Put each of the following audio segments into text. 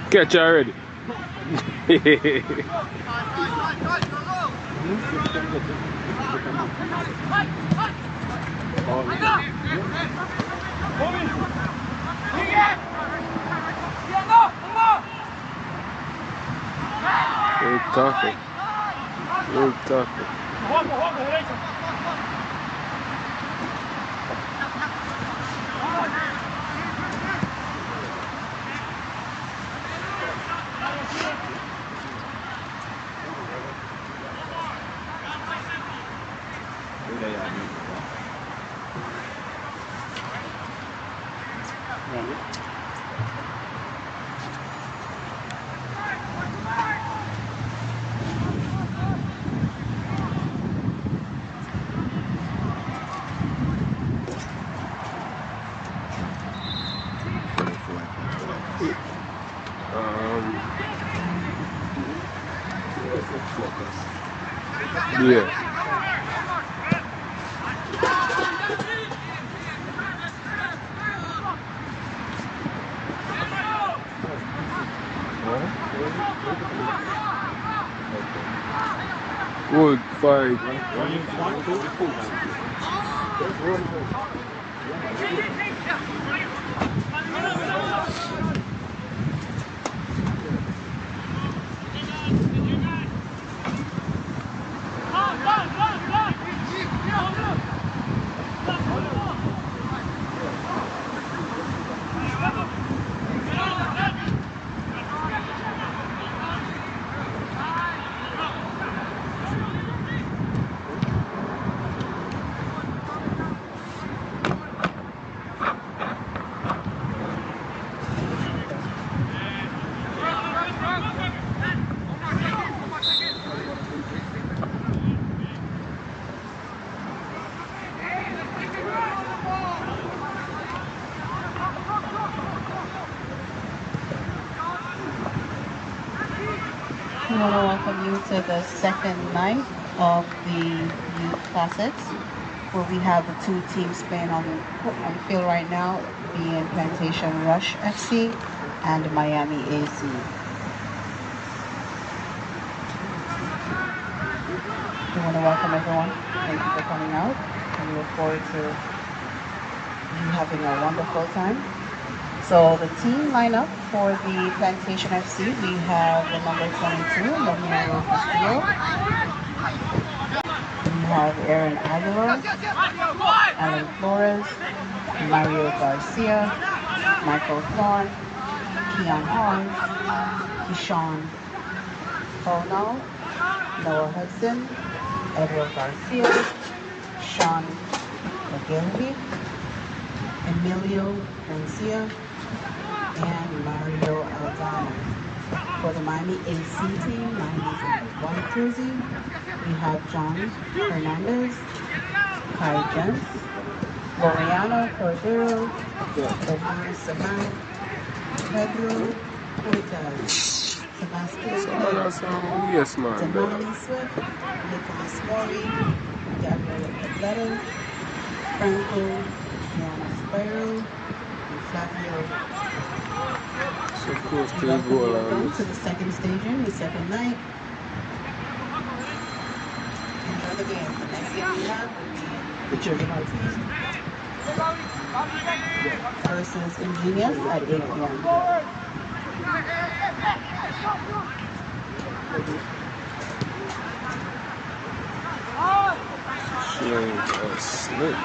Catch already. Very tough. Very tough. Yeah. Good fight. I want to welcome you to the second night of the youth classics, where we have the two teams playing on the field right now, being Plantation Rush FC and Miami AC. We want to welcome everyone. Thank you for coming out, and we look forward to you having a wonderful time. So the team lineup for the Plantation FC, we have the number 22, Romero Castillo. We have Aaron Aguilar, Alan Flores, Mario Garcia, Michael Thorne, Keon Hines, Keyshawn Pono, Noah Hudson, Edward Garcia, Sean McGillivray, Emilio Garcia, and Mario Aldana. For the Miami AC team, Miami's white jersey, we have John Hernandez, Kai Jens, Loriano Cordero, Omar Saman, Pedro Cortez, Sebastian Yes, man. Damali Swift, Nicholas Mori, Gabriel Athletics, Franco, Gianna Spiro, and Flavio. So close to the Welcome goal you again already. to the second stadium, the second night. Enjoy the game. The next game we have will be the Juvenile team versus Ingenious at 8 p.m. She ain't a snitch.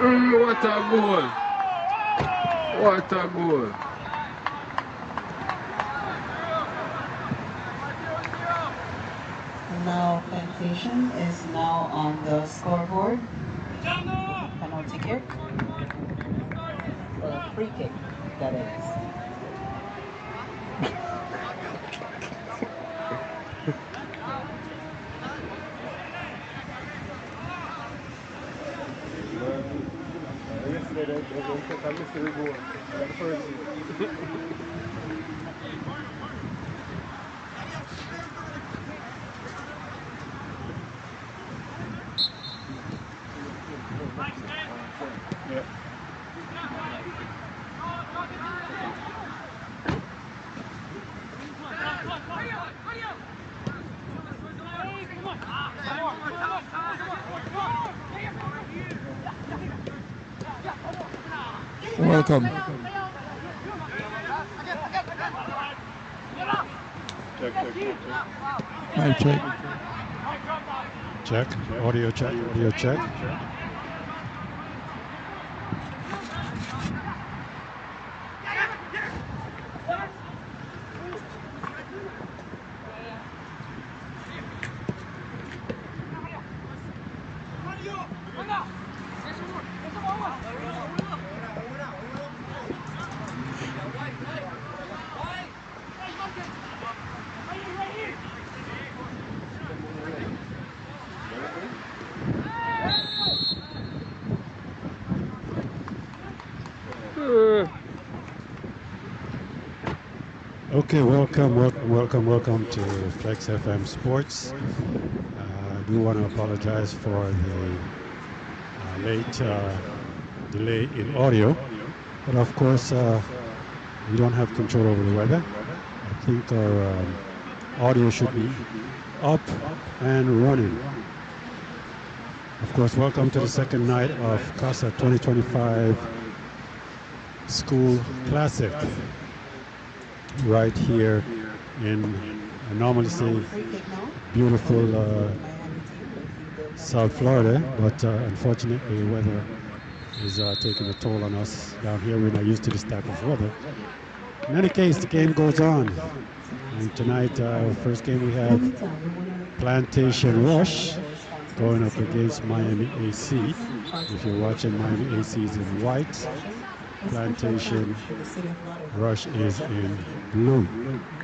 What a goal! What a goal! Now Plantation is now on the scoreboard. Penalty kick. Or a free kick, that is. Welcome. Mic check. Check. Audio check. Audio check. Okay, welcome to Flexx FM Sports. I do want to apologize for the late delay in audio, but of course we don't have control over the weather. I think our audio should be up and running. Of course, welcome to the second night of Casa 2025 School Classic. Right here in, I normally say, beautiful South Florida, but unfortunately the weather is taking a toll on us down here. We're not used to this type of weather. In any case, the game goes on. And tonight, first game we have Plantation Rush going up against Miami AC. If you're watching, Miami AC is in white. Plantation Rush is in blue.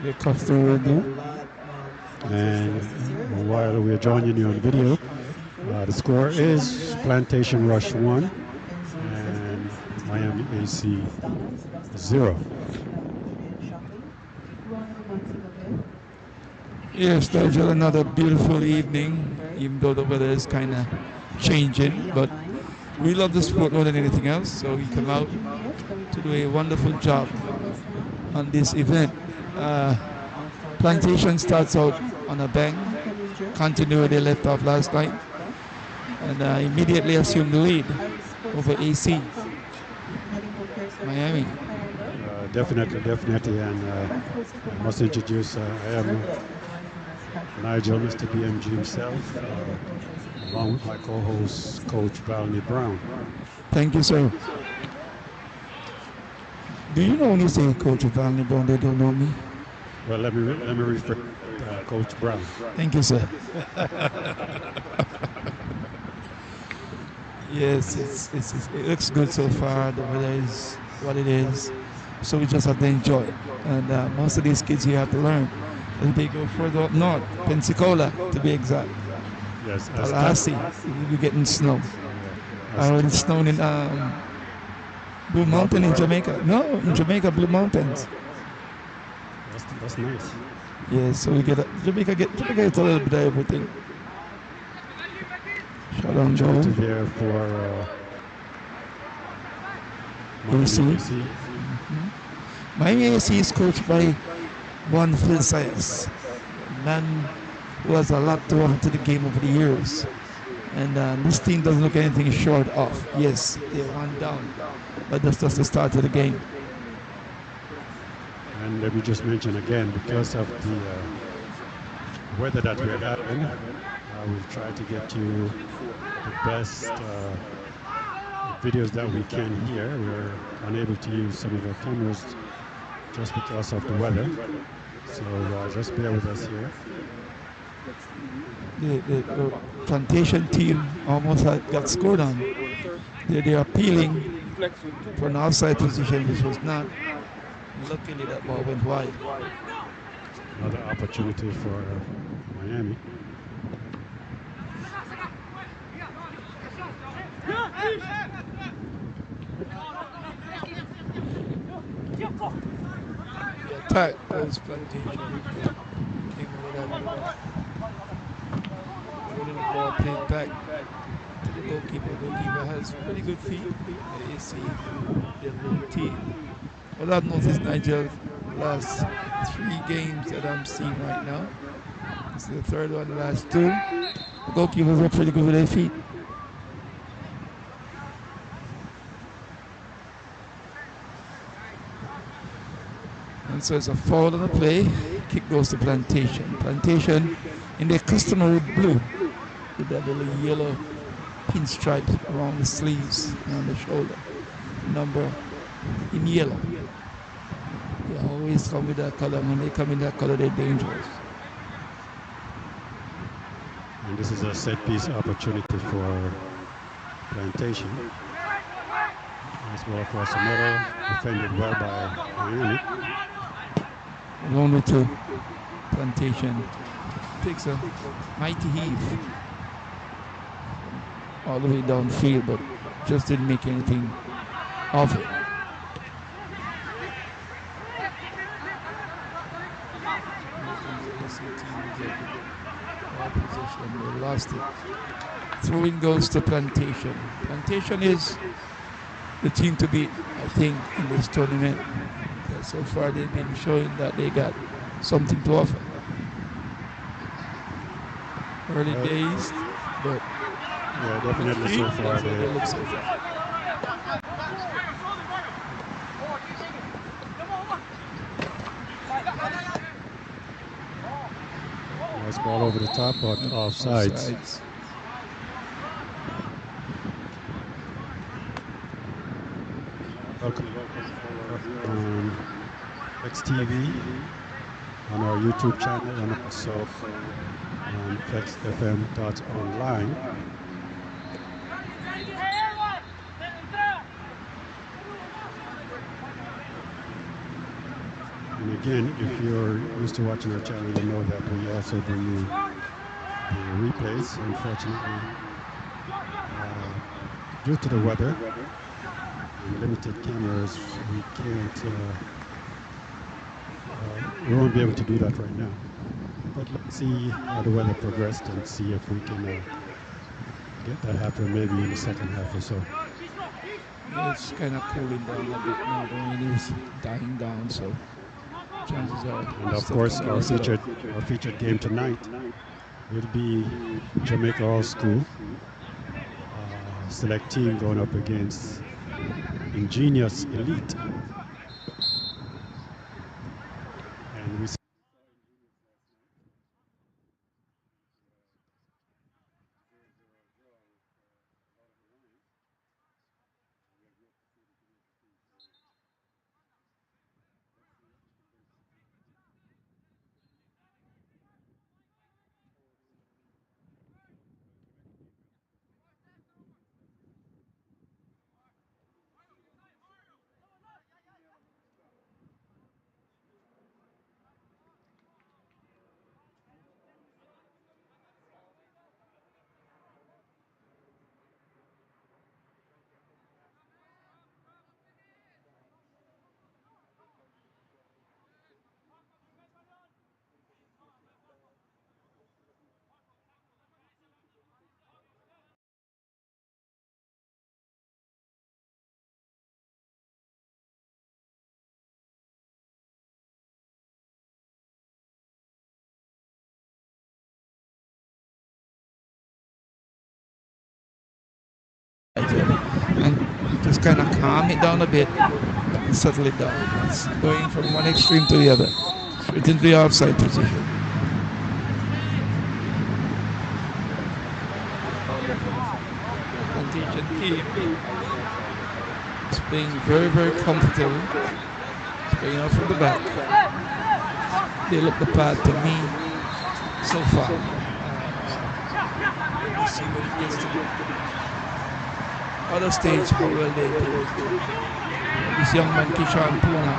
The customer blue. And while we're joining you on video, the score is Plantation Rush 1 and Miami AC 0. Yes, Nigel, another beautiful evening, even though the weather is kind of changing, but we love the sport more than anything else, so we come out to do a wonderful job on this event. Plantation starts out on a bang, continue where they left off last night, and immediately assume the lead over AC Miami. Definitely, and I must introduce, I am Nigel, Mr. BMG himself, along with my co-host, Coach Valney Brown. Thank you, sir. Do you know when you say Coach Valney Brown, they don't know me? Well, let me refer Coach Brown. Thank you, sir. Yes, it looks good so far. The weather is what it is, so we just have to enjoy it. And most of these kids here have to learn. And they go further up north, Pensacola to be exact. Yes, Tallahassee, we're getting snow. I already snowed in Blue Mountain in Jamaica. No, in Jamaica, Blue Mountains. That's nice. Yeah, so we get Jamaica gets a little bit of everything. Shout out Joe. Here for AC. Miami AC is coached by one Phil Sayers, a man who has a lot to offer to the game over the years. And this team doesn't look anything short of. Yes, they're one down, but that's just the start of the game. And let me just mention again, because of the weather that we're having, we'll try to get you the videos that we can hear. We're unable to use some of our cameras just because of the weather. So just bear with us here. The Plantation team almost got scored on. They are appealing for an outside position, which was not. Luckily, that ball went wide. Another opportunity for Miami. The attack was Plantation. Came over that. Rolling the ball, played back to the goalkeeper. Goalkeeper has pretty good feet. The AC, the little team. What I've noticed, Nigel, last 3 games that I'm seeing right now. This is the third one, the last 2. The goalkeepers are pretty good with their feet. And so it's a foul on the play. Kick goes to Plantation. Plantation in their customary blue with that little yellow pinstripe around the sleeves and on the shoulder. Number in yellow. They always come with that color. When they come in that color, they're dangerous. And this is a set piece opportunity for Plantation. Nice ball across the middle, defended well by Miami. Only to Plantation. Takes a mighty heave all the way downfield, but just didn't make anything of it. They lost it. Throwing goes to Plantation. Plantation is the team to beat, I think, in this tournament. So far, they've been showing that they got something to offer. Early days, but yeah, definitely so far they look so far. Nice ball over the top, but offsides. Welcome on Flexx TV, on our YouTube channel, and also on flexfm.online. And again, if you're used to watching our channel, you know that we also bring you the replays. Unfortunately, due to the weather and limited cameras, we won't be able to do that right now. But let's see how the weather progressed and see if we can get that happen maybe in the second half or so. It's kind of cooling down a bit now. The rain is dying down, so chances are. And of course, our featured game tonight will be Jamaica All School select team going up against Ingenious Elite. And we And just kind of calm it down a bit and settle it down. It's going from one extreme to the other, straight into the offside position. Plantation team playing very, very comfortable, playing out from the back. They look the part to me so far. Let me see when it gets to the other stage how well they improve. This young man, Kishan Puna,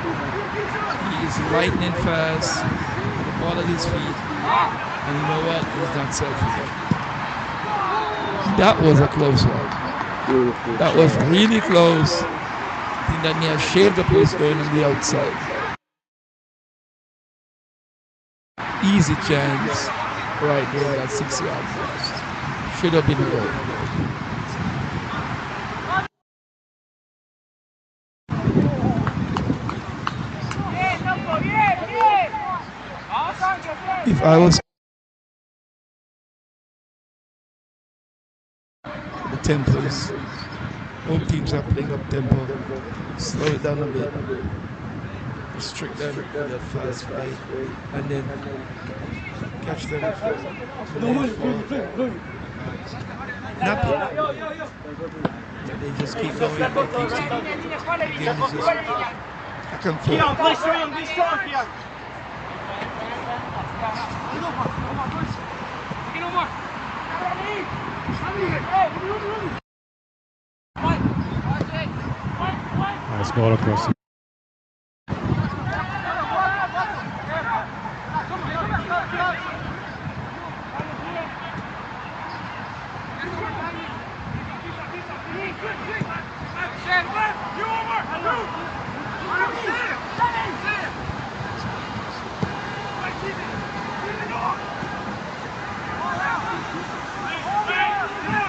he is lightning fast, with the ball at his feet, and you know what? He's not self-again. That was a close one. Beautiful. That was really close. I think that near shaved the place going on the outside. Easy chance right there, that 6-yard post. Should have been a goal. If I was the tempos, both teams are playing up tempo. Slow it down a bit. Restrict them with that fast play. And then catch them with nappy. They just keep going. They keep seeing the game is just back and forth. Nice ball across.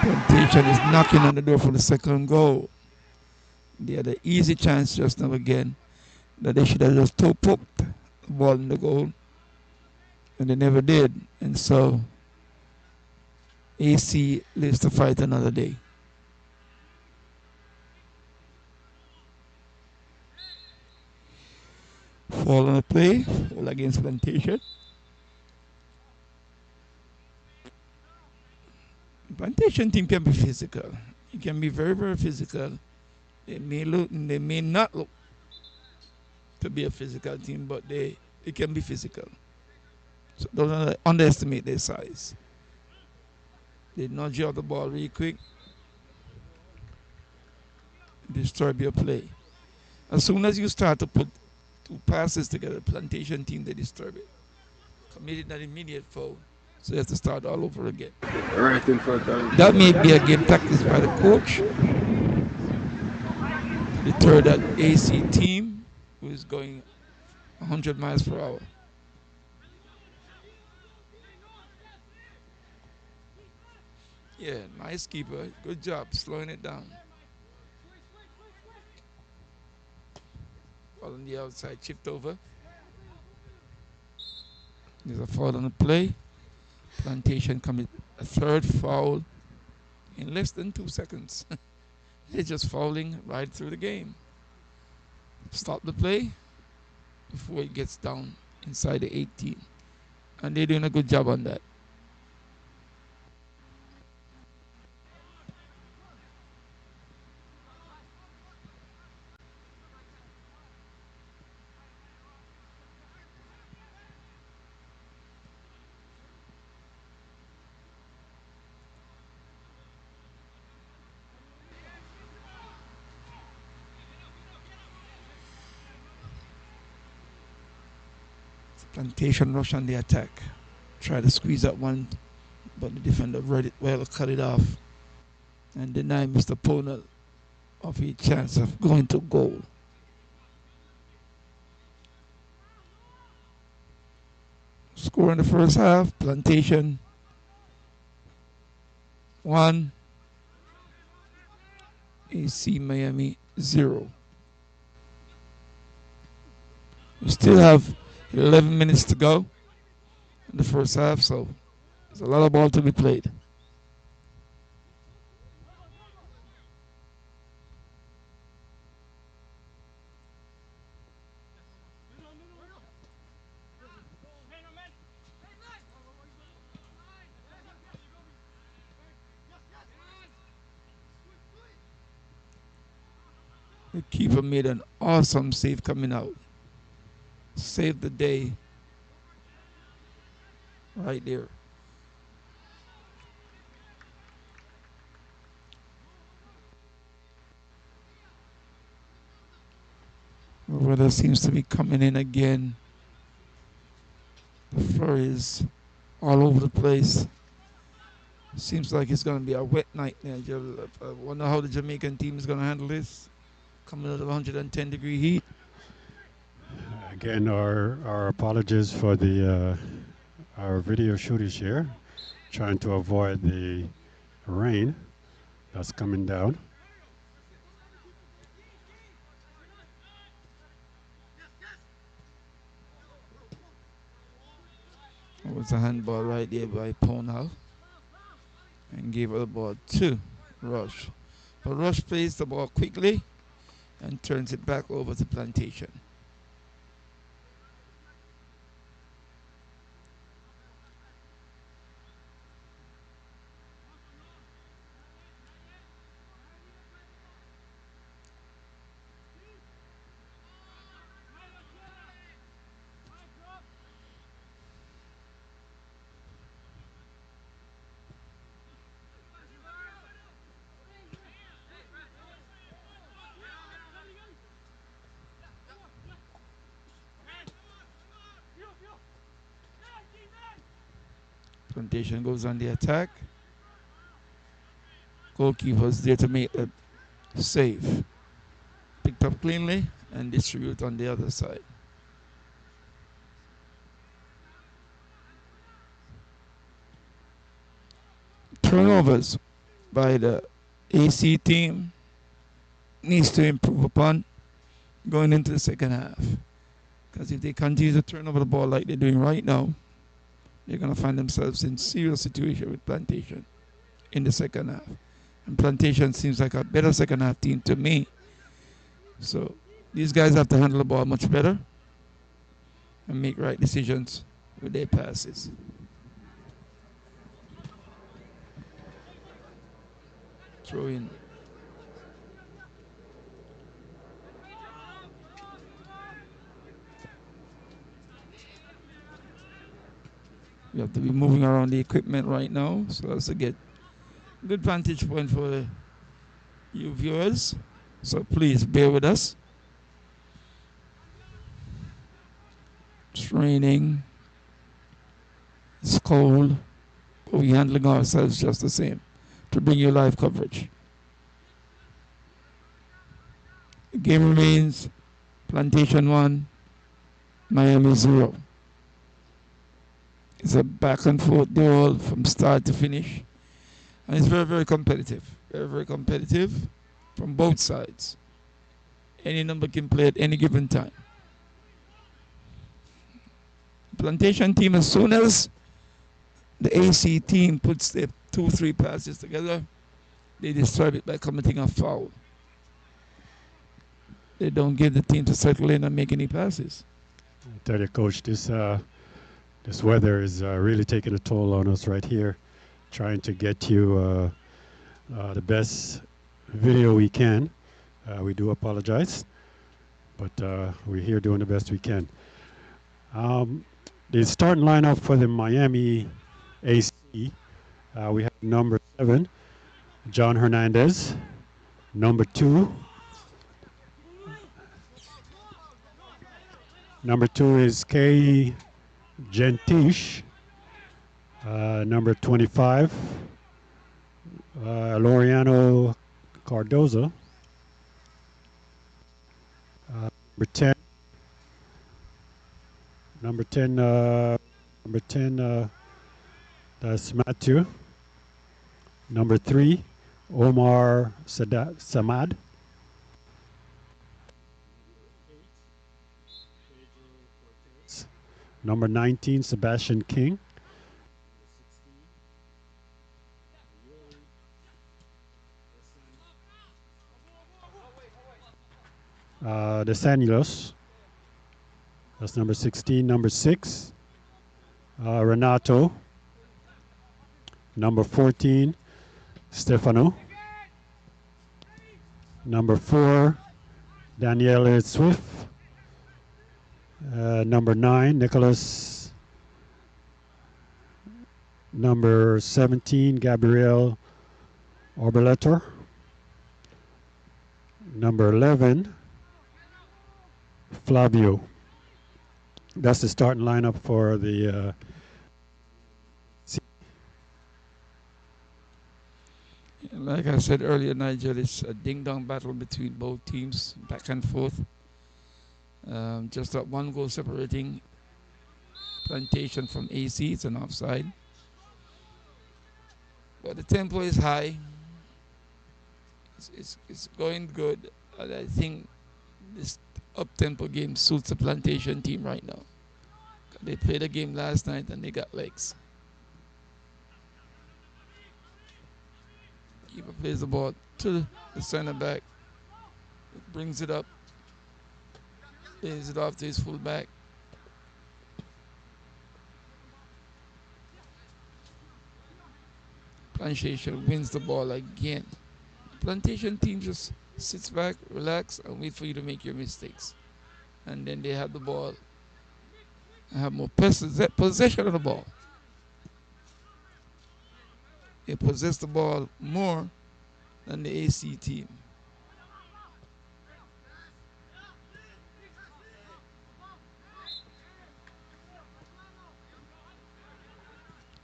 Plantation is knocking on the door for the second goal. They had an easy chance just now again that they should have just top up the ball in the goal, and they never did. And so AC lives to fight another day. Fall on the play, fall against Plantation. Plantation team can be physical. It can be very, very physical. They may not look to be a physical team, but they can be physical. So don't underestimate their size. They nudge you out the ball really quick, disturb your play. As soon as you start to put two passes together, Plantation team, they disturb it. Committed an immediate foul, so you have to start all over again. Right in front of That may be a game tactics by the coach. Deter that AC team who is going 100 miles per hour. Yeah, nice keeper. Good job slowing it down. Ball on the outside, chipped over. There's a foul on the play. Plantation commit a third foul in less than 2 seconds. They're just fouling right through the game. Stop the play before it gets down inside the 18. And they're doing a good job on that. Plantation rush on the attack. Try to squeeze that one, but the defender read it well, cut it off, and deny Mr. Ponel of a chance of going to goal. Score in the first half, Plantation 1, AC Miami 0. We still have 11 minutes to go in the first half, so there's a lot of ball to be played. The keeper made an awesome save coming out. Saved the day. Right there. The weather seems to be coming in again. The flurries all over the place. Seems like it's going to be a wet night now. I wonder how the Jamaican team is going to handle this. Coming out of 110-degree heat. Again, our apologies for the our video shooters here, trying to avoid the rain that's coming down. It was a handball right there by Ponal and gave her the ball to Rush. But Rush plays the ball quickly and turns it back over to Plantation. Plantation goes on the attack. Goalkeeper's there to make the save. Picked up cleanly and distribute on the other side. Turnovers by the AC team needs to improve upon going into the second half. Because if they continue to turn over the ball like they're doing right now, they're going to find themselves in serious situation with Plantation in the second half. And Plantation seems like a better second half team to me. So these guys have to handle the ball much better and make right decisions with their passes. Throw in. We have to be moving around the equipment right now so as to get good vantage point for you viewers. So please bear with us. It's raining. It's cold. But we're handling ourselves just the same to bring you live coverage. The game remains Plantation 1, Miami 0. It's a back and forth duel from start to finish. And it's very, very competitive. Very, very competitive from both sides. Any number can play at any given time. Plantation team, as soon as the AC team puts their 2-3 passes together, they disturb it by committing a foul. They don't give the team to settle in and make any passes. I tell you, Coach, this weather is really taking a toll on us right here, trying to get you the best video we can. We do apologize, but we're here doing the best we can. The starting lineup for the Miami AC, we have number 7, John Hernandez. Number 2, is Kay Gentish. Number 25, Laureano Cardoza. Number 10, that's Matthew. Number 3, Omar Samad. Number 19, Sebastian King. Desanilos. That's number 16. Number 6, Renato. Number 14, Stefano. Number 4, Danielle Swift. Number 9, Nicholas. Number 17, Gabriel Oberletter. Number 11, Flavio. That's the starting lineup for the Like I said earlier, Nigel, it's a ding-dong battle between both teams, back and forth. Just that one goal separating Plantation from AC. It's an offside. But the tempo is high. It's going good. And I think this up-tempo game suits the Plantation team right now. They played a game last night and they got legs. Keeper plays the ball to the center back. Brings it up. Plays it off to his fullback. Plantation wins the ball again. Plantation team just sits back, relax, and wait for you to make your mistakes. And then they have the ball and have more possession of the ball. They possess the ball more than the AC team.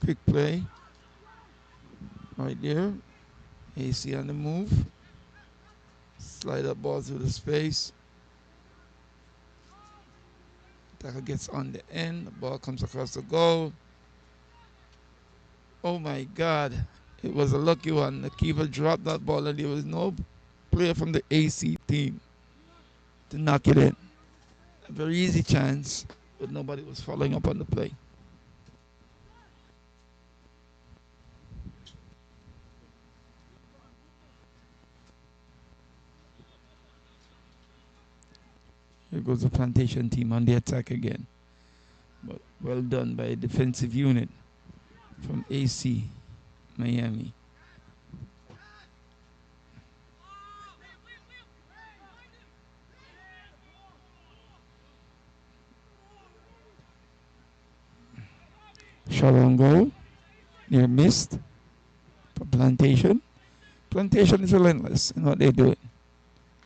Quick play. Right there. AC on the move. Slide up ball through the space. Tackle gets on the end. The ball comes across the goal. Oh my God. It was a lucky one. The keeper dropped that ball and there was no player from the AC team to knock it in. A very easy chance, but nobody was following up on the play. Here goes the Plantation team on the attack again. But well done by a defensive unit from AC Miami. Shot on goal. Near missed for Plantation. Plantation is relentless in what they're doing.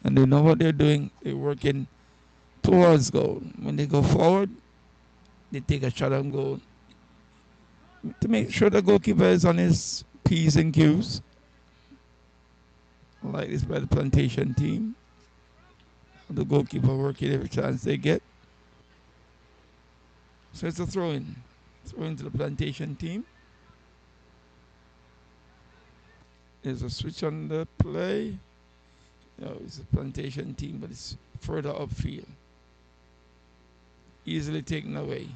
And they know what they're doing. They're working towards goal. When they go forward, they take a shot on goal to make sure the goalkeeper is on his P's and Q's. Like this by the Plantation team. The goalkeeper working every chance they get. So it's a throw-in. Throw-in to the Plantation team. There's a switch on the play. No, it's a Plantation team, but it's further upfield. Easily taken away.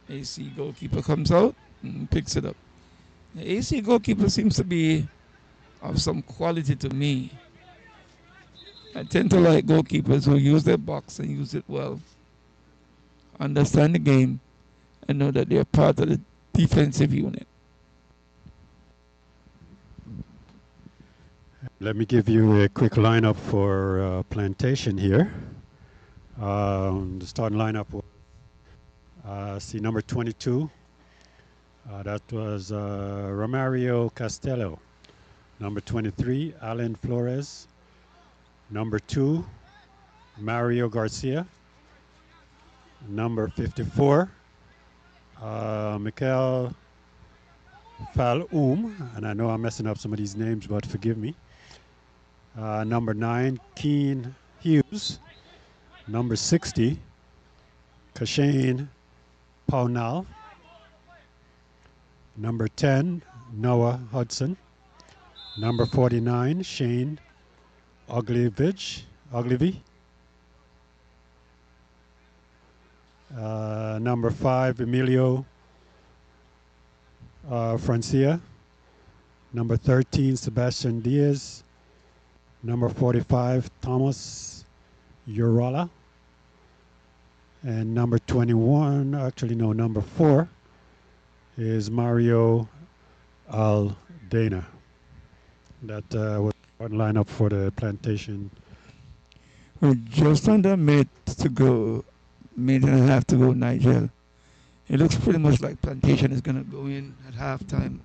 AC goalkeeper comes out and picks it up. The AC goalkeeper seems to be of some quality to me. I tend to like goalkeepers who use their box and use it well, understand the game, and know that they're part of the defensive unit. Let me give you a quick lineup for Plantation here. The starting lineup was see number 22. That was Romario Castello. Number 23, Alan Flores. Number 2, Mario Garcia. Number 54, Mikel Falum, and I know I'm messing up some of these names, but forgive me. Number 9, Keen Hughes. Number 60, Kashane Paunal. Number 10, Noah Hudson. Number 49, Shane Ogilvy. Number 5, Emilio Francia. Number 13, Sebastian Diaz. Number 45, Thomas Urola. And number 21, actually no, number 4 is Mario Aldana. That was One lineup for the Plantation. We're just under a minute to go. Minute and a half to go, Nigel. It looks pretty much like Plantation is going to go in at halftime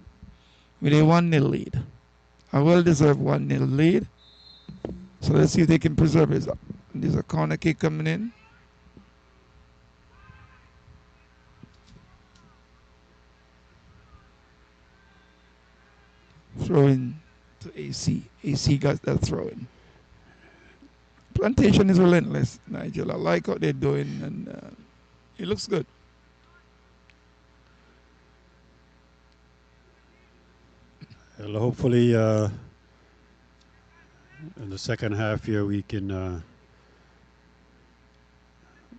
with a 1-0 lead. A well deserved 1-0 lead. So let's see if they can preserve it. There's a corner kick coming in. Throw in to AC. AC got that throw in. Plantation is relentless, Nigel. I like what they're doing, and it looks good. Well, hopefully, in the second half here, we can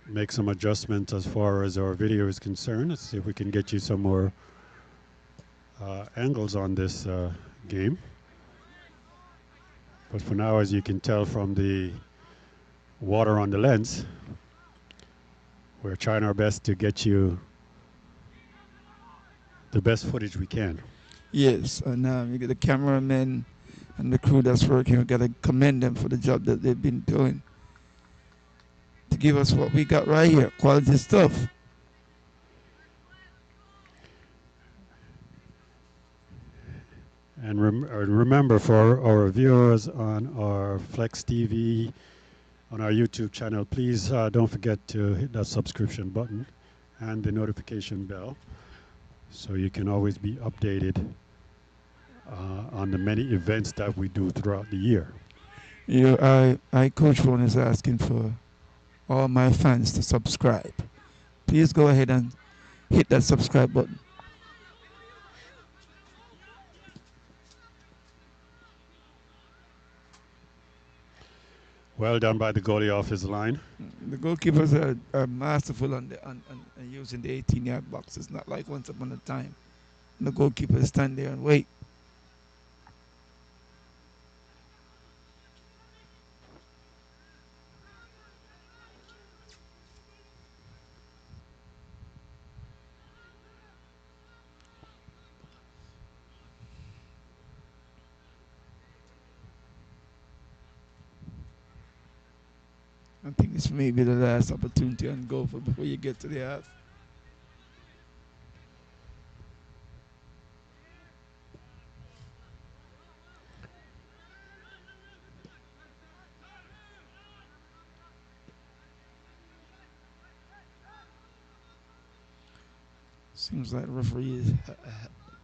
make some adjustments as far as our video is concerned. Let's see if we can get you some more angles on this game. But for now, as you can tell from the water on the lens, we're trying our best to get you the best footage we can. Yes, and you get the cameramen and the crew that's working. We got to commend them for the job that they've been doing to give us what we got right here, quality stuff. And remember, for our viewers on our Flexx TV, on our YouTube channel, please don't forget to hit that subscription button and the notification bell so you can always be updated on the many events that we do throughout the year. Coach Ron is asking for all my fans to subscribe. Please go ahead and hit that subscribe button. Well done by the goalie off his line. The goalkeepers are masterful on using the 18-yard box. It's not like once upon a time. The goalkeepers stand there and wait. I think this may be the last opportunity and go for before you get to the half. Seems like the referee is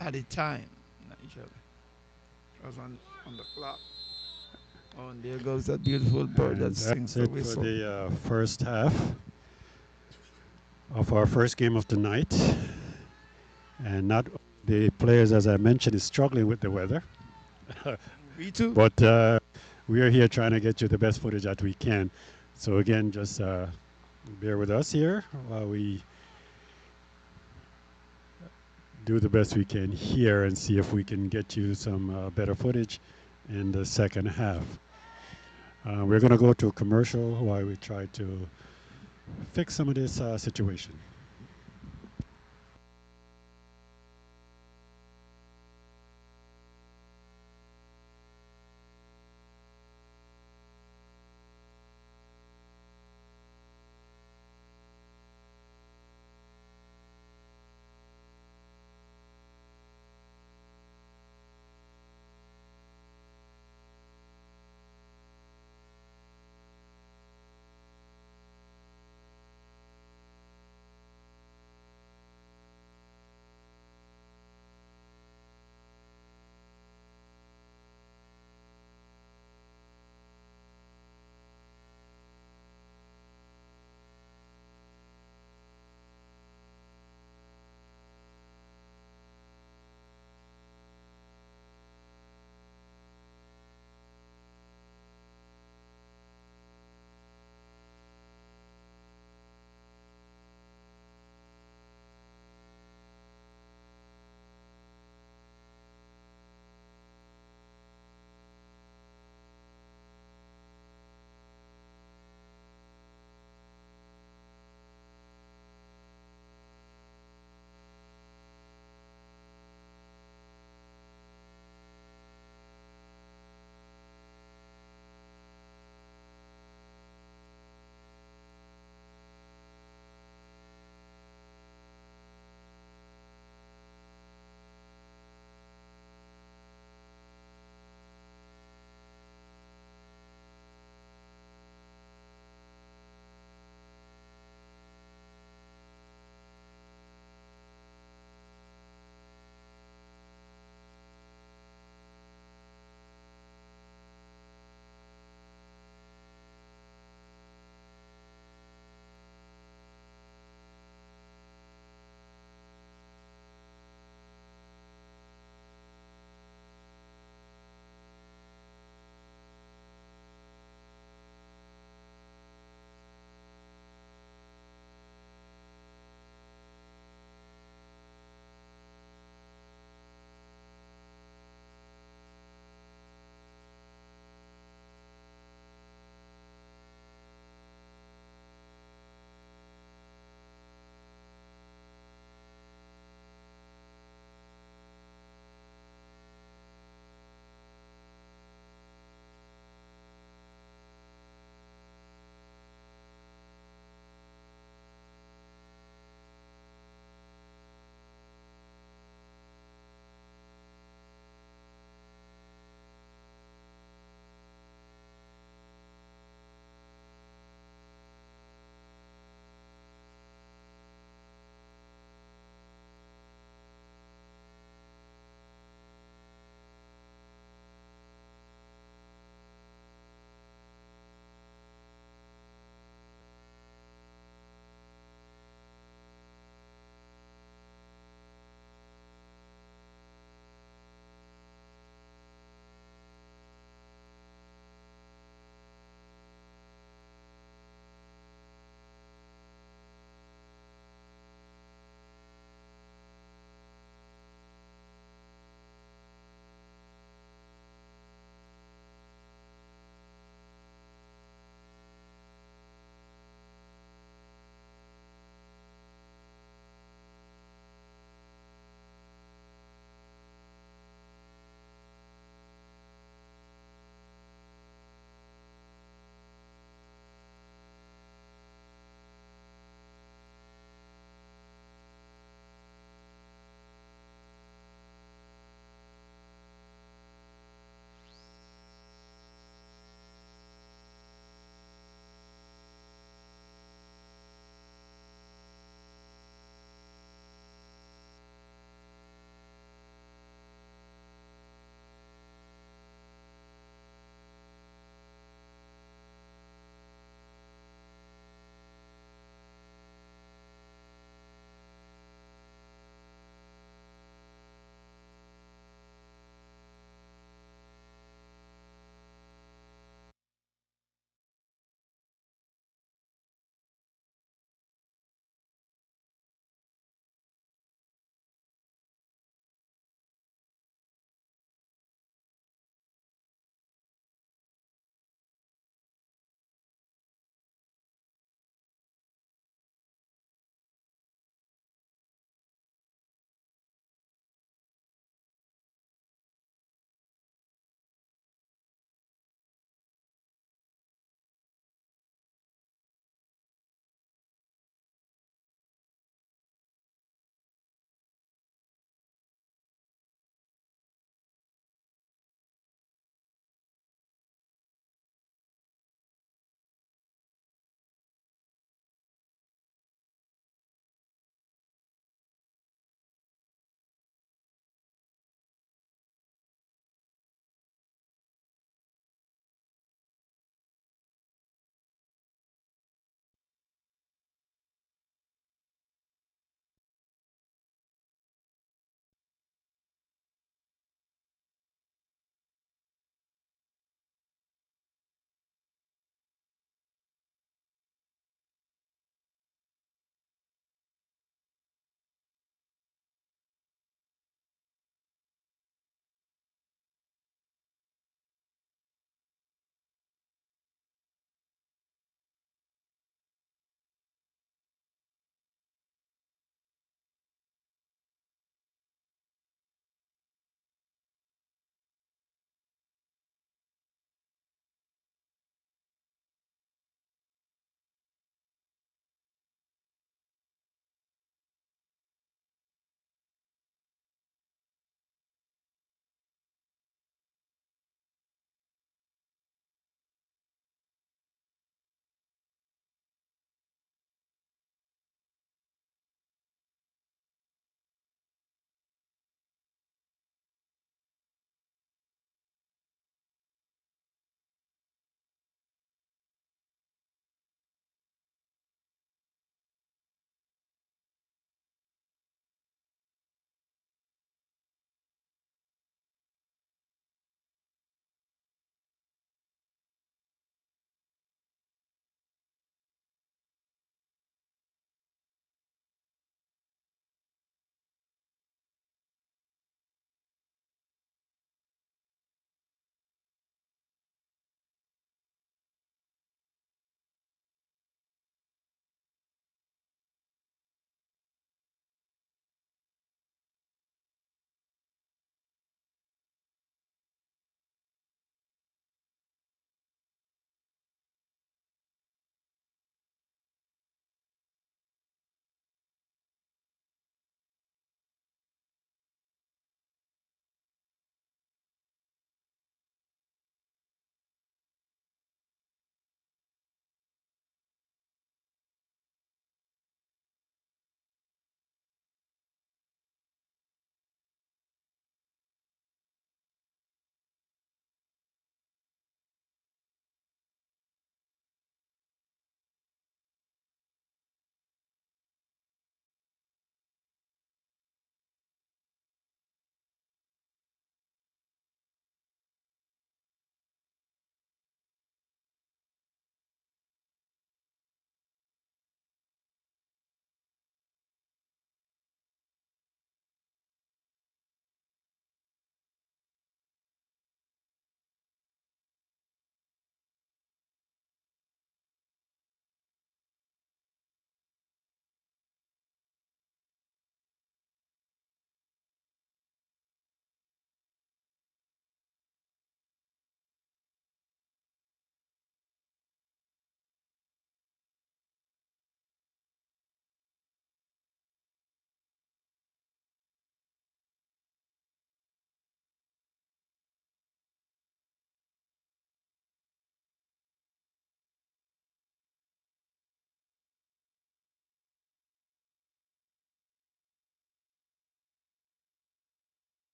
added time. Nigel. I was on the clock. Oh, and there goes that beautiful bird that And sings that's the it for whistle. the first half of our first game of the night. And not the players, as I mentioned, is struggling with the weather. Me too. But we are here trying to get you the best footage that we can. So again, just bear with us here while we do the best we can here and see if we can get you some better footage in the second half. We're going to go to a commercial while we try to fix some of this situation.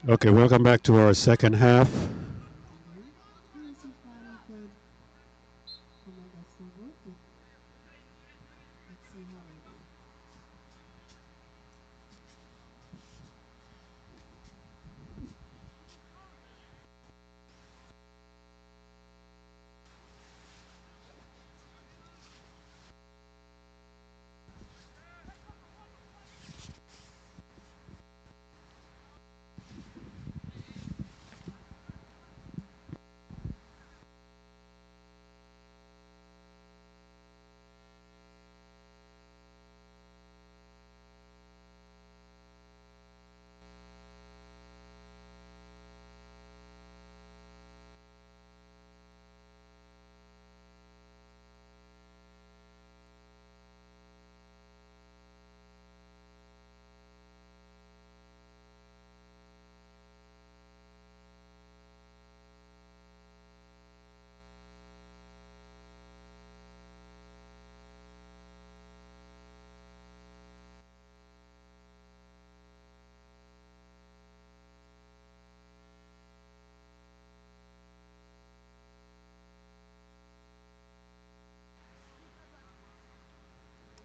Okay, welcome back to our second half.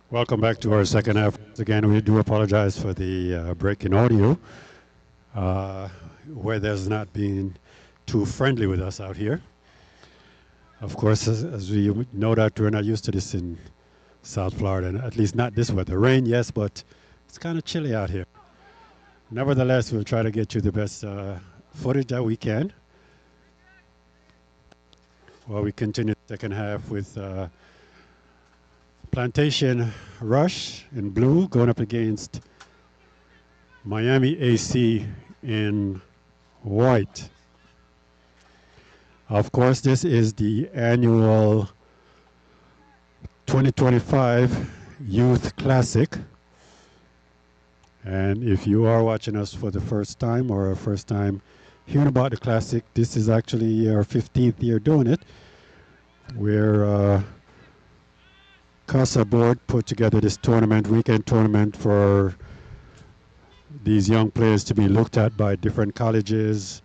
Welcome back to our second half. Again, we do apologize for the break in audio. Weather's not been too friendly with us out here. Of course, as we know that we're not used to this in South Florida, and at least not this weather. Rain, yes, but it's kind of chilly out here. Nevertheless, we'll try to get you the best footage that we can while we continue the second half with Plantation Rush in blue going up against Miami AC in white. Of course, this is the annual 2025 Youth Classic. And if you are watching us for the first time or first time hearing about the Classic, this is actually our 15th year doing it. We're Casa board put together this tournament, weekend tournament for these young players to be looked at by different colleges,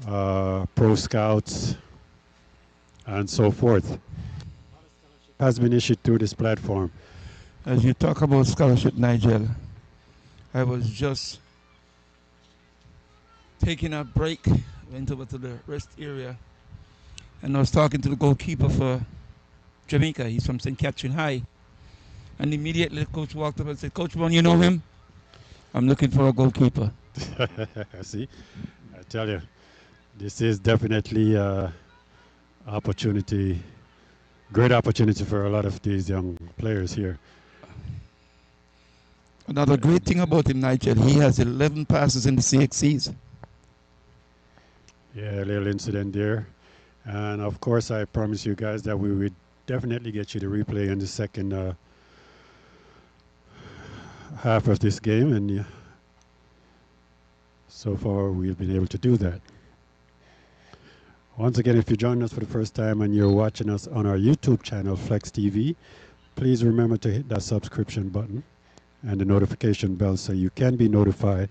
pro scouts, and so forth. Has been issued through this platform. As you talk about scholarship, Nigel, I was just taking a break, went over to the rest area, and I was talking to the goalkeeper for Jamaica. He's from St. Catherine High. And immediately the coach walked up and said, "Coach Brown, you know him? I'm looking for a goalkeeper." See, I tell you, this is definitely opportunity, great opportunity for a lot of these young players here. Another great thing about him, Nigel, he has 11 passes in the CXCs. Yeah, a little incident there. And of course, I promise you guys that we would definitely get you the replay in the second half of this game, and so far we've been able to do that. Once again, if you're joining us for the first time and you're watching us on our YouTube channel, Flexx TV, please remember to hit that subscription button and the notification bell so you can be notified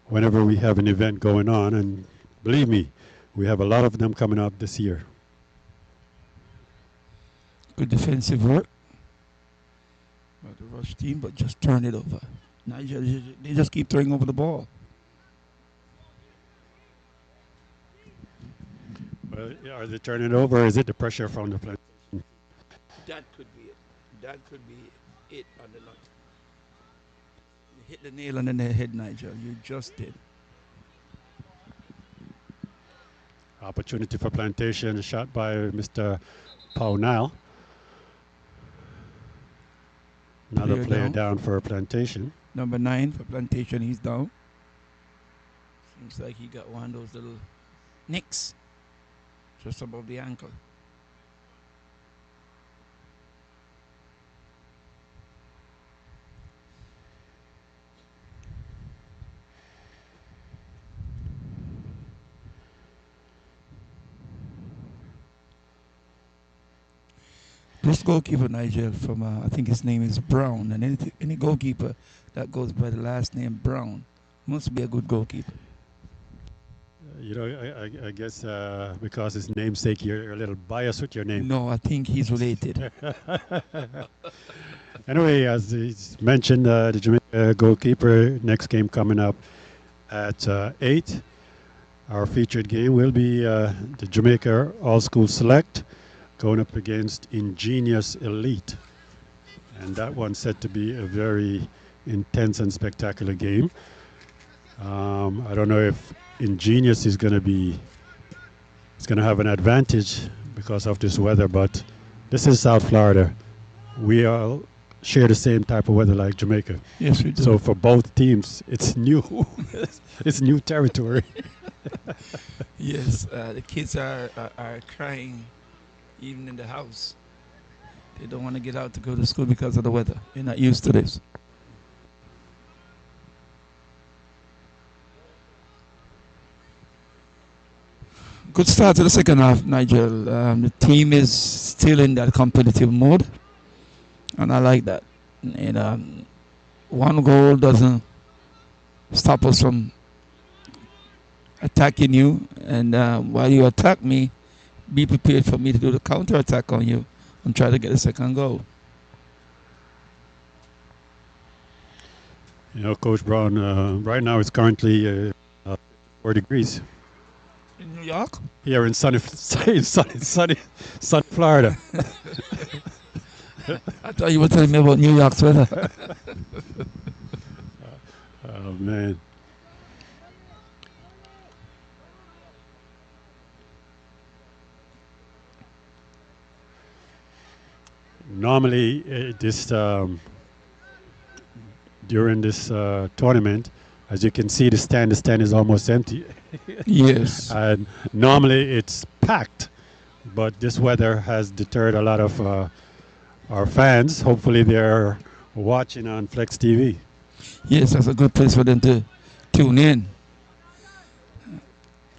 whenever we have an event going on. And believe me, we have a lot of them coming up this year. Good defensive work by the rush team, but just turn it over. Nigel, they just keep throwing over the ball. Well, are they turning it over, or is it the pressure from the Plantation? That could be it. That could be it on the nut. You hit the nail on the head, Nigel. You just did. Opportunity for Plantation, shot by Mr. Paunal. Another player down for Plantation. Number 9 for Plantation, he's down. Seems like he got one of those little nicks just above the ankle. This goalkeeper, Nigel, from I think his name is Brown, and any goalkeeper that goes by the last name Brown. Must be a good goalkeeper. You know, I guess because his namesake, you're a little biased with your name. No, I think he's related. Anyway, as he's mentioned, the Jamaica goalkeeper, next game coming up at 8. Our featured game will be the Jamaica All School Select going up against Ingenious Elite. And that one's set to be a very intense and spectacular game. I don't know if Ingenious is going to have an advantage because of this weather, but this is South Florida. We all share the same type of weather like Jamaica. Yes, we do. So for both teams, it's new. It's new territory. Yes, the kids are crying even in the house. They don't want to get out to go to school because of the weather. They're not used to this. Good start to the second half, Nigel. The team is still in that competitive mode, and I like that. And one goal doesn't stop us from attacking you, and while you attack me, be prepared for me to do the counter attack on you and try to get the second goal. You know, Coach Brown, right now it's currently 4 degrees. In New York? Here in sunny Florida. I thought you were telling me about New York's weather. Oh, man. Normally, during this tournament, as you can see, the stand is almost empty. Yes. And normally it's packed, but this weather has deterred a lot of our fans. Hopefully they're watching on Flexx TV. Yes, that's a good place for them to tune in.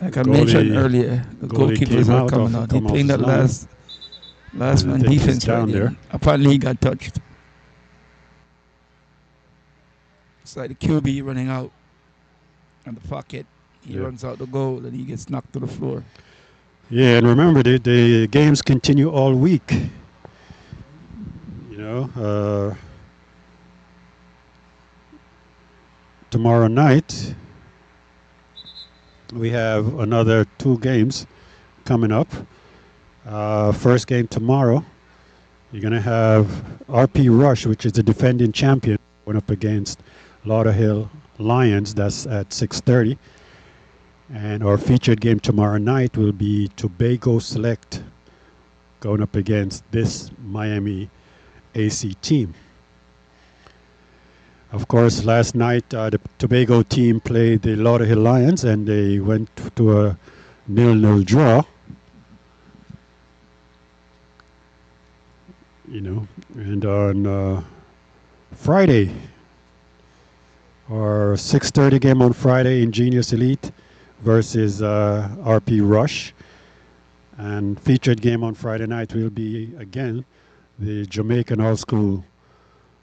Like I mentioned earlier, the goalkeepers are coming out. He playing that last man defense down there. Apparently he got touched. It's like the QB running out and the pocket. He runs out the goal and he gets knocked to the floor. Yeah, and remember the games continue all week. You know, tomorrow night we have another 2 games coming up. First game tomorrow, you're going to have RP Rush, which is the defending champion, going up against Lauderhill Lions. That's at 6:30. And our featured game tomorrow night will be Tobago Select going up against this Miami AC team. Of course, last night the Tobago team played the Lauderhill Lions and they went to a 0-0 draw. You know, and on Friday, our 6:30 game on Friday, Ingenious Elite versus RP Rush. And featured game on Friday night will be, again, the Jamaican All School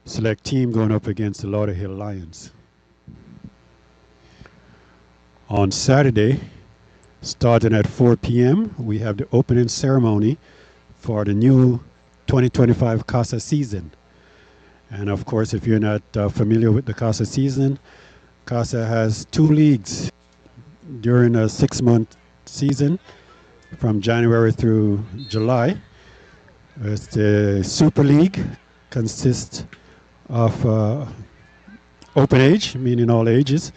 Select team going up against the Lauderhill Lions. On Saturday, starting at 4 p.m., we have the opening ceremony for the new 2025 Casa season. And of course, if you're not familiar with the Casa season, Casa has 2 leagues during a 6-month season from January through July. It's the Super League, consists of open age, meaning all ages,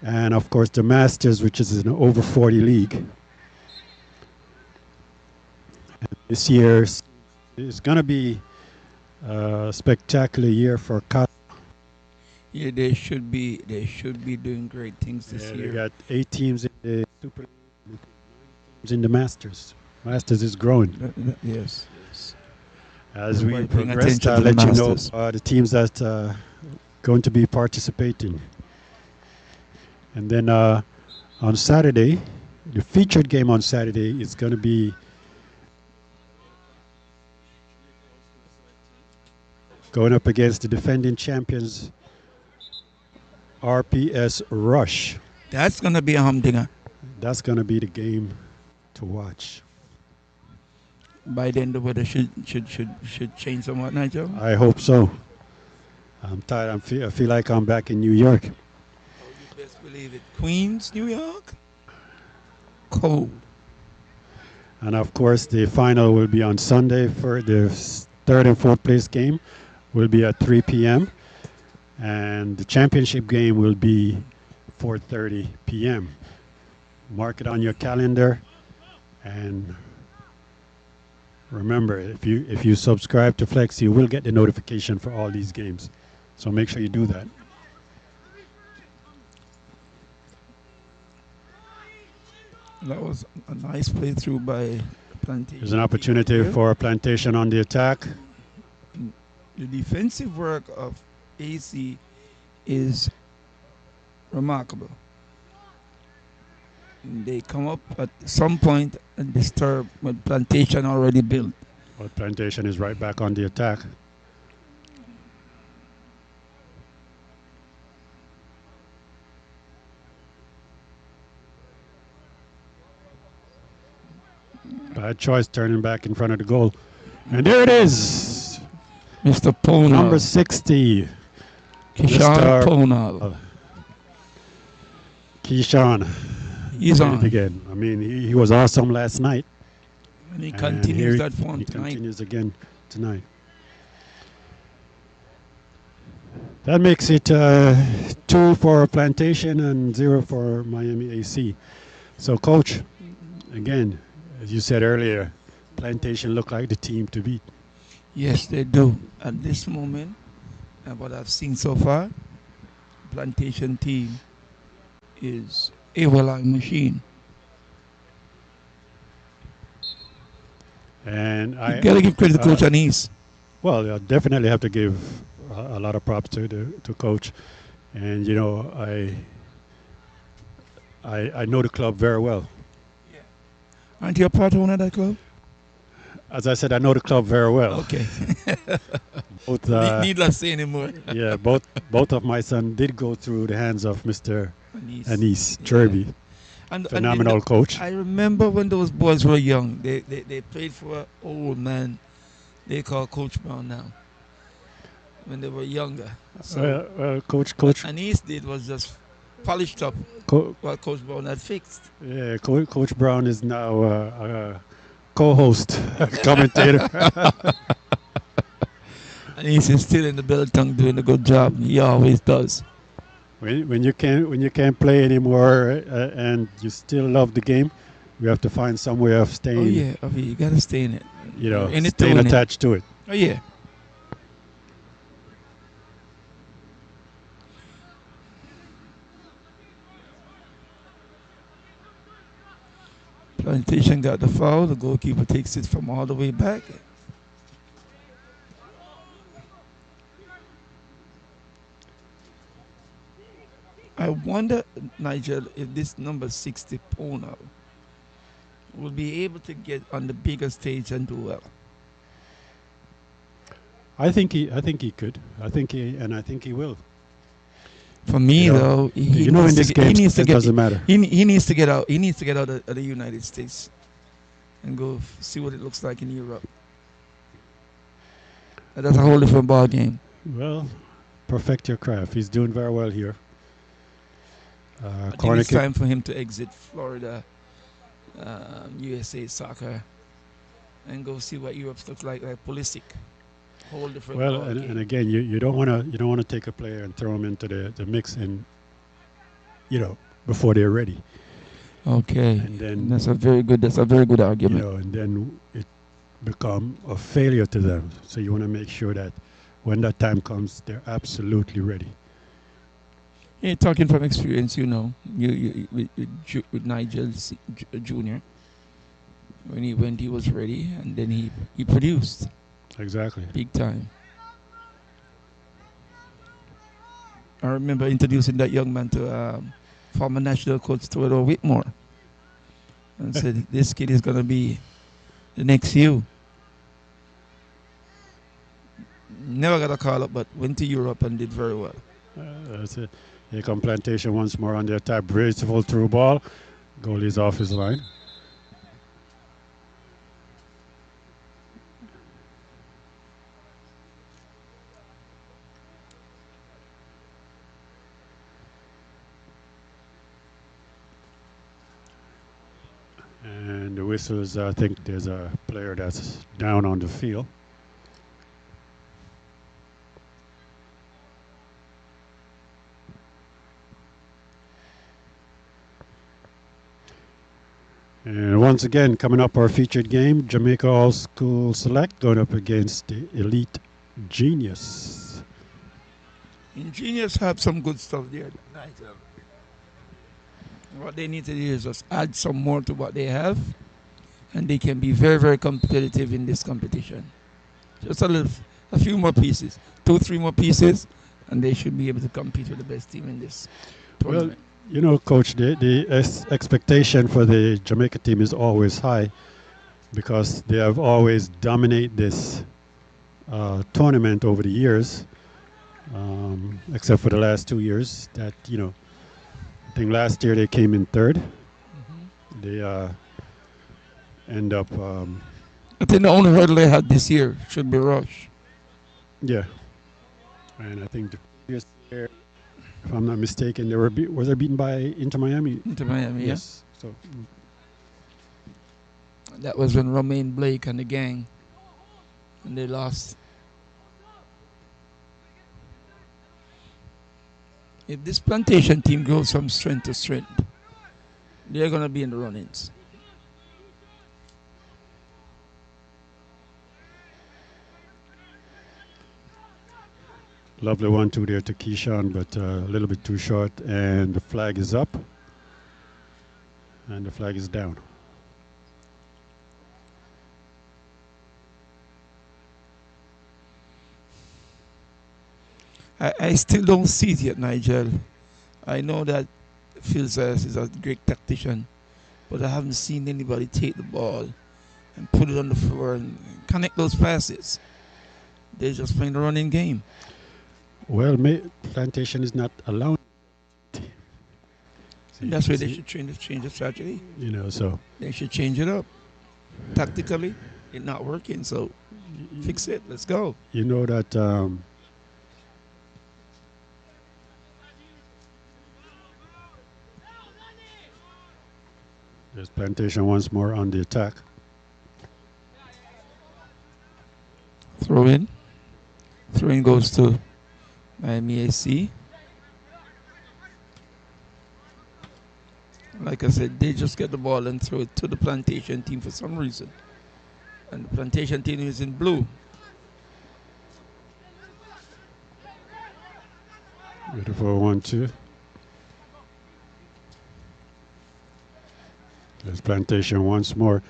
and of course the Masters, which is an over 40 league. And this year is going to be a spectacular year for Casa. Yeah, they should be doing great things this year. They got 8 teams in the Super League, 9 teams in the Masters. Masters is growing. Yes. As we progress, I'll let you know the teams that are going to be participating. And then on Saturday, the featured game on Saturday is going to be going up against the defending champions RPS Rush. That's gonna be a humdinger. That's going to be the game to watch. By then the weather should change somewhat, Nigel. I hope so. I'm tired. I feel like I'm back in New York. Oh, you best believe it. Queens, New York. Cold. And of course, the final will be on Sunday for the third and fourth place game. Will be at 3 p.m. and the championship game will be 4:30 p.m. Mark it on your calendar, and remember, if you subscribe to Flexx, you will get the notification for all these games. So make sure you do that. That was a nice playthrough by Plantation. There's an opportunity for Plantation on the attack. The defensive work of AC is remarkable. They come up at some point and disturb what Plantation already built. But Plantation is right back on the attack. Bad choice turning back in front of the goal. And there it is. Mr. Ponal. Number 60. Keyshawn Ponal. Keyshawn. He's on. Again. I mean, he was awesome last night. And he continues that form he tonight. Continues again tonight. That makes it 2 for Plantation and 0 for Miami AC. So, Coach, again, as you said earlier, Plantation look like the team to beat. Yes, they do. At this moment, and what I've seen so far, Plantation team is a well-armed machine. And you gotta give credit to Coach Anise. Well, I definitely have to give a lot of props to Coach. And you know, I know the club very well. Yeah. Aren't you a part owner of that club? As I said, I know the club very well. Okay. Both, needless say anymore. Yeah, both of my sons did go through the hands of Mr. Anise Cherby. Yeah. Phenomenal coach. I remember when those boys were young. They played for an old man they call Coach Brown now. When they were younger. So Coach. What Anise did was just polished up what Coach Brown had fixed. Yeah, Coach Brown is now a co-host, commentator. Anise is still in the Beltong doing a good job. He always does. When you can't play anymore and you still love the game, we have to find some way of staying. Oh yeah, you gotta stay in it. You know, staying attached to it. Oh yeah. Plantation got the foul. The goalkeeper takes it from all the way back. I wonder, Nigel, if this number 60 Ponal will be able to get on the bigger stage and do well. I think he could. I think he will. For me, though, in this game, it doesn't matter. He needs to get out. He needs to get out of the United States and go see what it looks like in Europe. That's a whole different ball game. Well, perfect your craft. He's doing very well here. I think it's time for him to exit Florida, USA soccer, and go see what Europe looks like Pulisic. Whole different. Well, and again, you don't want to take a player and throw him into the mix and before they're ready. Okay. And then that's a very good argument. And then it become a failure to them. So you want to make sure that when that time comes, they're absolutely ready. Yeah, talking from experience, with Nigel Jr. when he was ready, and then he produced. Exactly. Big time. I remember introducing that young man to former national coach Theodore Whitmore, and said, "This kid is gonna be the next you." Never got a call up, but went to Europe and did very well. That's it. Here come Plantation once more on the attack. Beautiful through ball. Goalie's off his line. And the whistles, I think there's a player that's down on the field. And once again, coming up our featured game, Jamaica All School Select going up against the Elite Genius. Ingenious have some good stuff there. Nice. What they need to do is just add some more to what they have, and they can be very, very competitive in this competition. Just a few more pieces, 2-3 more pieces, and they should be able to compete with the best team in this tournament. Well, you know, Coach, the expectation for the Jamaica team is always high because they have always dominated this tournament over the years, except for the last 2 years. That, you know, I think last year they came in third. Mm-hmm. They end up. I think the only hurdle they had this year should be Rush. Yeah, and I think the previous year, if I'm not mistaken, they were was they beaten by Inter Miami? Inter Miami, yes. So that was when Romaine Blake and the gang, and they lost. If this Plantation team goes from strength to strength, they're going to be in the run-ins. Lovely 1-2 there to Keyshawn, but a little bit too short, and the flag is up, and the flag is down. I still don't see it yet, Nigel. I know that Phil Sayers is a great tactician, but I haven't seen anybody take the ball and put it on the floor and connect those passes. They're just playing the running game. Well, Plantation is not allowing. That's why they should change the strategy. You know, so they should change it up. Tactically, it's not working, so fix it. Let's go. You know that there's Plantation once more on the attack. Throw in. Throw in goes to Miami AC. Like I said, they just get the ball and throw it to the Plantation team for some reason. And the Plantation team is in blue. Beautiful 1-2. There's Plantation once more.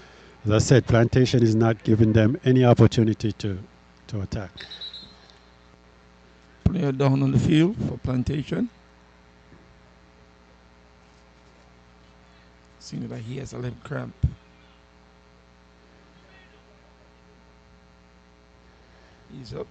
As I said, Plantation is not giving them any opportunity to attack. Player down on the field for Plantation. Seeing that he has a leg cramp. He's up.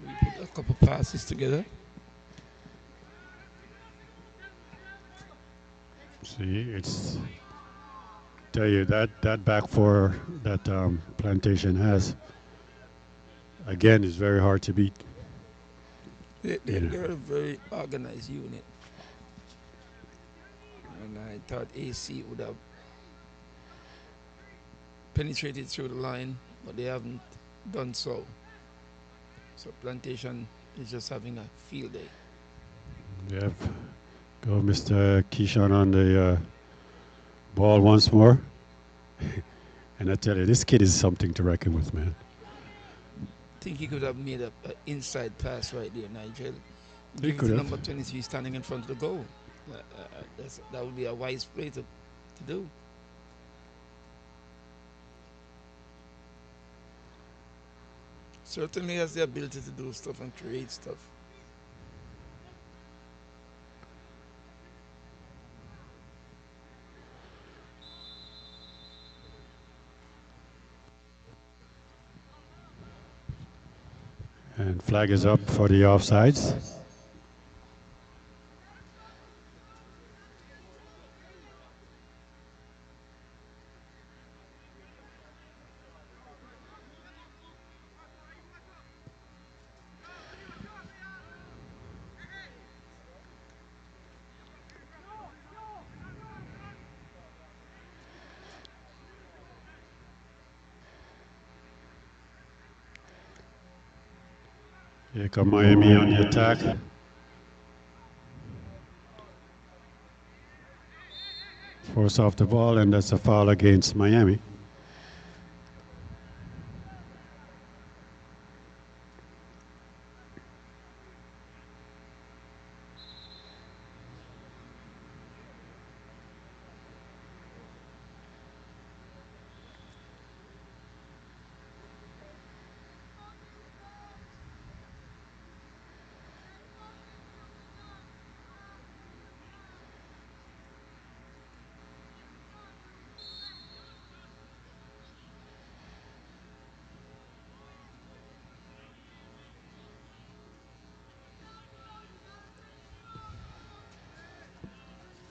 We put a couple passes together. See, it's tell you that back four that Plantation has again is very hard to beat. They're a very organized unit, and I thought AC would have penetrated through the line, but they haven't done so. So Plantation is just having a field day. Yep. Go Mr. Keyshawn on the ball once more. And I tell you, this kid is something to reckon with, man. Think he could have made an inside pass right there, Nigel. He Give it could to have. number 23 standing in front of the goal. That would be a wise play to do. Certainly has the ability to do stuff and create stuff. And flag is up for the offsides. Here come Miami on the attack. Force off the ball, and that's a foul against Miami.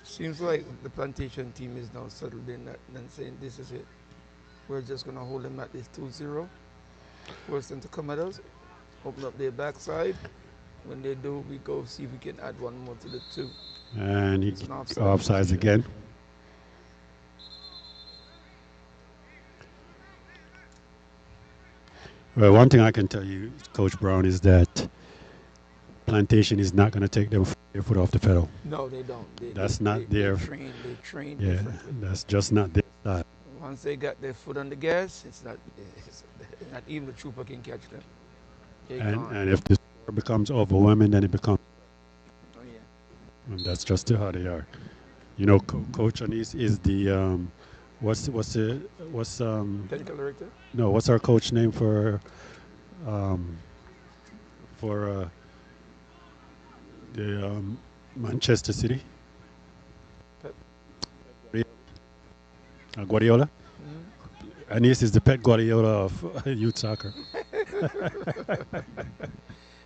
Seems like the Plantation team is now settled in and saying this is it. We're just going to hold them at this 2-0. Force them to come at us. Open up their backside. When they do, we go see if we can add one more to the 2. And he's offsides again. Well, one thing I can tell you, Coach Brown, is that Plantation is not going to take their foot off the pedal. No, they don't. That's not their. They train Yeah, differently. that's just not their style. Once they got their foot on the gas, it's not even the trooper can catch them. And if the score becomes overwhelming, then it becomes. Oh yeah. And that's just how they are. You know, Coach Anis is the what's Technical director? No, what's our coach name for the Manchester City? Pep. Guardiola. Mm-hmm. Anis is the Pep Guardiola of youth soccer.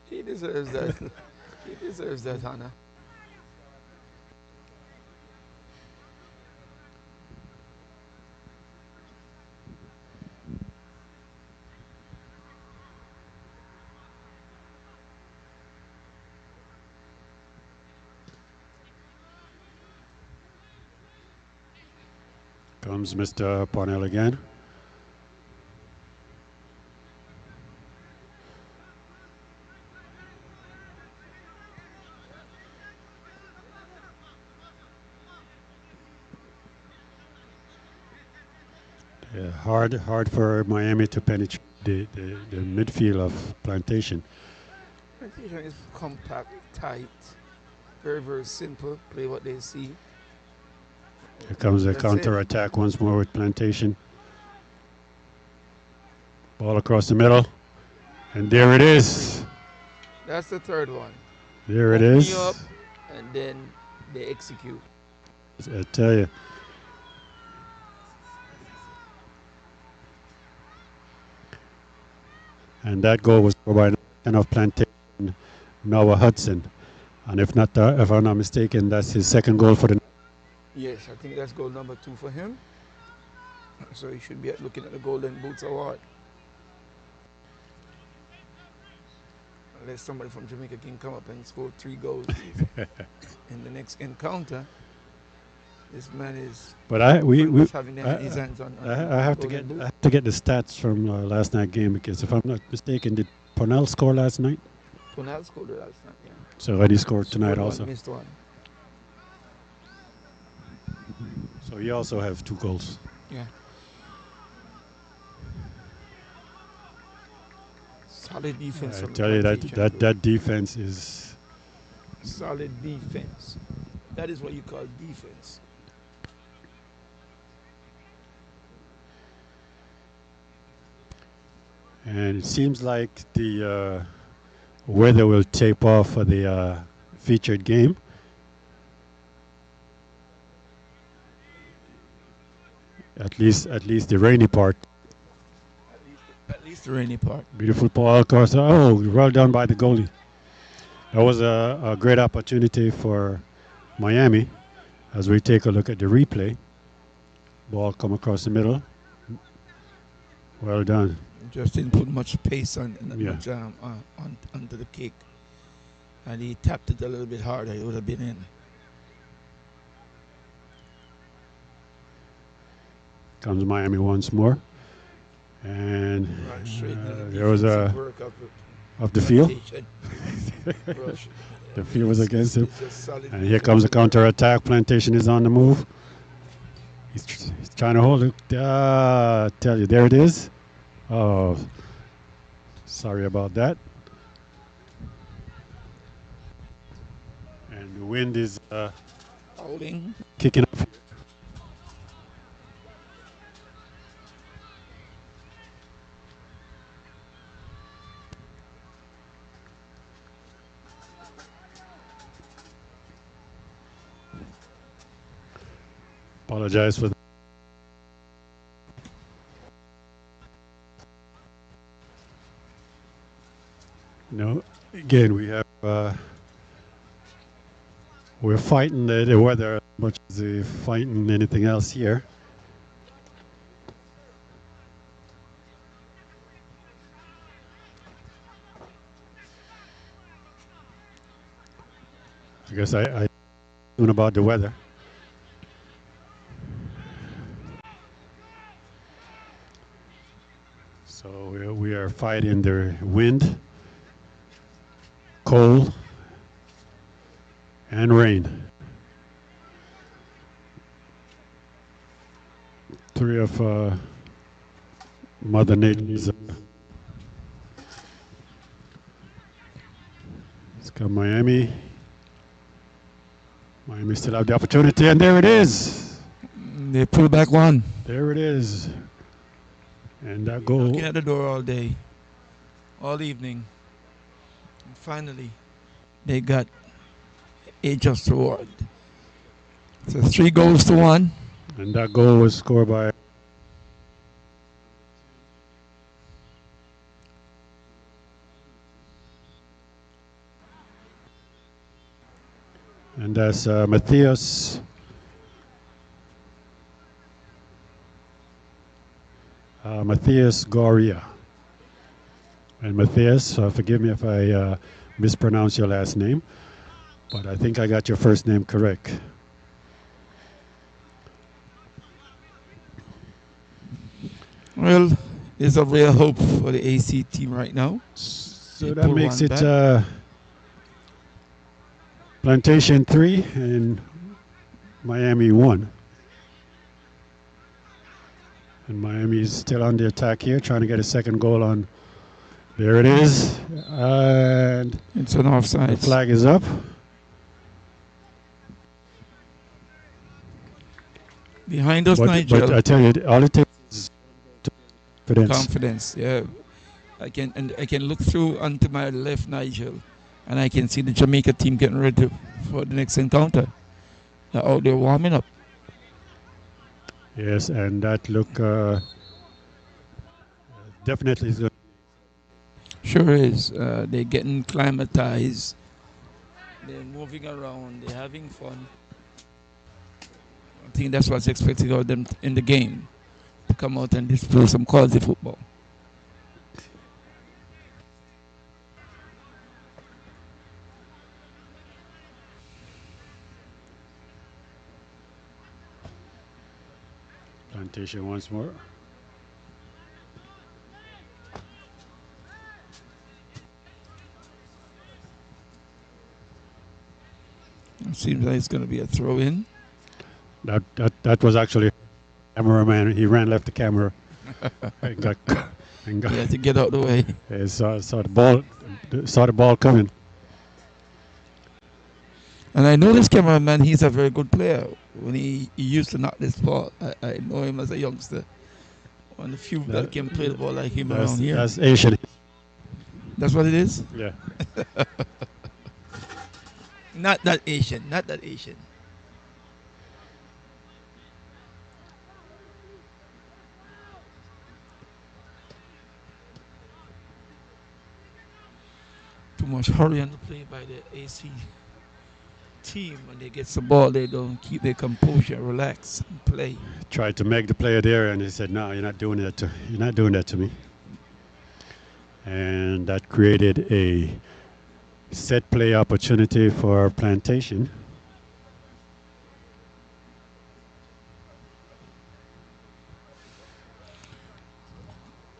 He deserves that. He deserves that honor. Comes Mr. Parnell again. Yeah, hard for Miami to penetrate the midfield of Plantation. Plantation is compact, tight, very, very simple. Play what they see. Here comes a That's counter it. attack once more with Plantation. Ball across the middle. And there it is. That's the third one. There it Open is. you up, and then they execute. I tell you. And that goal was scored by of Plantation, Noah Hudson. And if I'm not mistaken, that's his second goal for the. Yes, I think that's goal number 2 for him. So he should be looking at the Golden Boots Award. Unless somebody from Jamaica can come up and score 3 goals in the next encounter. This man is. But we having his hands on. I have to get the stats from last night's game, because if I'm not mistaken, did Parnell score last night? Parnell scored last night. Yeah. So he scored tonight Scored also. One, missed one. So he also have 2 goals. Yeah. Solid defense I from the tell you Plantation. that defense is. Solid defense. That is what you call defense. And it seems like the weather will tape off for the featured game. At least the rainy part. At least the rainy part. Beautiful ball across. Oh, well done by the goalie. That was a great opportunity for Miami as we take a look at the replay. Ball come across the middle. Well done. Just didn't put much pace on, Yeah. much onto the kick. And he tapped it a little bit harder, it would have been in. Comes Miami once more. And there was a of the field. The field was against him. And here comes a counter attack. Plantation is on the move. He's trying to hold it. Tell you, there it is. Oh, sorry about that. And the wind is Holding. kicking up. Apologize for that. No, again, we have we're fighting the weather as much as we're fighting anything else here. I guess I talking about the weather. So we are fighting the wind, cold, and rain. Three of Mother Nature's. Let's go Miami. Miami still have the opportunity, and there it is. They pull back one. There it is. And that goal. Knocking at the door all day, all evening. And finally, they got a just reward. So 3-1. And that goal was scored by and that's Matthias Goria. And Matthias, forgive me if I mispronounce your last name, but I think I got your first name correct. Well, there's a real hope for the AC team right now. So that makes it Plantation 3 and Miami 1. And Miami is still on the attack here, trying to get a second goal on. There it is. And it's an offside. The flag is up. Behind us, Nigel. But I tell you, all it takes is confidence. Yeah. I can look through onto my left, Nigel, and I can see the Jamaica team getting ready for the next encounter. They're out there warming up. Yes, and that look definitely is good. Sure is. They're getting climatized. They're moving around. They're having fun. I think that's what's expected of them in the game, to come out and display some quality football. Plantation once more. It seems like it's going to be a throw-in. That was actually cameraman. He ran left the camera. And He had to get out the way. saw the ball coming. And I know this cameraman, he's a very good player. When he used to knock this ball, I know him as a youngster. One of the few that can play the ball like him around here. That's Asian. That's what it is? Yeah. Not that Asian, not that Asian. Too much hurry on the play by the AC team. When they get the ball, they don't keep their composure, relax, and play. Tried to make the player there, and he said, "No, you're not doing that. You're not doing that to me." And that created a set play opportunity for Plantation.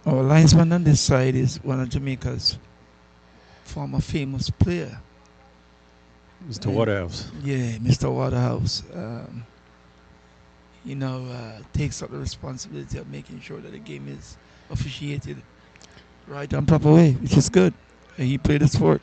Our linesman on this side is one of Jamaica's former famous player. Mr. Waterhouse. Yeah, Mr. Waterhouse. Takes up the responsibility of making sure that the game is officiated right and proper way, which is good. And he played the sport.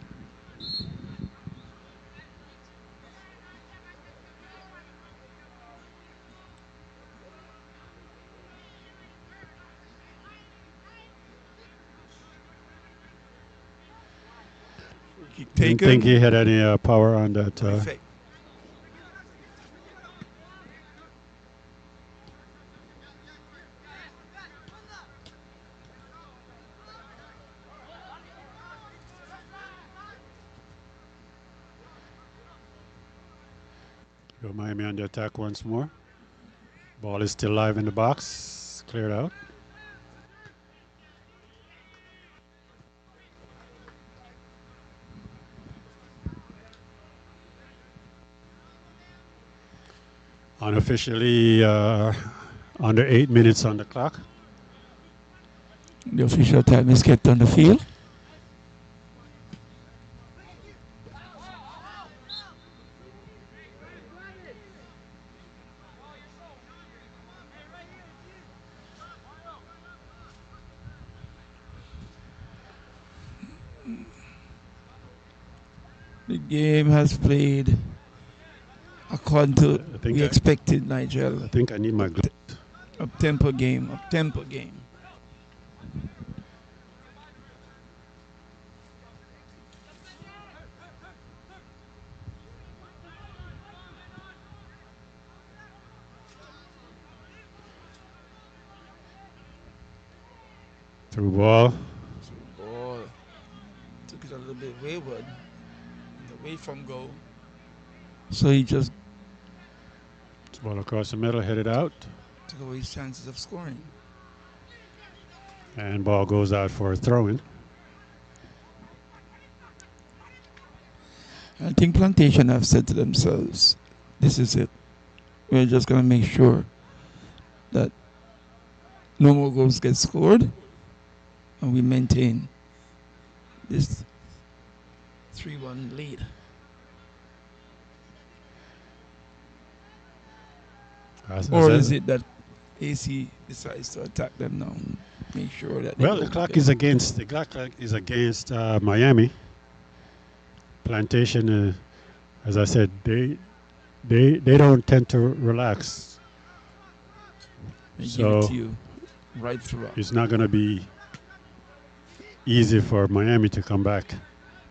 Didn't think he had any power on that. Miami on the attack once more. Ball is still live in the box. Cleared out. Unofficially under 8 minutes on the clock. The official time is kept on the field. The game has played according to we expected, Nigel. I think I need my gloves. Up-tempo game. Through ball. Took it a little bit wayward. Away from goal. So he just Ball across the middle, headed out. Took away his chances of scoring. And ball goes out for a throw-in. I think Plantation have said to themselves, this is it. We're just going to make sure that no more goals get scored and we maintain this 3-1 lead. Or is it that AC decides to attack them now? Make sure that the clock is against Miami. Plantation, as I said, they don't tend to relax. They give it to you right throughout. It's not going to be easy for Miami to come back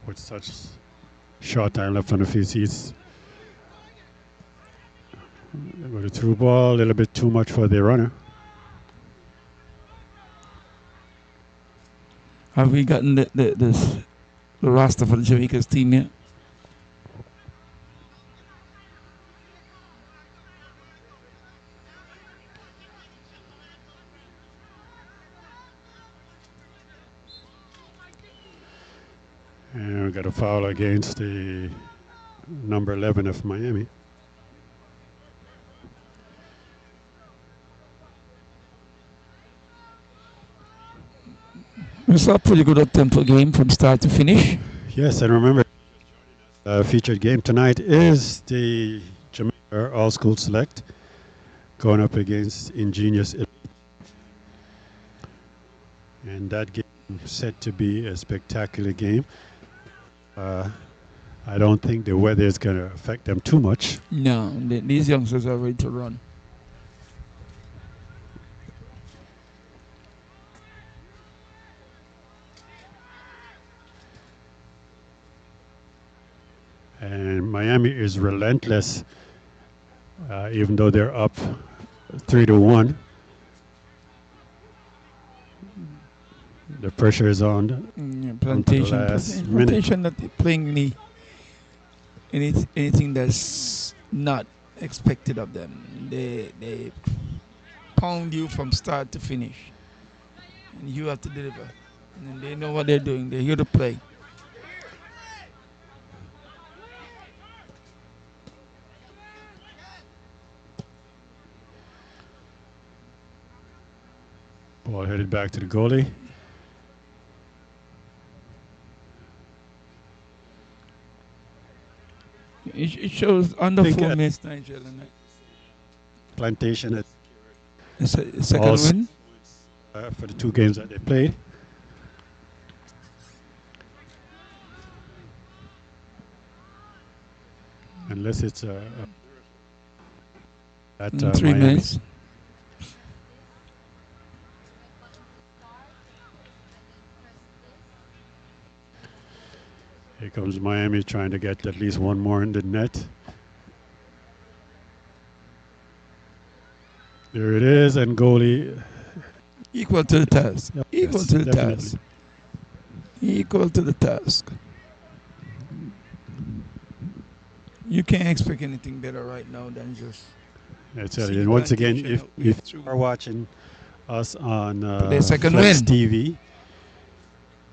with such short time left on the field. Got a through ball, a little bit too much for the runner. Have we gotten the roster for the Jamaica's team yet? And we got a foul against the number 11 of Miami. It's a pretty good up-tempo game from start to finish. Yes, and remember, featured game tonight is the Jamaica All-School Select going up against Ingenious. and that game set to be a spectacular game. I don't think the weather is going to affect them too much. No, these youngsters are ready to run. And Miami is relentless, even though they're up 3-1. The pressure is on Plantation, until the last minute. Plantation not playing anything that's not expected of them. They pound you from start to finish, and you have to deliver. And they know what they're doing. They're here to play. Ball headed back to the goalie. It shows under 4 minutes, Nigeria. Plantation at second win for the 2 games that they played. Unless it's at 3 Miami. minutes. Here comes Miami trying to get at least one more in the net. There it is, and goalie equal to the task. Yep, Equal yes, to the definitely. task. Equal to the task. You can't expect anything better right now than just. I tell you, and once again, if you are watching us on second Flexx win. TV,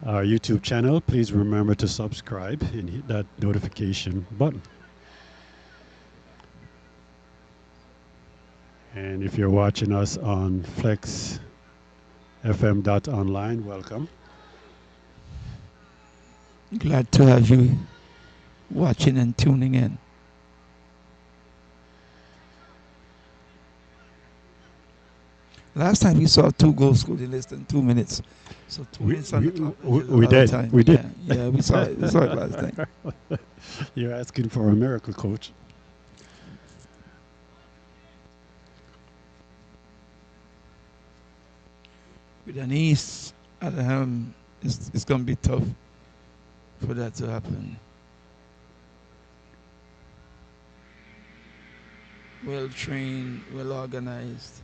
our YouTube channel, please remember to subscribe and hit that notification button. And if you're watching us on FlexxFM.online, welcome. Glad to have you watching and tuning in. Last time we saw 2 goals scored in less than 2 minutes. So 2 minutes on the clock. We did. Time. We did. Yeah, we saw it. We saw it last time. You're asking for a miracle, coach. With an East at the helm, it's going to be tough for that to happen. Well trained, well organized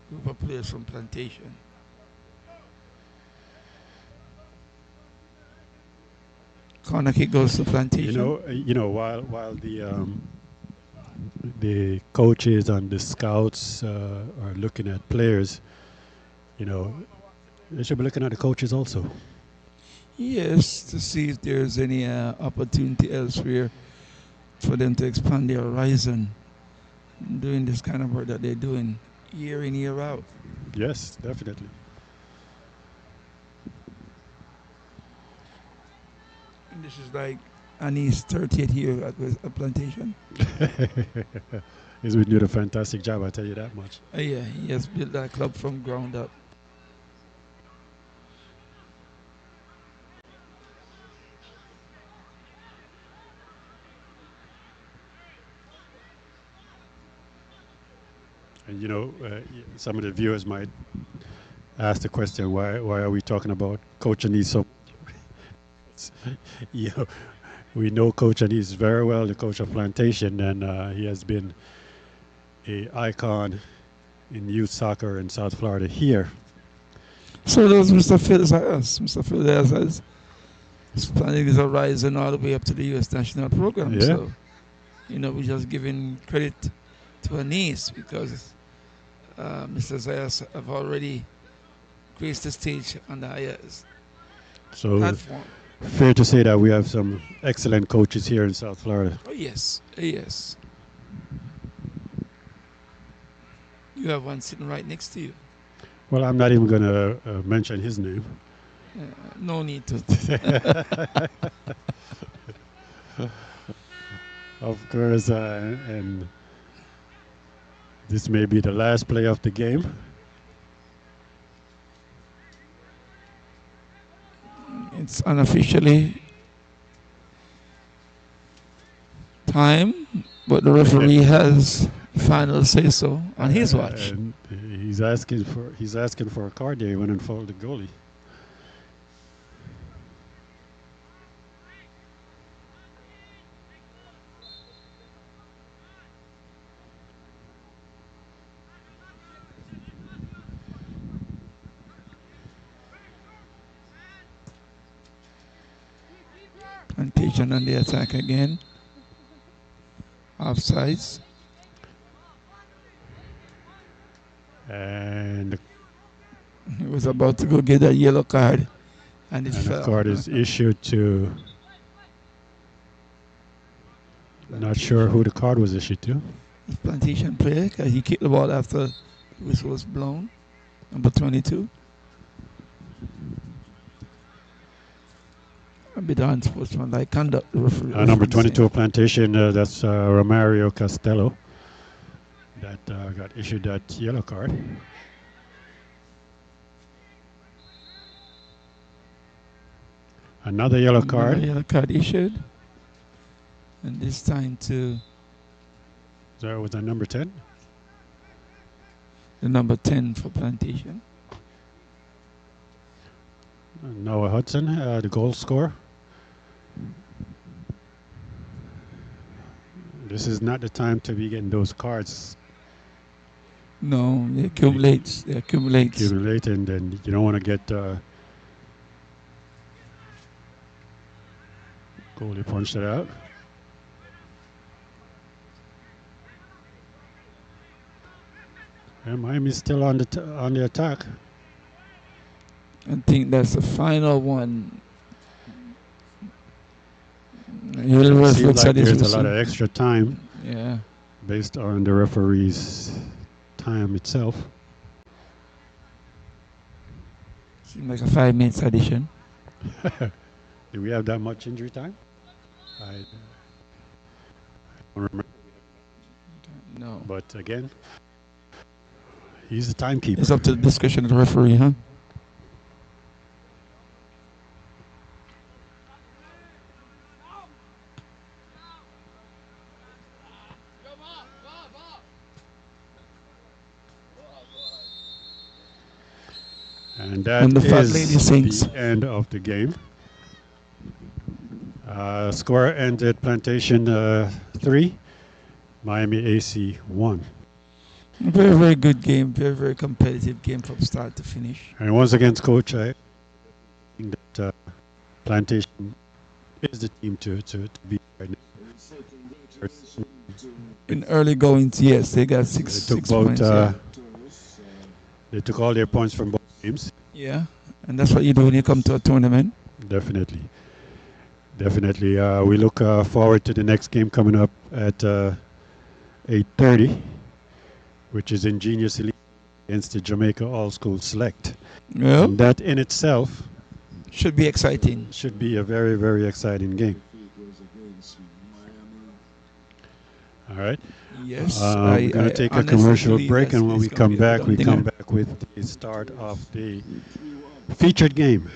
group of players from Plantation. Corner kick goes to Plantation. You know, while the coaches and the scouts are looking at players, they should be looking at the coaches also. Yes, to see if there's any opportunity elsewhere for them to expand their horizon, doing this kind of work that they're doing year in, year out. Yes, definitely. And this is like Annie's 30th year at Plantation. He's been doing a fantastic job, I tell you that much. Yeah, he has built that club from ground up. And some of the viewers might ask the question, why are we talking about Coach Anise so we know Coach Anise very well, the coach of Plantation, and he has been an icon in youth soccer in South Florida here. So those Mr. Phil us. Mr. Phil has expanding his horizon all the way up to the U.S. national program. Yeah. So, we're just giving credit to Anise because Mr. Zayas have already graced the stage on the highest platform. Fair to say that we have some excellent coaches here in South Florida. Oh, yes. Yes. You have one sitting right next to you. Well, I'm not even going to mention his name. No need to. Of course, and this may be the last play of the game. It's unofficially time, but the referee has final say so on his watch. And he's asking for a card there. He went and fouled the goalie. Plantation on the attack again. Offsides. And He was about to go get a yellow card, and it a fell. card is issued to. Not sure who the card was issued to. Plantation player, because he kicked the ball after the whistle was blown. Number 22. A bit unsportsmanlike conduct. The referee. Number 22 Plantation, that's Romario Costello. That got issued that yellow card. Another yellow card. Another yellow card issued. And this time to. So was that number 10? The number 10 for Plantation. Noah Hudson, the goal scorer. This is not the time to be getting those cards. No, they accumulate. Accumulate, and then you don't want to get goalie punched it out. And Miami's still on the attack. I think that's the final one. It seems like there's a lot of extra time. Yeah. Based on the referee's time itself. Seems like a 5 minutes addition. Do we have that much injury time? I don't remember. No. But again, he's the timekeeper. It's up to the discretion of the referee, huh? And that is the end of the game. Score ended Plantation 3, Miami AC 1. Very, very good game. Very, very competitive game from start to finish. And once again, Coach, I think that Plantation is the team to beat right now. In early goings, yes, they got six points. They took all their points from both games. Yeah, and that's what you do when you come to a tournament. Definitely. We look forward to the next game coming up at 8:30, which is Ingenious Elite against the Jamaica All School Select. Yeah. And that in itself should be exciting. Should be a very, very exciting game. All right. Yes. We're going to take a commercial break, and when we come back, we come back with the start of the featured game.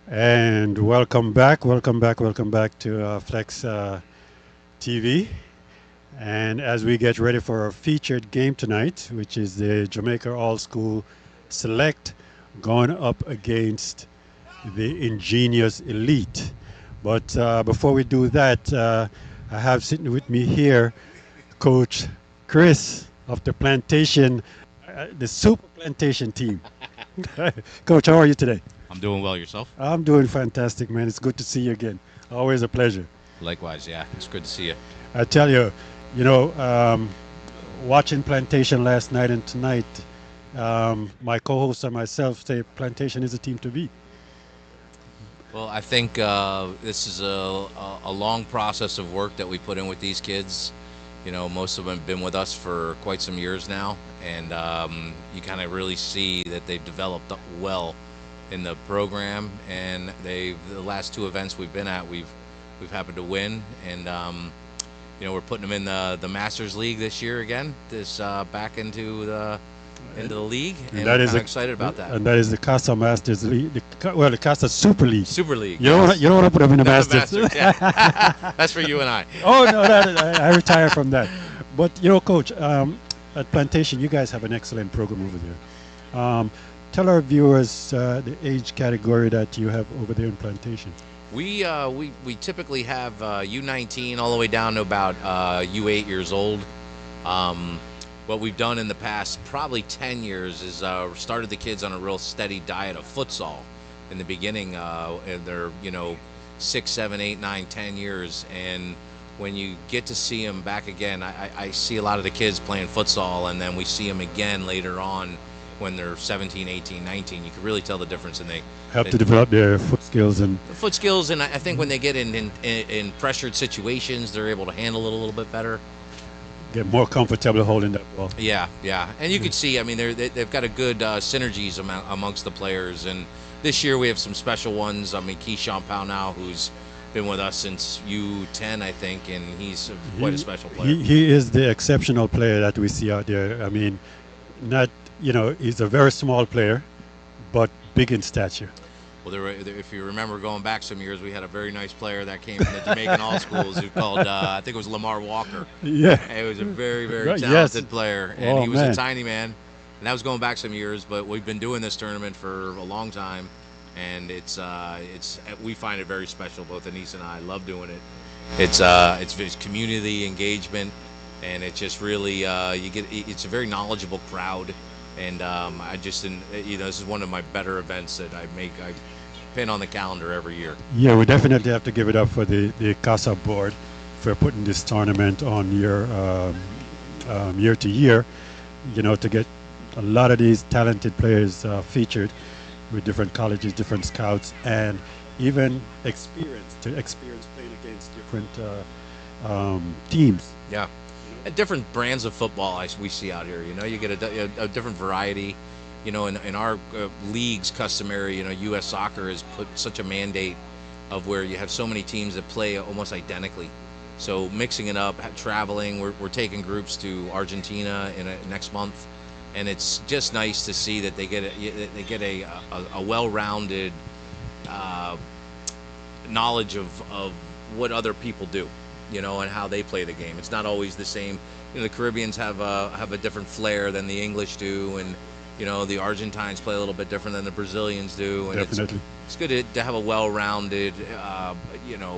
And welcome back to Flexx TV. And as we get ready for our featured game tonight, which is the Jamaica All School Select going up against the Ingenious Elite. But before we do that, I have sitting with me here Coach Chris of the Plantation, the Super Plantation team. Coach, how are you today? I'm doing well. Yourself? I'm doing fantastic, man. It's good to see you again. Always a pleasure. Likewise, yeah. It's good to see you. I tell you, watching Plantation last night and tonight, my co-host and myself say Plantation is a team to beat. Well, I think this is a long process of work that we put in with these kids. You know, most of them have been with us for quite some years now, and you kind of really see that they've developed well in the program. And the last two events we've been at, we've happened to win, and we're putting them in the Masters League this year again, back into the league, and we're kind of excited about that. And that is the Casa Masters League, the Casa Super League. Super League. You don't want to put them in the Masters. Yeah. That's for you and I. Oh no, I retire from that. But Coach, at Plantation, you guys have an excellent program over there. Tell our viewers the age category that you have over there in Plantation. We typically have U19 all the way down to about U8 years old. What we've done in the past probably 10 years is started the kids on a real steady diet of futsal in the beginning, and they're 6, 7, 8, 9, 10 years, and when you get to see them back again, I see a lot of the kids playing futsal, and then we see them again later on when they're 17, 18, 19. You can really tell the difference, and they help to develop their foot skills. And I think when they get in pressured situations, they're able to handle it a little bit better. Get more comfortable holding that ball. Yeah, and you can see, I mean, they've got a good synergies amongst the players, and this year we have some special ones. I mean, Keyshawn Powell now, who's been with us since U10, I think, and he's quite a special player. He is the exceptional player that we see out there. I mean, he's a very small player, but big in stature. Well, if you remember going back some years, we had a very nice player that came from the Jamaican All Schools who called, I think it was Lamar Walker. Yeah. He was a very, very talented player, and he was a tiny man. And that was going back some years, but we've been doing this tournament for a long time, and we find it very special. Both Anise and I love doing it. It's community engagement, and it's just really it's a very knowledgeable crowd. And this is one of my better events that I pin on the calendar every year. Yeah, we definitely have to give it up for the Casa board for putting this tournament on year to year, to get a lot of these talented players featured with different colleges, different scouts, and even experience playing against different teams. Yeah. And different brands of football we see out here. You get a different variety. In our leagues, customary, U.S. Soccer has put such a mandate of where you have so many teams that play almost identically. So mixing it up, traveling, we're taking groups to Argentina next month, and it's just nice to see that they get a well-rounded knowledge of what other people do. And how they play the game. It's not always the same. The Caribbeans have a different flair than the English do, and the Argentines play a little bit different than the Brazilians do. And definitely, it's good to have a well-rounded,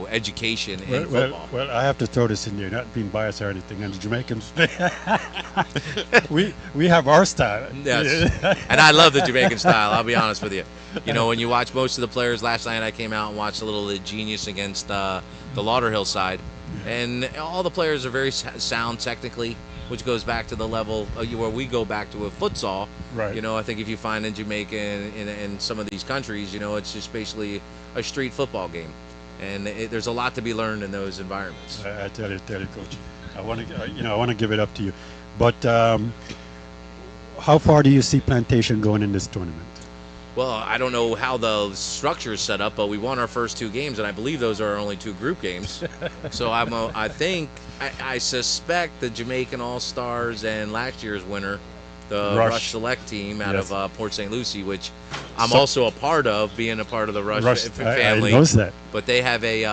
education in football. Well, I have to throw this in there, not being biased or anything. And the Jamaicans, we have our style. Yes, and I love the Jamaican style. I'll be honest with you. When you watch most of the players last night, I came out and watched a little Ingenious against the Lauderhill side. And all the players are very sound technically, which goes back to the level where we go back to a futsal. Right. I think if you find in Jamaica and in some of these countries, it's just basically a street football game, and there's a lot to be learned in those environments. I tell you, Coach. I want to give it up to you, but how far do you see Plantation going in this tournament? Well, I don't know how the structure is set up, but we won our first two games, and I believe those are our only two group games. So I suspect the Jamaican All-Stars and last year's winner, the Rush Select team out of Port St. Lucie, which I'm So- also a part of being a part of the Rush, Rush, family. I knows that. But they have a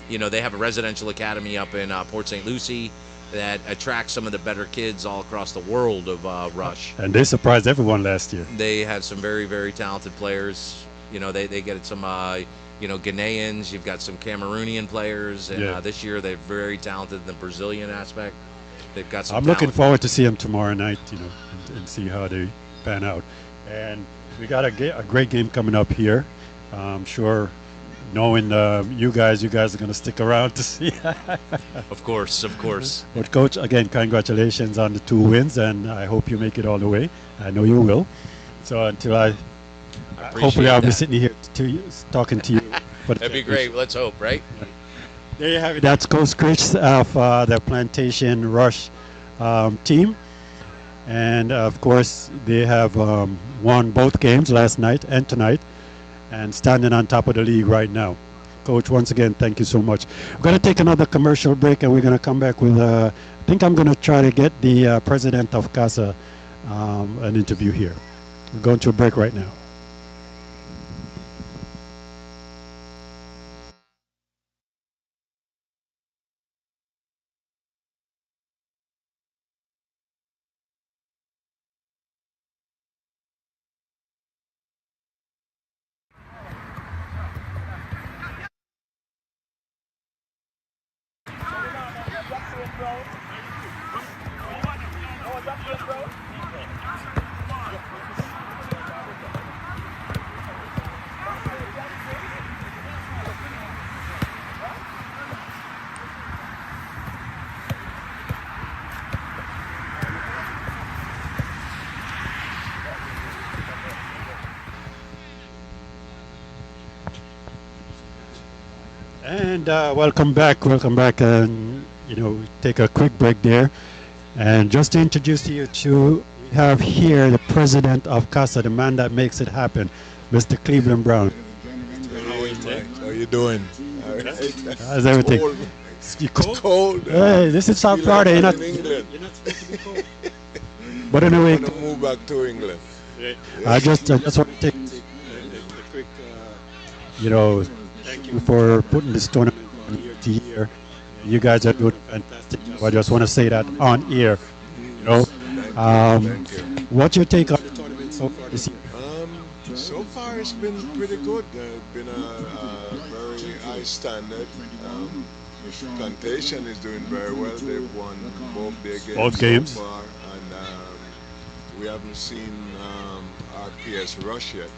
they have a residential academy up in Port St. Lucie that attracts some of the better kids all across the world of Rush. And they surprised everyone last year. They have some very, very talented players. They get some Ghanaians. You've got some Cameroonian players, and Yeah. this year they're very talented in the Brazilian aspect. They've got some. I'm looking talent. forward to see them tomorrow night, and see how they pan out. And we got a great game coming up here. I'm sure, knowing you guys are going to stick around to see. Of course. But Coach, again, congratulations on the 2 wins, and I hope you make it all the way. I know you will. So until hopefully I'll be that. sitting here talking to you. for the That'd be championship. great. Let's hope, right? There you have it. That's Coach Chris of the Plantation Rush team. And of course, they have won both games last night and tonight, and standing on top of the league right now. Coach, once again, thank you so much. We're going to take another commercial break, and we're going to come back with, I think I'm going to try to get the president of Casa an interview here. We're going to a break right now. And welcome back, and take a quick break there. And just to introduce you to, we have here the president of Casa, the man that makes it happen, Mr. Cleveland Brown. How you doing? All right. How's everything? Cold. You cold? It's cold. Hey, this is South Feel Florida. like You're I'm not, in England. you're not supposed to be cold. But anyway, I'm gonna move back to England. I just want to take a quick, thank you for putting this tournament on year to year. You guys are doing a fantastic job. I just want to say that on air. Thank you. What's your take on the tournament so far this year? So far it's been pretty good. It's been a very high standard. Plantation is doing very well. They've won both games so far, and we haven't seen RPS Rush yet.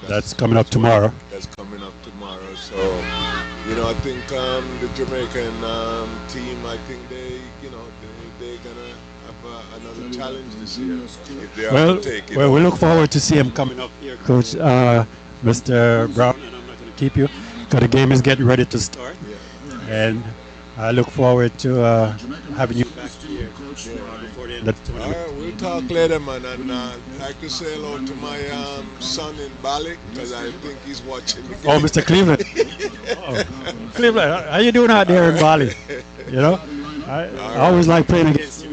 That's coming up tomorrow. That's coming up tomorrow. So, I think the Jamaican team, I think they're gonna have another challenge this year if they have to take it. Well, we look forward to see him coming up here, Coach Mr. Brown. And I'm not going to keep you because the game is getting ready to start. Yeah. And I look forward to having you back here before the end of the All tournament. right, we'll talk later, man. And I'd like to say hello to my son in Bali because I think he's watching the game. Oh, Mr. Cleveland. Cleveland, how you doing out there in Bali? I always like playing against you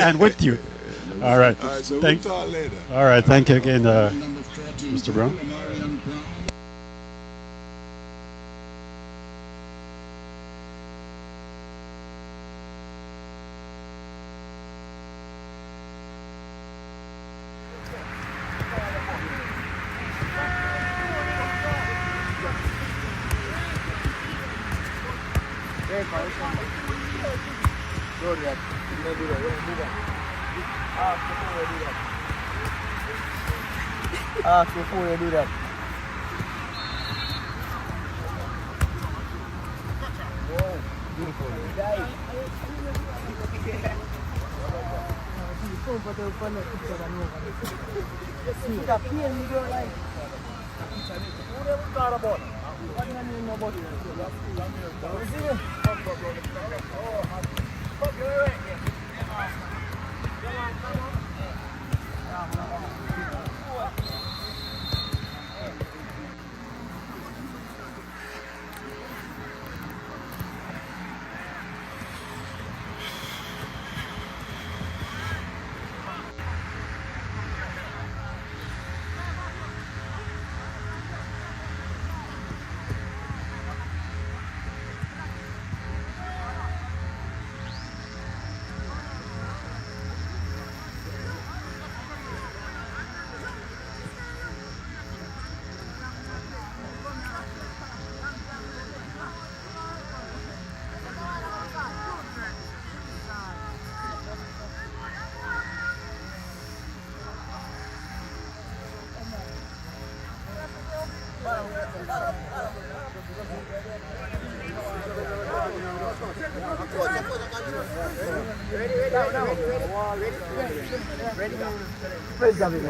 and with you. All right. All right, so we'll talk later. All right. Thank you again, Mr. Brown. Before you do that.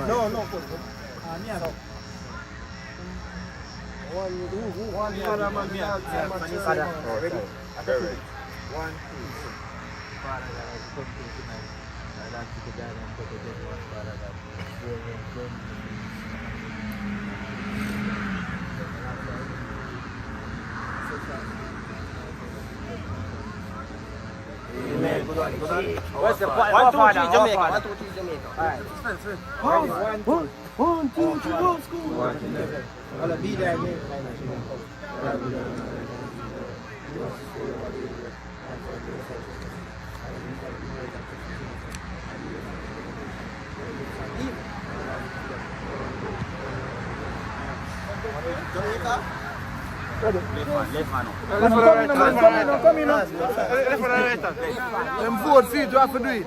No, no. What's the point? 1, 2, 3, Jamaica. 1, 2, 3, Jamaica. Alright. One, two, three, go school. I'll be there again. Jamaica? Left man. Come in. Left man, right hand. Them both feet, you have to do it.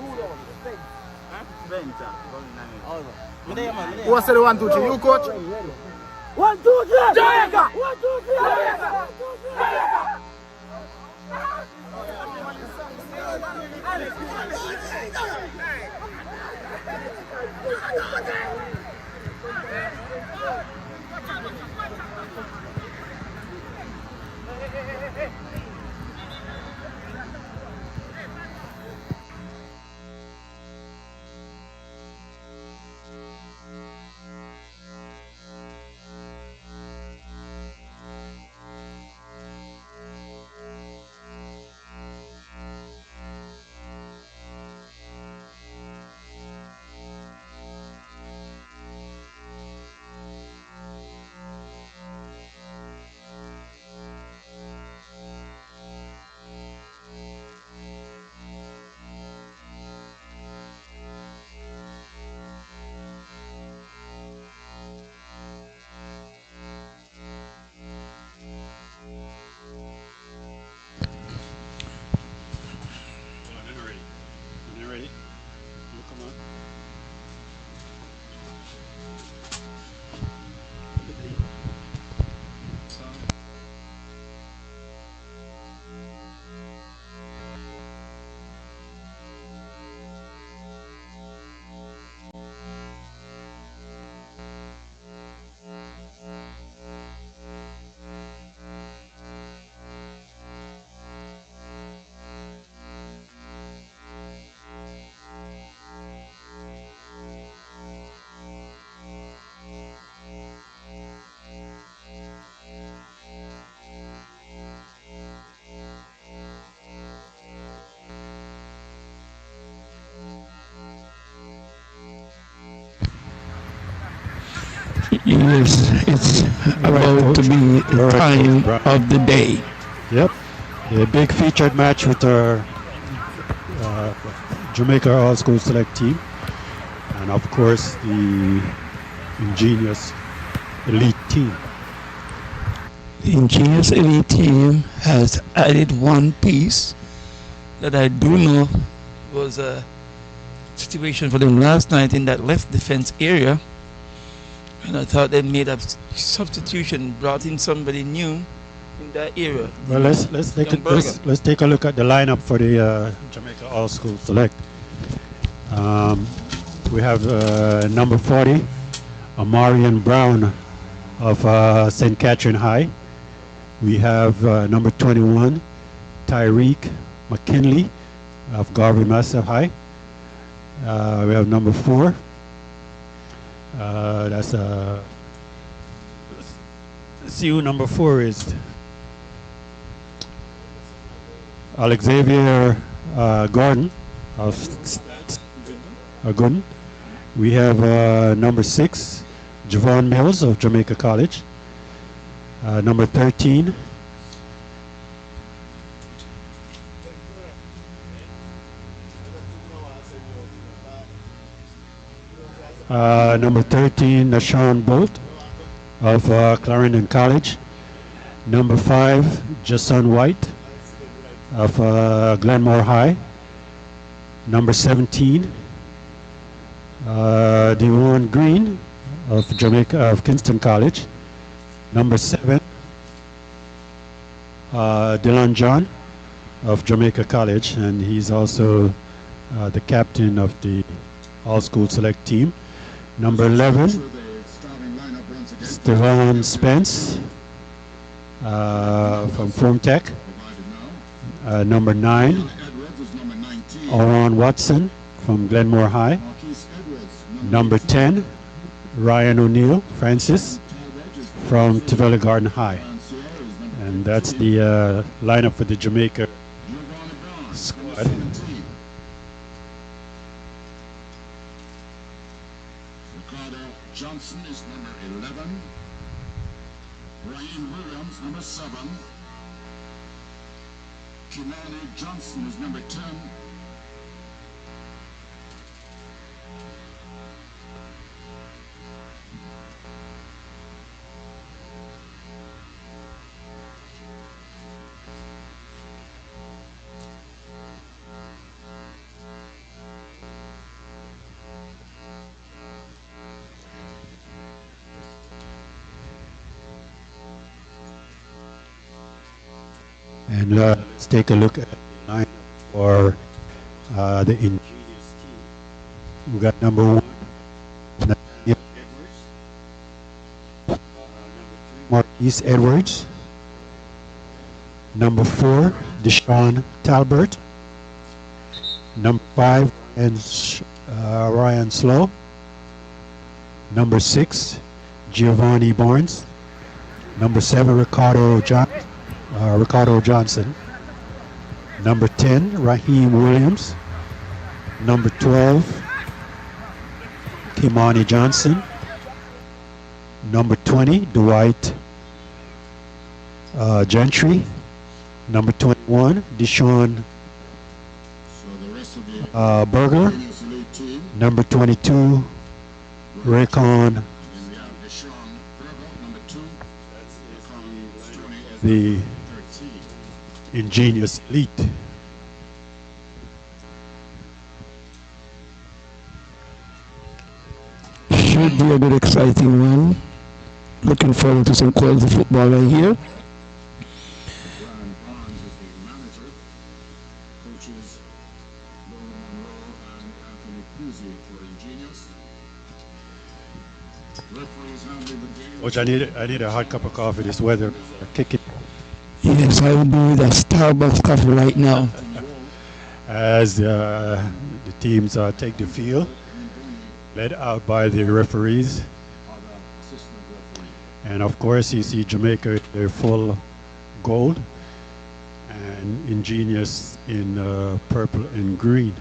Who said 1, 2, 3? You coach? 1, 2, 3! Jamaica! 1, 2, 3! Jamaica! Yes, it's about to be the time of the day. Yep, a big featured match with our Jamaica All School Select team, and of course the Ingenious Elite team. The Ingenious Elite team has added one piece that I do know was a situation for them last night in that left defense area. And I thought they made a substitution, brought in somebody new in that area. Well, let's take a look at the lineup for the Jamaica All School Select. We have number 40, Amarian Brown of St. Catherine High. We have number 21, Tyreek McKinley of Garvey Massive High. We have number 4. That's CU number 4 is Alexavier Gordon of Gordon. We have number 6, Javon Mills of Jamaica College. Number 13, Nashawn Bolt of Clarendon College. Number 5, Jason White of Glenmore High. Number 17, Devon Green of Kingston College. Number 7, Dylan John of Jamaica College, and he's also the captain of the all-school select team. Number 11, Stevan Spence from Formtech. Number 9, Oran Watson from Glenmore High. Number 10, Ryan O'Neill Francis from Tavella Garden High. And that's the lineup for the Jamaica squad. Johnson is number 11. Ryan Williams, number 7. Kimani Johnson is number 10. And let's take a look at the line for the Ingenious team. We got number 1, Nathaniel Edwards. Number 3, Marquise Edwards. Number 4, Deshaun Talbert. Number 5, Ryan Slow. Number 6, Giovanni Barnes. Number 7, Ricardo Johnson. Number 10, Raheem Williams. Number 12, Kimani Johnson. Number 20, Dwight Gentry. Number 21, Deshaun Berger. Number 22, Raycon. The Ingenious Elite. Should be a good exciting one. Looking forward to some quality football right here. Coach, I need a hot cup of coffee. This weather kicking. Yes, I will be with a Starbucks coffee right now. As the teams take the field, led out by the referees. And of course, you see Jamaica, they're full gold, and Ingenious in purple and green.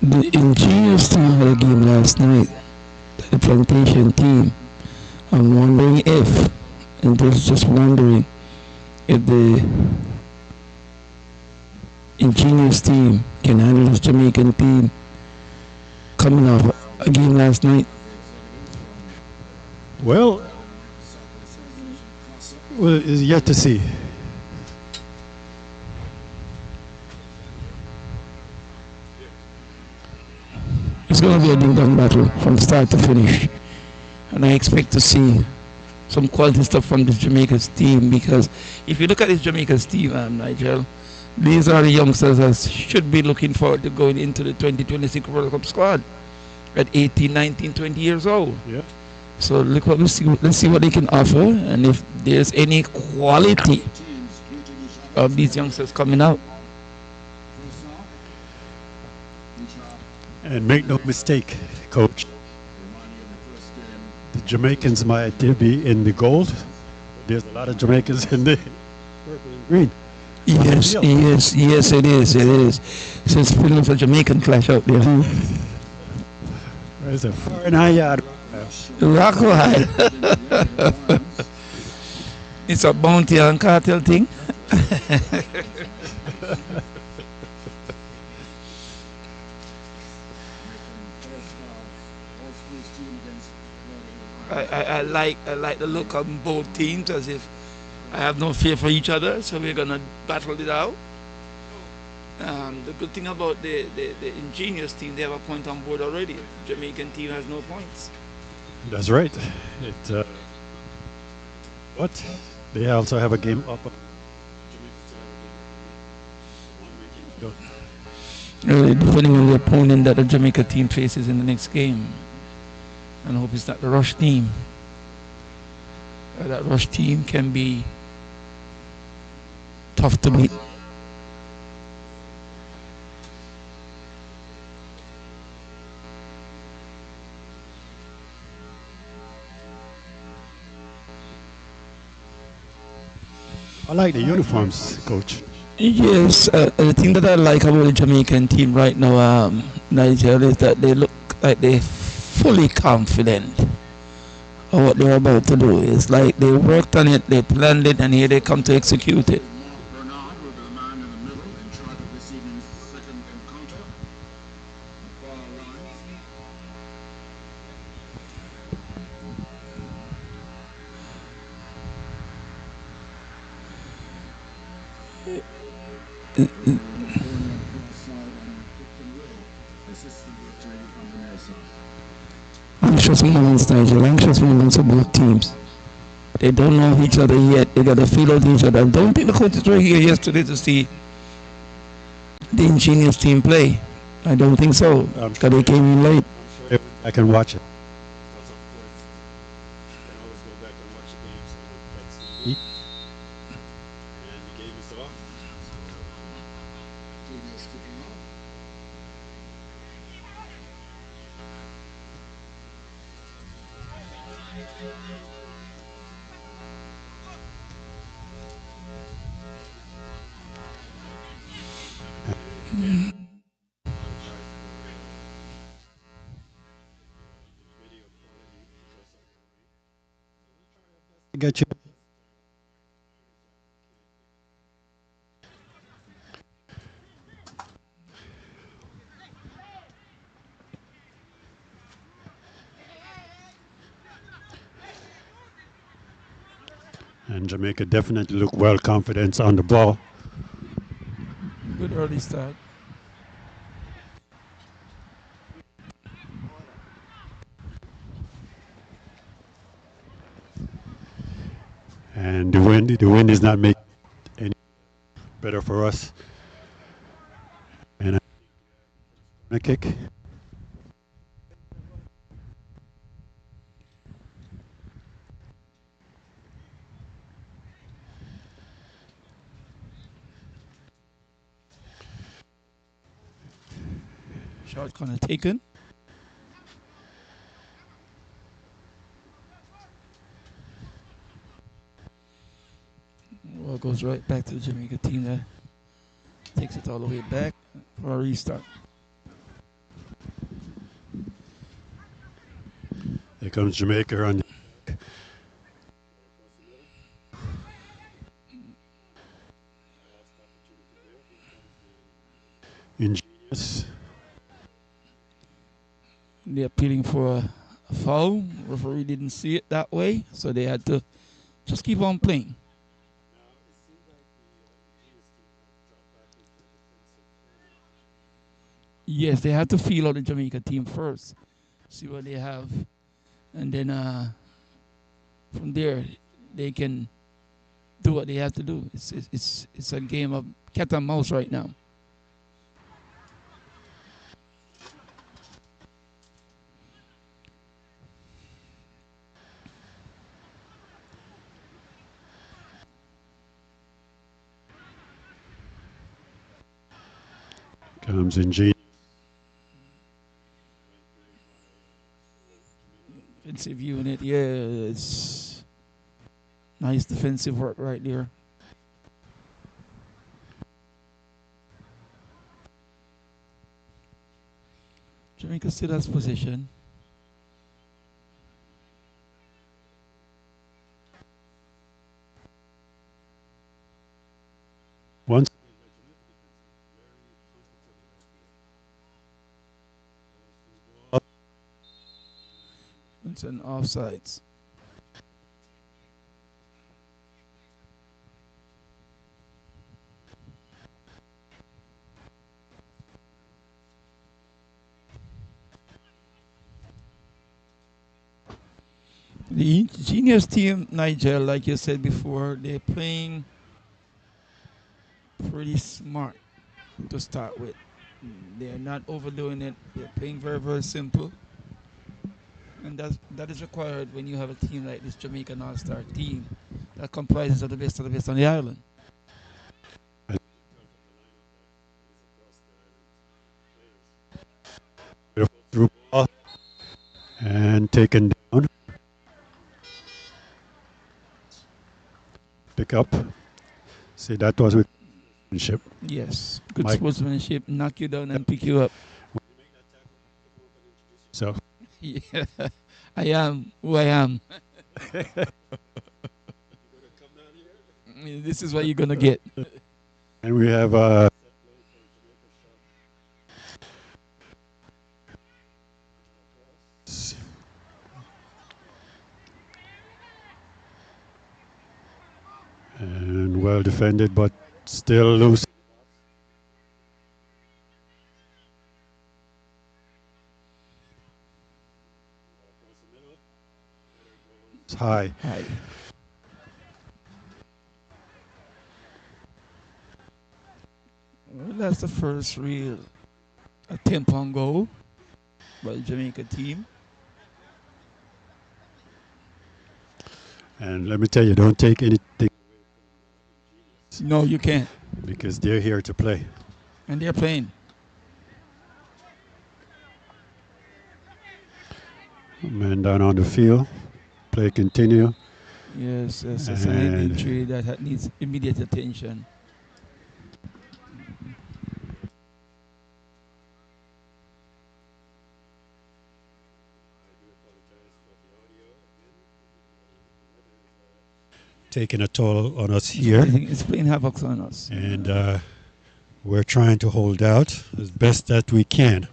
The Ingenious team had a game last night, the Plantation team. I'm wondering if, and just wondering if the Ingenious team can handle this Jamaican team coming off a game last night. Well, is yet to see. It's going to be a ding-dong battle from start to finish, and I expect to see some quality stuff from this Jamaica's team, because if you look at this Jamaica's team, Nigel, these are the youngsters that should be looking forward to going into the 2026 World Cup squad at 18, 19, 20 years old. Yeah. So look what let's see what they can offer, and if there's any quality of these youngsters coming out. And make no mistake, Coach, the Jamaicans might be in the gold. There's a lot of Jamaicans in the purple and green. Yes, it is. So it's feeling of a Jamaican clash out there. There's a 4-9-yard Rockwell. It's a bounty and cartel thing. I like the look of both teams, as if I have no fear for each other, so we're gonna battle it out. The good thing about the Ingenious team, they have a point on board already. The Jamaican team has no points. That's right. But they also have a game up. depending on the opponent that the Jamaica team faces in the next game. And I hope it's not the Rush team. That Rush team can be tough to beat. I like the uniforms, coach. Yes, the thing that I like about the Jamaican team right now, Nigel, is that they look like they're fully confident of what they're about to do. It's like they worked on it, they planned it, and here they come to execute it. Bernard will be the man in the middle in charge of this evening's second encounter. Far line. Anxious moments, Nigel. Anxious moments of both teams. They don't know each other yet. They got to feel out each other. I don't think the coaches were here yesterday to see the Ingenious team play. I don't think so. Because they came in late. I can watch it. Get you. And Jamaica definitely look well confident on the ball. Good early start. And the wind is not making any better for us. And a kick. Shot corner taken. Well, goes right back to the Jamaica team there. Takes it all the way back for a restart. Here comes Jamaica on the Ingenious. They're appealing for a foul. Referee didn't see it that way, so they had to just keep on playing. Yes, they had to feel out the Jamaica team first, see what they have, and then from there they can do what they have to do. It's a game of cat and mouse right now. Comes Ingenious. Defensive unit, yeah, it's nice defensive work right there. Jamaica still has possession. Once It's an offsides. The Ingenious team, Nigel, like you said before, they're playing pretty smart to start with. They're not overdoing it. They're playing very, very simple. And that is required when you have a team like this Jamaican All-Star team that comprises of the best on the island. Through ball and taken down. Pick up. See, that was with sportsmanship. Yes, good Mike. sportsmanship, knock you down and pick you up. So Yeah, I am who I am. This is what you're gonna get. and we have and well defended, but still loose. It's high. Hi. Well, that's the first real attempt on goal by the Jamaica team. And let me tell you, don't take anything. No, you can't. Because they're here to play. And they're playing. Man down on the field. Play continue. Yes, it's an injury that needs immediate attention. Taking a toll on us here. It's playing havoc on us. And we're trying to hold out as best that we can.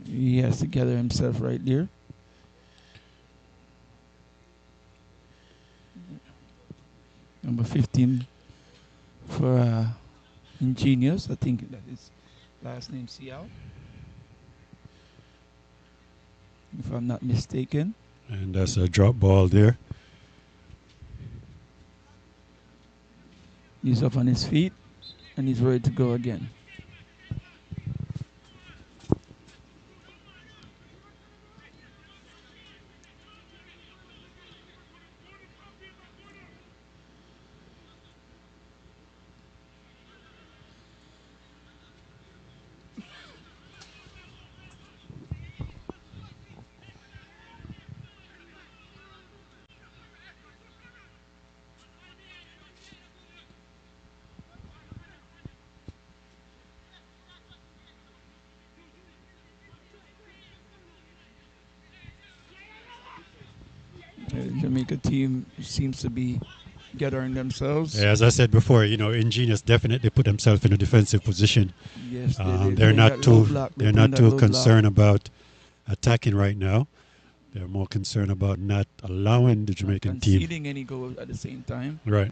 He has to gather himself right there. Number 15 for Ingenious. I think that is last name Ciao, if I'm not mistaken. And that's a drop ball there. He's up on his feet and he's ready to go again. Jamaica team seems to be gathering themselves. Yeah, as I said before, Ingenious definitely put themselves in a defensive position. Yes, they're not too concerned about attacking right now. They're more concerned about not allowing the Jamaican team conceding any goal at the same time. Right.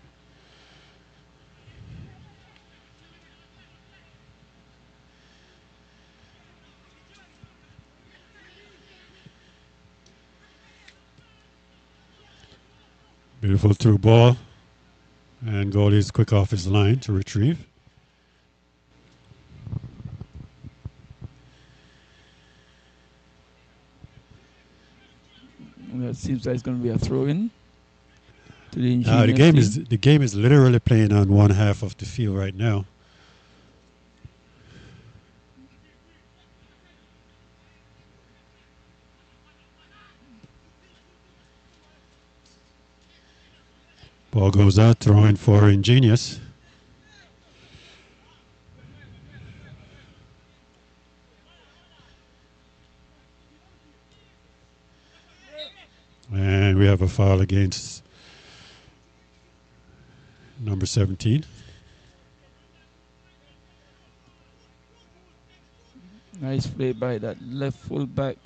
Beautiful through ball. And goalie's quick off his line to retrieve. It seems like it's going to be a throw-in to the Ingenious team. The game is literally playing on one half of the field right now. Ball goes out, throwing for Ingenious. And we have a foul against number 17. Nice play by that left fullback,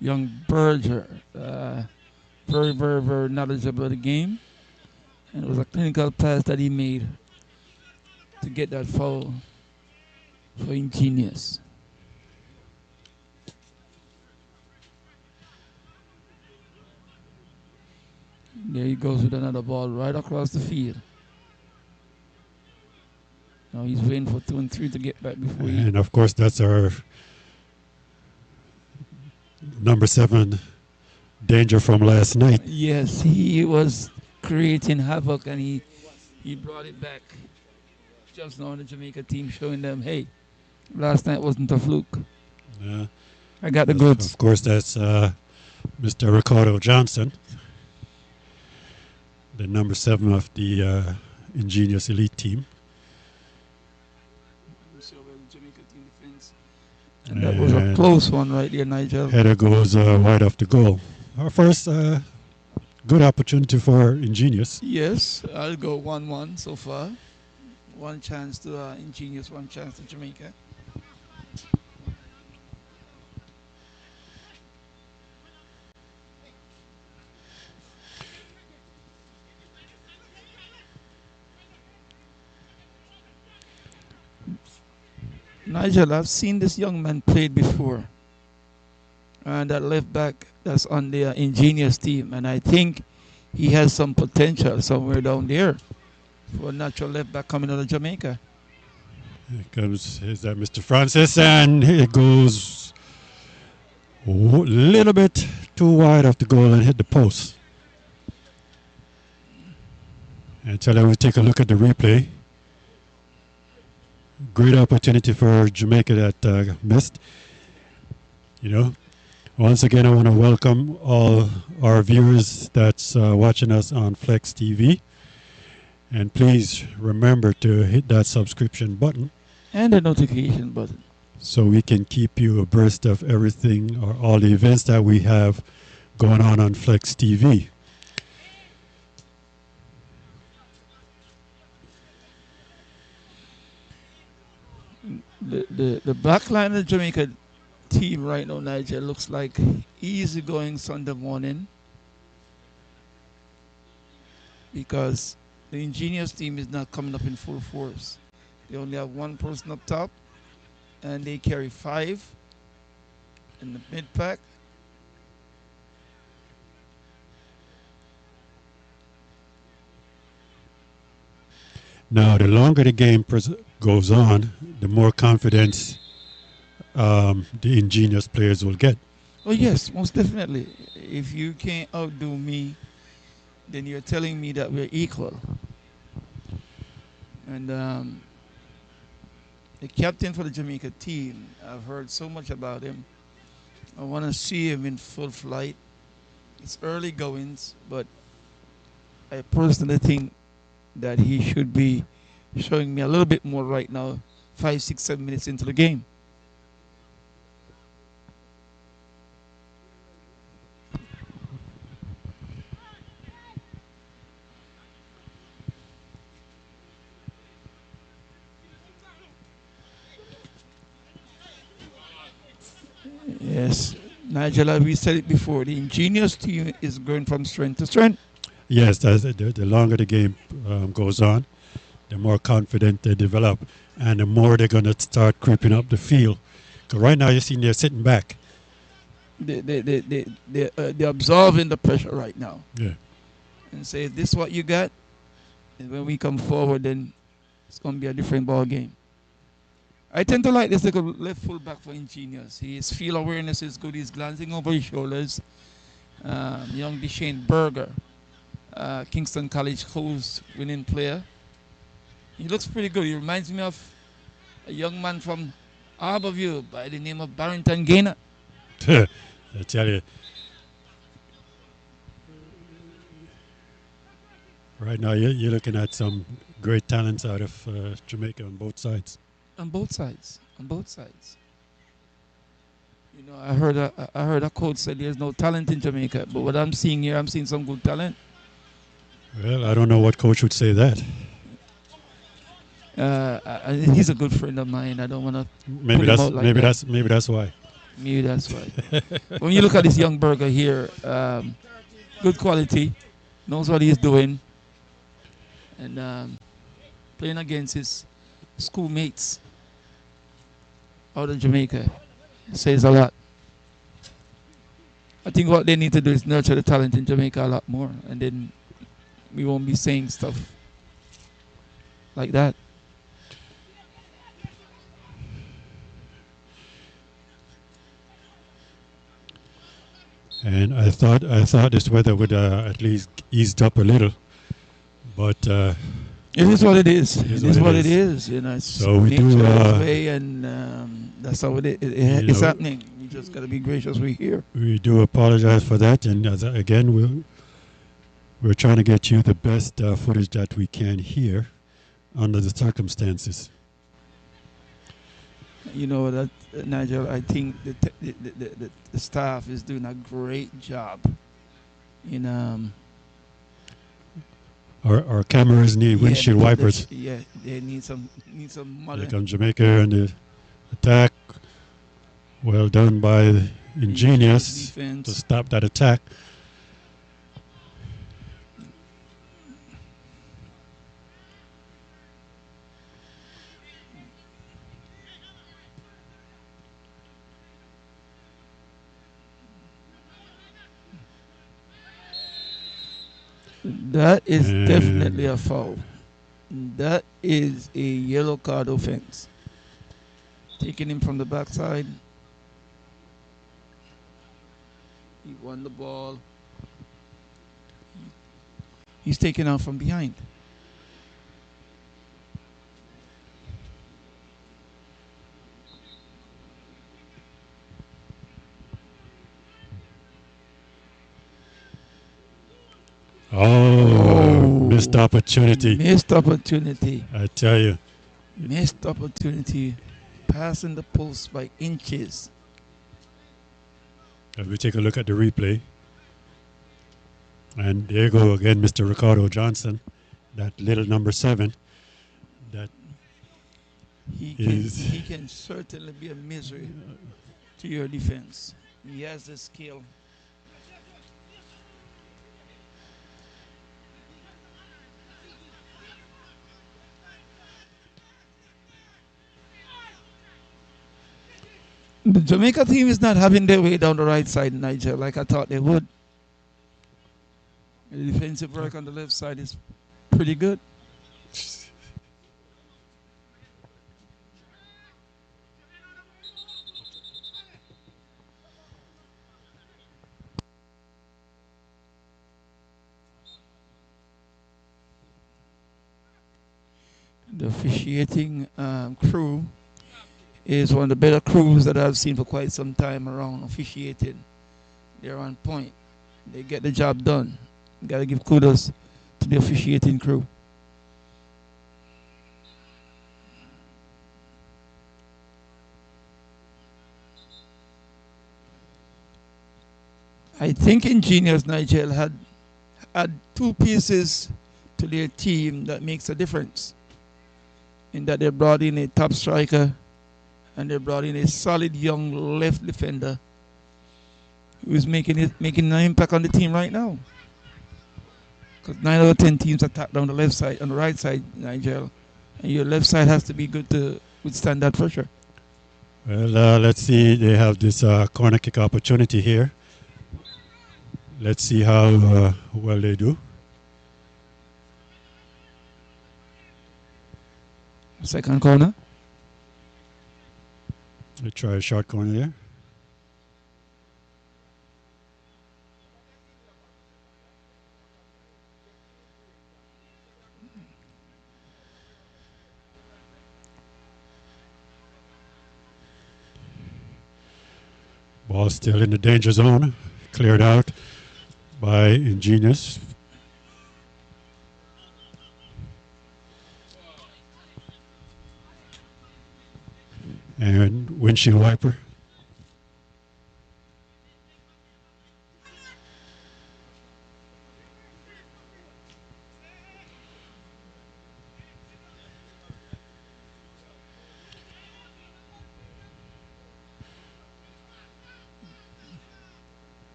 young Berger. Very, very, very knowledgeable of the game. And it was a clinical pass that he made to get that foul for Ingenious. There he goes with another ball right across the field. Now he's waiting for 2 and 3 to get back before he. And of course, that's our number 7 danger from last night. Yes, he was creating havoc, and he brought it back just now on the Jamaica team, showing them, hey, last night wasn't a fluke. I got the goods. Of course, that's Mr. Ricardo Johnson, the number 7 of the Ingenious Elite team. And that was a close one right there, Nigel. Header goes wide off the goal. Our first good opportunity for Ingenious. Yes, I'll go 1-1 so far. One chance to Ingenious, one chance to Jamaica. Nigel, I've seen this young man played before. And that left back that's on the Ingenious team. And I think he has some potential somewhere down there for a natural left back coming out of Jamaica. Is that Mr. Francis? And it goes a little bit too wide off the goal and hit the post. And so we take a look at the replay. Great opportunity for Jamaica that missed. You know, once again, I want to welcome all our viewers that's watching us on Flexx TV. And please remember to hit that subscription button. And the notification button. So we can keep you abreast of everything or all the events that we have going on Flexx TV. The back line of the Jamaica team right now, Nigel, looks like easygoing Sunday morning, because the Ingenious team is not coming up in full force. They only have one person up top, and they carry 5 in the mid pack. Now, the longer the game goes on, the more confidence the Ingenious players will get. Oh yes, most definitely. If you can't outdo me, then you're telling me that we're equal. And the captain for the Jamaica team, I've heard so much about him. I want to see him in full flight. It's early goings, but I personally think that he should be showing me a little bit more right now, 5, 6, 7 minutes into the game. Yes, Nigel, we said it before, the Ingenious team is going from strength to strength. Yes, the longer the game goes on, the more confident they develop, and the more they're going to start creeping up the field. Because right now, you're seeing they're sitting back. They're absorbing the pressure right now. Yeah. And say, this is what you got, and when we come forward, then it's going to be a different ball game. I tend to like this little left full back for Ingenious. His field awareness is good. He's glancing over his shoulders. Young Deshane Berger, Kingston College Coast winning player. He looks pretty good. He reminds me of a young man from Harborview by the name of Barrington Gaynor. I tell you. Right now, you're looking at some great talents out of Jamaica on both sides. On both sides. On both sides. You know, I heard a coach say there's no talent in Jamaica, but what I'm seeing here, I'm seeing some good talent. Well, I don't know what coach would say that. He's a good friend of mine. I don't want to. Maybe that's why. Maybe that's why. When you look at this young Berger here, good quality, knows what he's doing, and playing against his schoolmates out of Jamaica says a lot. I think what they need to do is nurture the talent in Jamaica a lot more, and then we won't be saying stuff like that. And I thought this weather would at least eased up a little, but it is what it is. It is what it is. You know, it's so we nature do. its way, and that's how it's happening. You just got to be gracious. We're here. We do apologize for that, and again, we're trying to get you the best footage that we can here under the circumstances. You know that, Nigel. I think the staff is doing a great job. In Our cameras need windshield wipers. They need some mother. Here comes Jamaica and the attack. Well done by Ingenious to stop that attack. That is definitely a foul. That is a yellow card offense. Taking him from the backside. He won the ball. He's taken out from behind. Missed opportunity. Missed opportunity. I tell you. Missed opportunity. Passing the post by inches. As we take a look at the replay. And there you go again, Mr. Ricardo Johnson. That little number 7. That he can certainly be a misery to your defense. He has the skill. The Jamaica team is not having their way down the right side, Niger, like I thought they would. The defensive work on the left side is pretty good. The officiating crew is one of the better crews that I've seen for quite some time around officiating. They're on point. They get the job done. Got to give kudos to the officiating crew. I think Ingenious Nigel had 2 pieces to their team that makes a difference. In that they brought in a top striker and they brought in a solid young left defender who is making an impact on the team right now. Because 9 out of 10 teams attack down the left side, on the right side, Nigel, and your left side has to be good to withstand that pressure. Well, let's see. They have this corner kick opportunity here. Let's see how well they do. Second corner. They try a short corner there. Ball still in the danger zone. Cleared out by Ingenious. And windshield wiper.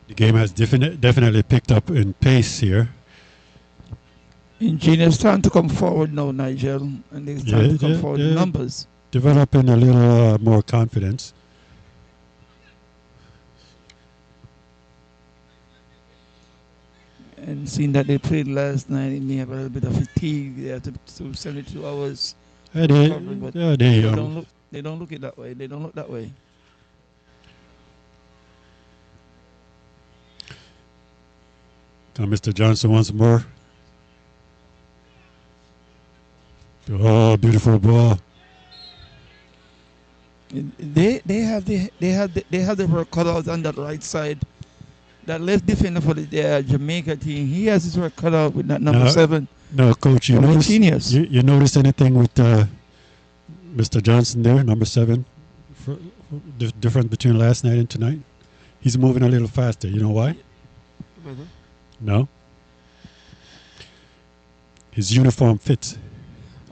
The game has definitely picked up in pace here. Ingenious time to come forward now, Nigel, and it's time to come forward in numbers. Developing a little more confidence. And seeing that they played last night, it may have a little bit of fatigue. They have to 72 hours Yeah, recovery, but they they young. don't look. They don't look it that way. They don't look that way. Mr. Johnson once more. Oh, beautiful ball. They have the work cut out on that right side. That left defender for the Jamaica team, he has his work cut out with that number Now, 7 no, coach, from Ingenious. you notice anything with Mr. Johnson there, number 7? For, the difference between last night and tonight? He's moving a little faster. You know why? No. His uniform fits.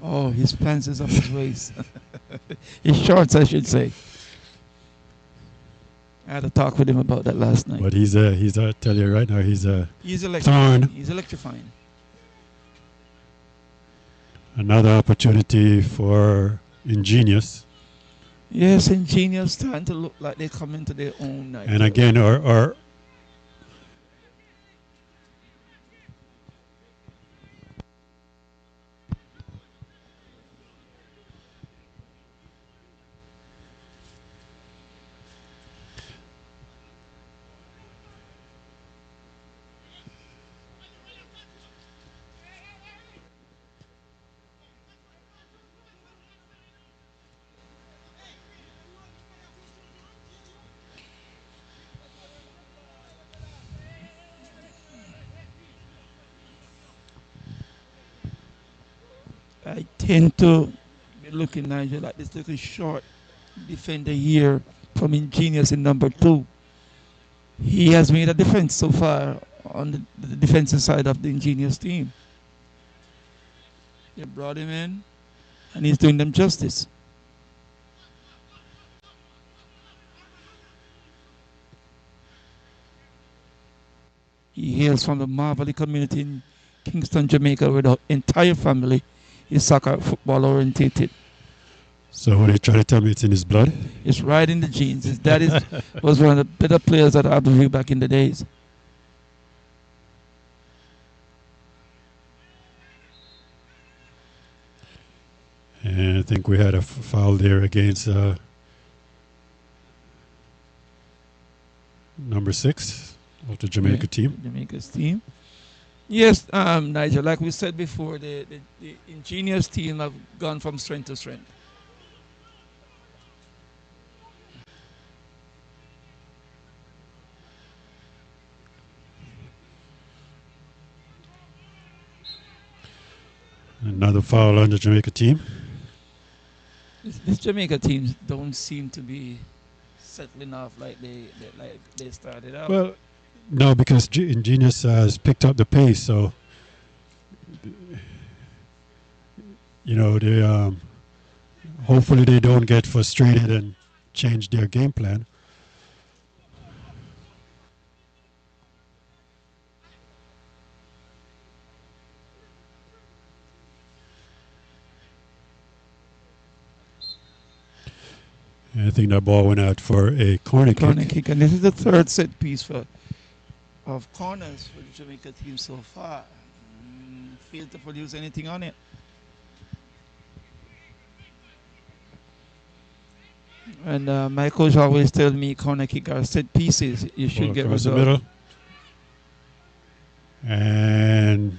Oh, his pants is up his waist. His shorts, I should say. I had a talk with him about that last night. But he's I tell you right now, he's electrifying. He's electrifying. Another opportunity for Ingenious. Yes, Ingenious starting to look like they come into their own night. And again, our I tend to be looking Nigel like this little short defender here from Ingenious in number 2. He has made a difference so far on the defensive side of the Ingenious team. They brought him in and he's doing them justice. He hails from the Marvelly community in Kingston, Jamaica, where the entire family is soccer football orientated. So what are you trying to tell me? It's in his blood? It's right in the genes. His dad was one of the better players at Abbeville back in the days. And I think we had a foul there against number 6 of the Jamaica team. Jamaica's team. Yes, Nigel, like we said before, the Ingenious team have gone from strength to strength. Another foul on the Jamaica team. This Jamaica team don't seem to be settling off like they started out. Well, no, because Ingenious has picked up the pace, so they hopefully they don't get frustrated and change their game plan. And I think that ball went out for a corner kick. And this is the third set piece of corners for the Jamaica team so far. Failed to produce anything on it. And my coach always tells me corner kick are set pieces. You should get across the results. middle. And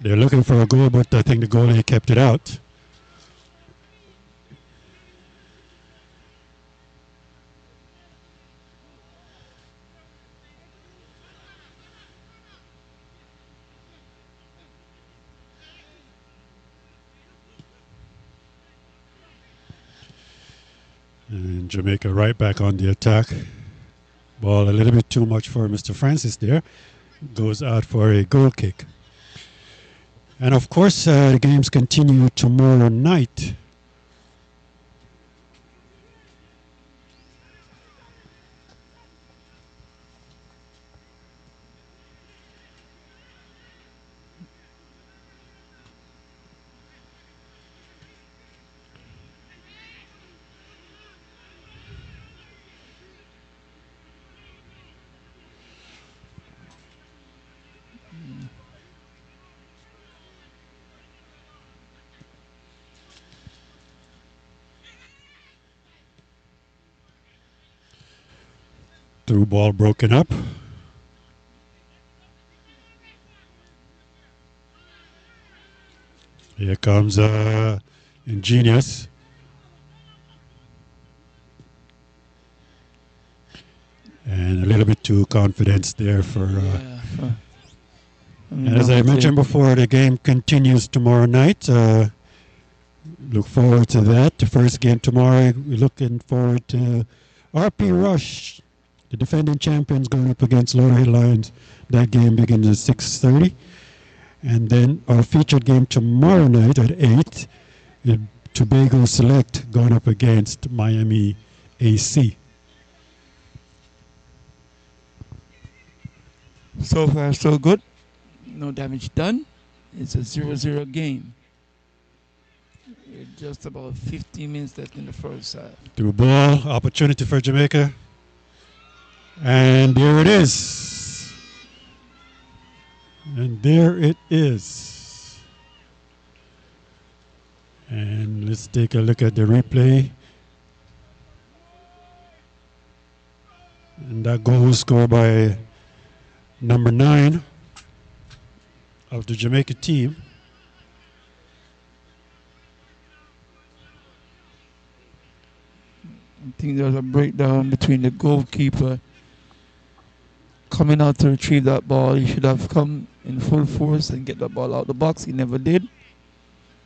they're looking for a goal, but I think the goalie kept it out. And Jamaica right back on the attack. Ball a little bit too much for Mr. Francis there. Goes out for a goal kick. And of course, the games continue tomorrow night. Through ball broken up. Here comes Ingenious. And a little bit too confidence there for... and as I mentioned before, the game continues tomorrow night. Look forward to that. The first game tomorrow, we're looking forward to RP Rush, the defending champions, going up against Lauderdale Lions. That game begins at 6:30. And then our featured game tomorrow night at 8, Tobago Select going up against Miami AC. So far, so good. No damage done. It's a 0-0 game. We're just about 15 minutes left in the first half. Through ball, opportunity for Jamaica. And there it is. And there it is. And let's take a look at the replay. And that goal was scored by number 9 of the Jamaica team. I think there was a breakdown between the goalkeeper coming out to retrieve that ball. He should have come in full force and get the ball out the box. He never did.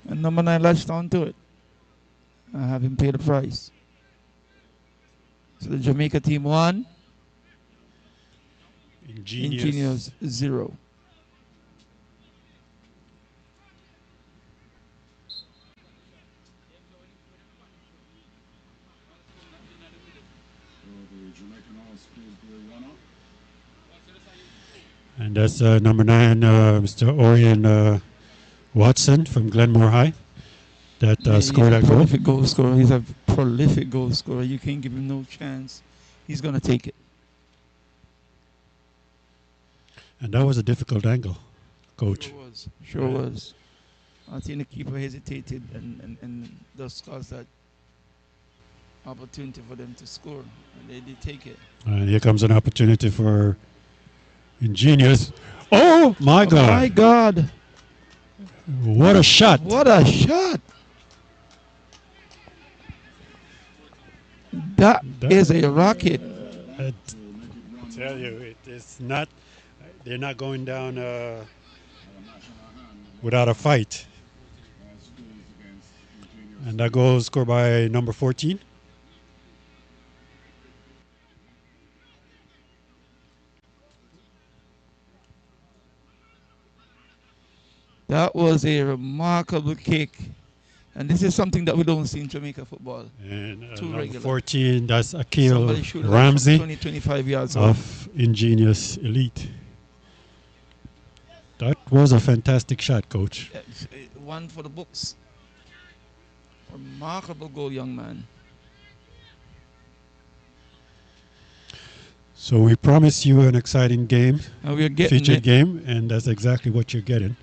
And number 9 latched onto it, having paid the price. So the Jamaica team won. Ingenious 0. And that's number 9, Mr. Orion Watson from Glenmore High that scored that goal. Prolific goal scorer. He's a prolific goal scorer. You can't give him no chance. He's going to take it. And that was a difficult angle, Coach. Sure was. I think the keeper hesitated and thus caused that opportunity for them to score. And they did take it. And here comes an opportunity for Ingenious. Oh, my God. My God. What a shot. What a shot. That is a rocket. I tell you, it is not... They're not going down without a fight. And that goal is scored by number 14. That was a remarkable kick. And this is something that we don't see in Jamaica football. And Too regular. 14, that's Akil Ramsey 20-25 yards of Ingenious Elite. That was a fantastic shot, Coach. One for the books. Remarkable goal, young man. So we promised you an exciting game, and we're getting featured game, and that's exactly what you're getting.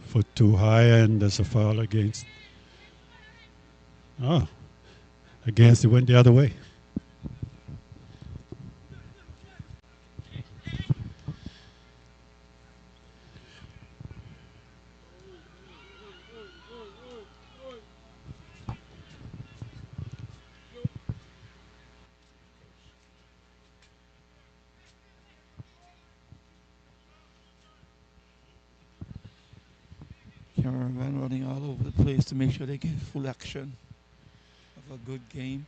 Foot too high, and there's a foul against. Oh, against it went the other way. Cameraman running all over the place to make sure they get full action of a good game.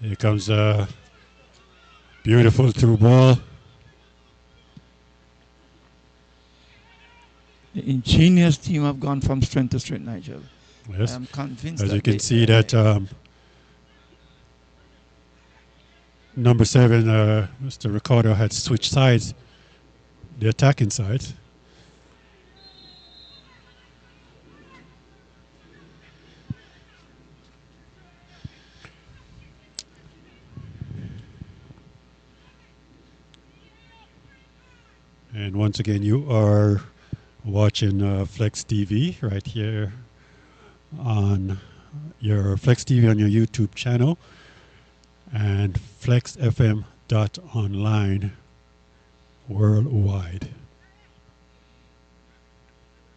Here comes a beautiful through ball. The Ingenious team have gone from strength to strength, Nigel. Yes. I am convinced. As you can see that number 7, Mr. Ricardo, had switched sides, the attacking side. And once again, you are watching Flexx TV right here on your Flexx TV on your YouTube channel and flexfm.online worldwide.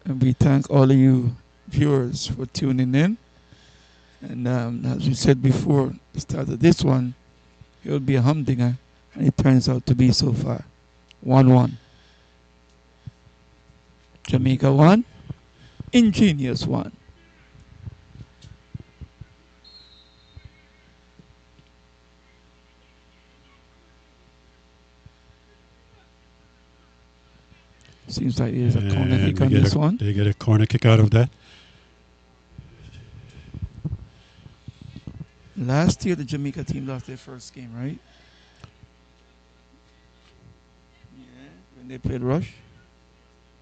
And we thank all of you viewers for tuning in. And as we said before, the start of this one, it will be a humdinger, and it turns out to be so far 1-1. Jamaica 1, Ingenious 1. Seems like there's a corner kick on this one. They get a corner kick out of that. Last year, the Jamaica team lost their first game, right? Yeah, when they played Rush.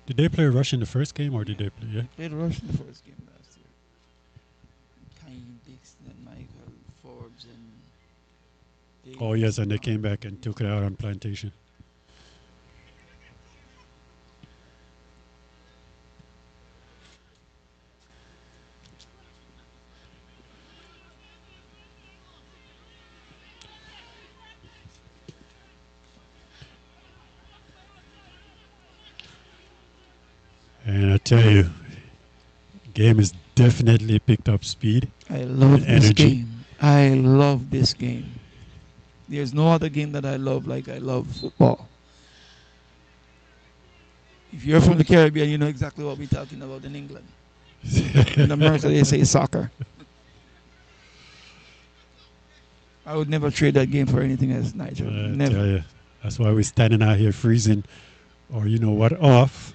Did they play Rush in the first game, or did they play? Yeah, Played Rush in the first game last year. Kane, Dixon, and Michael Forbes and. Oh yes, and they came back and took it out on Plantation. And I tell you, game is definitely picked up speed. I love this game. I love this game. There's no other game that I love like I love football. If you're from the Caribbean, you know exactly what we're talking about in England. In America, they say soccer. I would never trade that game for anything else, Nigel. Never. Tell you, that's why we're standing out here freezing, or you know what, off,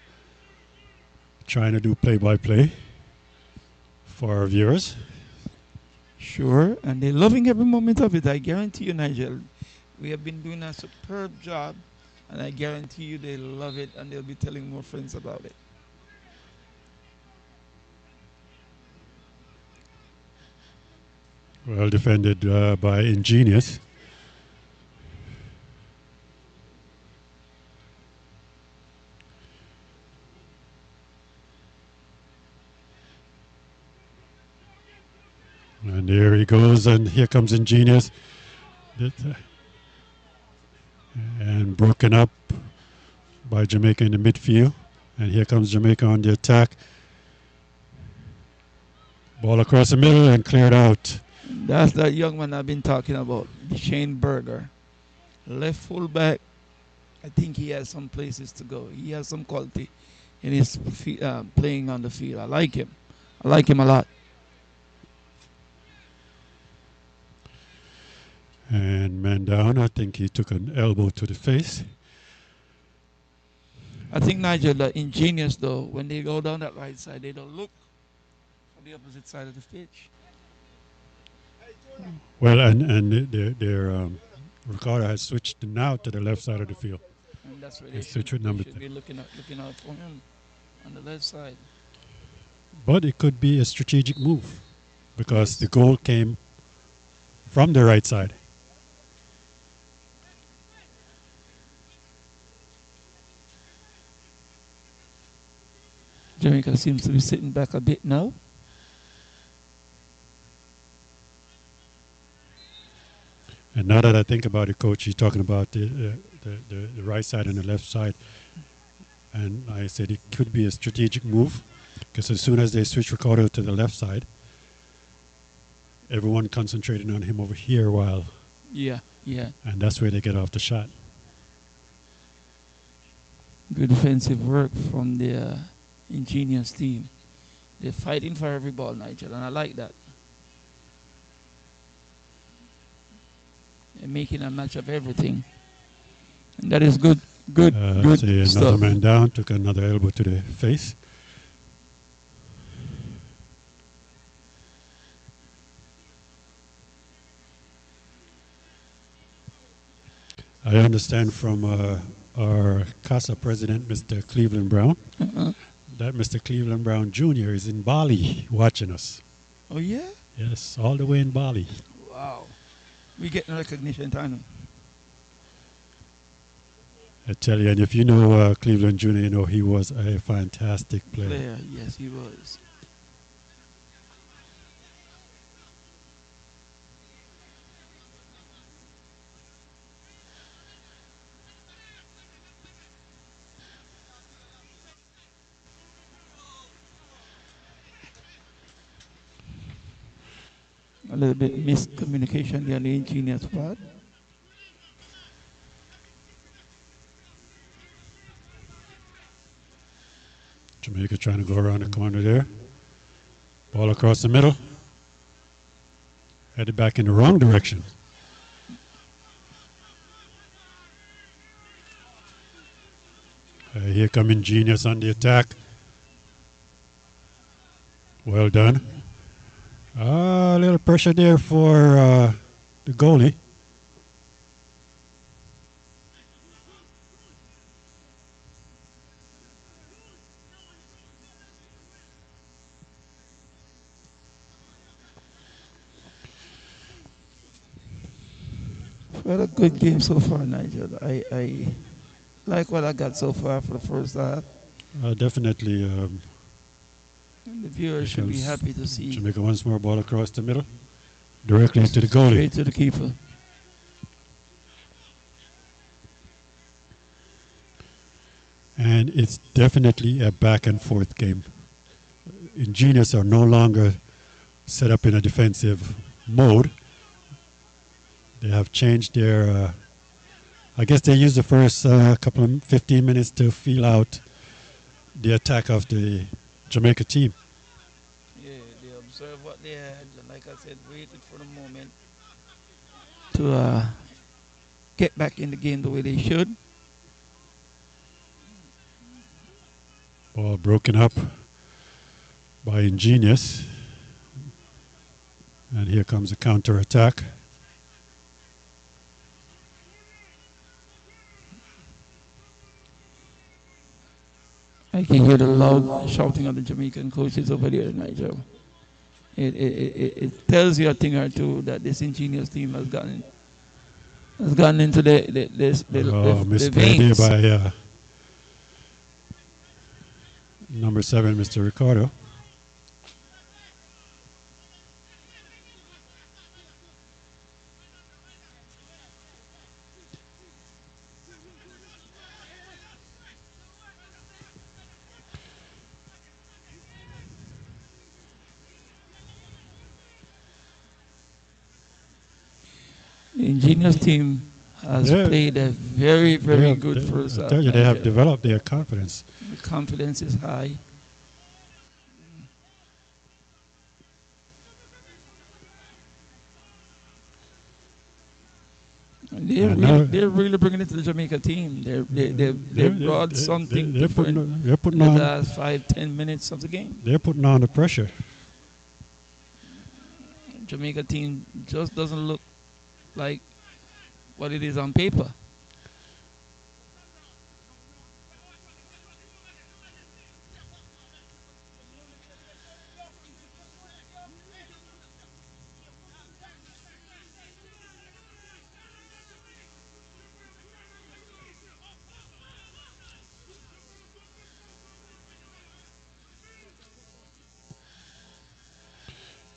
trying to do play-by-play for our viewers. Sure, and they're loving every moment of it. I guarantee you, Nigel, we have been doing a superb job, and I guarantee you they love it, and they'll be telling more friends about it. Well defended by Ingenious. And there he goes, and here comes Ingenious. And broken up by Jamaica in the midfield. And here comes Jamaica on the attack. Ball across the middle and cleared out. That's that young man I've been talking about, Shane Berger. Left fullback. I think he has some places to go. He has some quality in his playing on the field. I like him. I like him a lot. And man down, I think he took an elbow to the face. I think, Nigel, that Ingenious, though, when they go down that right side, they don't look on the opposite side of the pitch. Well, and their Ricardo has switched now to the left side of the field. And that's where they should be looking out for him on the left side. But it could be a strategic move because the goal came from the right side. Jamaica seems to be sitting back a bit now. And now that I think about it, Coach, you're talking about the right side and the left side. And I said it could be a strategic move because as soon as they switch Ricardo to the left side, everyone concentrating on him over here while... Yeah. And that's where they get off the shot. Good defensive work from the Ingenious team. They're fighting for every ball, Nigel, and I like that. They're making a match of everything. And that is good see stuff. another man down, took another elbow to the face. I understand from our Casa president, Mr. Cleveland Brown, that Mr. Cleveland Brown Jr. is in Bali watching us. Oh, yeah? Yes, all the way in Bali. Wow. We're getting recognition, Tano. I tell you, and if you know Cleveland Jr., you know he was a fantastic player. Yes, he was. A little bit miscommunication there on the Ingenious part. Jamaica trying to go around the corner there. Ball across the middle. Headed back in the wrong direction. Here come Ingenious on the attack. Well done. A little pressure there for the goalie. Well, a good game so far, Nigel. I like what I got so far for the first half. Definitely. And the viewers should be happy to see. Jamaica once more, ball across the middle. Directly to the goalie. Straight to the keeper. And it's definitely a back and forth game. Ingenious are no longer set up in a defensive mode. They have changed their, I guess they used the first couple of 15 minutes to feel out the attack of the Jamaica team. Yeah, they observed what they had, and like I said, waited for the moment to get back in the game the way they should. Ball broken up by Ingenious. And here comes a counter attack. I can hear the loud shouting of the Jamaican coaches over there, Nigel. It tells you a thing or two that this Ingenious team has gotten into the misplay by number 7, Mr. Ricardo. The Ingenious team has played a very, very good first half. I tell you, they have developed their confidence. The confidence is high. They're really bringing it to the Jamaica team. They brought something different in the last 5-10 minutes of the game. They're putting on the pressure. Jamaica team just doesn't look like what it is on paper.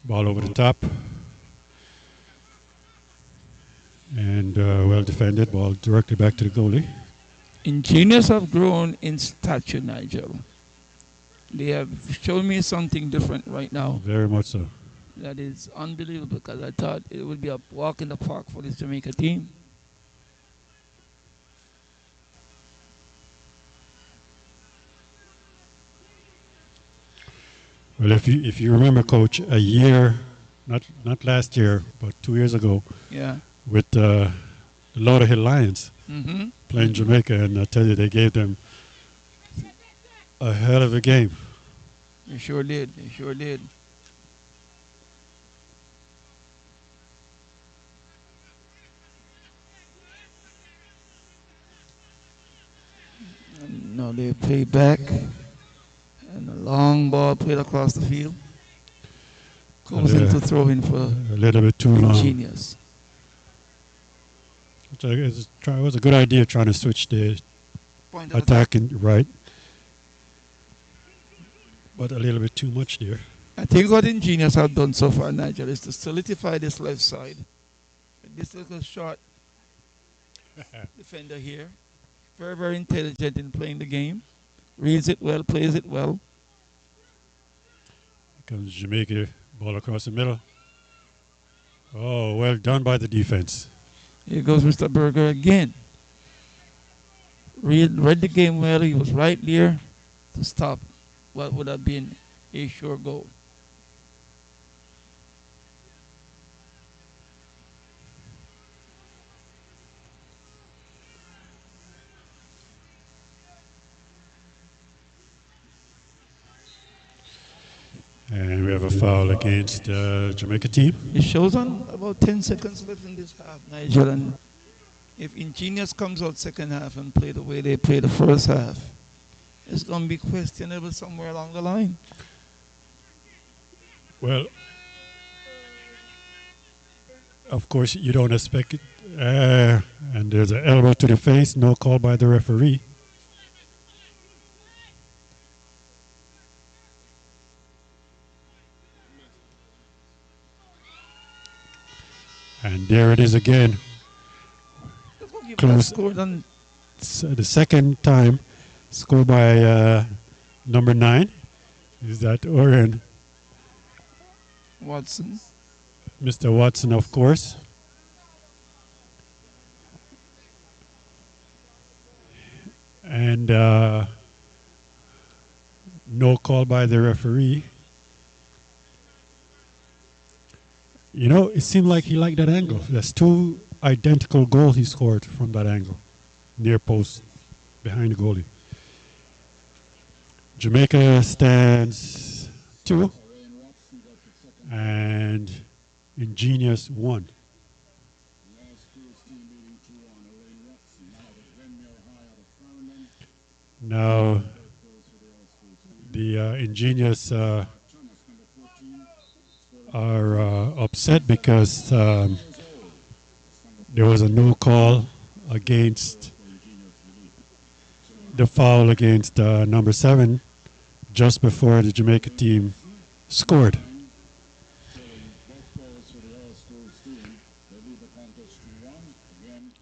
Ball over the top. And well defended. Ball directly back to the goalie. Ingenious have grown in stature, Nigel. They have shown me something different right now. Very much so. That is unbelievable, because I thought it would be a walk in the park for this Jamaica team. Well, if you remember, Coach, a year, not last year, but 2 years ago, with the Lauderhill Lions playing Jamaica, and I tell you, they gave them a hell of a game. They sure did. They sure did. And now they play back. And a long ball played across the field. Goes into throwing for a little bit too long. Ingenious. It was a good idea trying to switch the point of attack. attacking, right, but a little bit too much there. I think what Ingenious have done so far, Nigel, is to solidify this left side. This little short defender here, very, very intelligent in playing the game. Reads it well, plays it well. Comes Jamaica, ball across the middle. Oh, well done by the defense. Here goes Mr. Berger again. Read the game well. He was right there to stop what would have been a sure goal. And we have a foul against the Jamaica team. It shows on about 10 seconds left in this half, Nigel. And if Ingenious comes out second half and play the way they played the first half, it's going to be questionable somewhere along the line. Well, of course, you don't expect it. And there's an elbow to the face, no call by the referee. And there it is again. Close. The second time, scored by number 9. Is that Oren? Watson. Mr. Watson, of course. And no call by the referee. You know, it seemed like he liked that angle. That's 2 identical goals he scored from that angle. Near post, behind the goalie. Jamaica stands 2. And Ingenious 1. Now, the Ingenious are upset because there was a no call against the foul against number 7 just before the Jamaica team scored.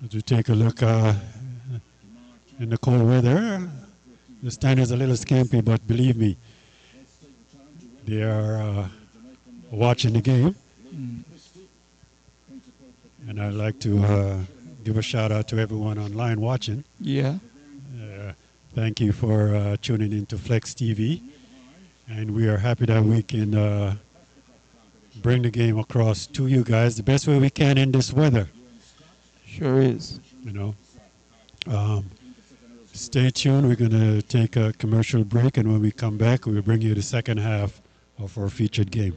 As we take a look in the cold weather, the stand is a little skimpy, but believe me, they are watching the game. And I'd like to give a shout out to everyone online watching. Yeah. Thank you for tuning into Flexx TV. And we are happy that we can bring the game across to you guys the best way we can in this weather. Sure is. You know. Stay tuned. We're going to take a commercial break, and when we come back, we'll bring you the second half of our featured game.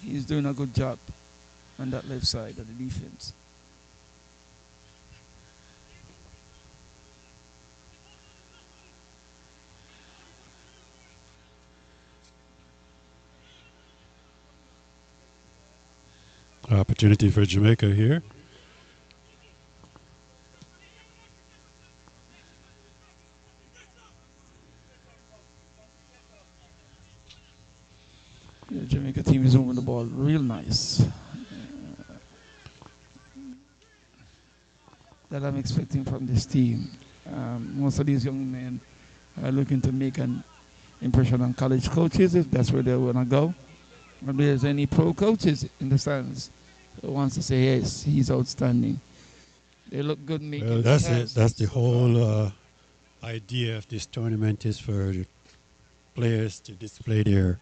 He's doing a good job on that left side of the defense. Opportunity for Jamaica here. The Jamaica team is moving the ball real nice. That I'm expecting from this team. Most of these young men are looking to make an impression on college coaches if that's where they want to go. If there's any pro coaches in the stands who wants to say, yes, he's outstanding. They look good making Well, that's it. passes. That's the whole idea of this tournament is for the players to display their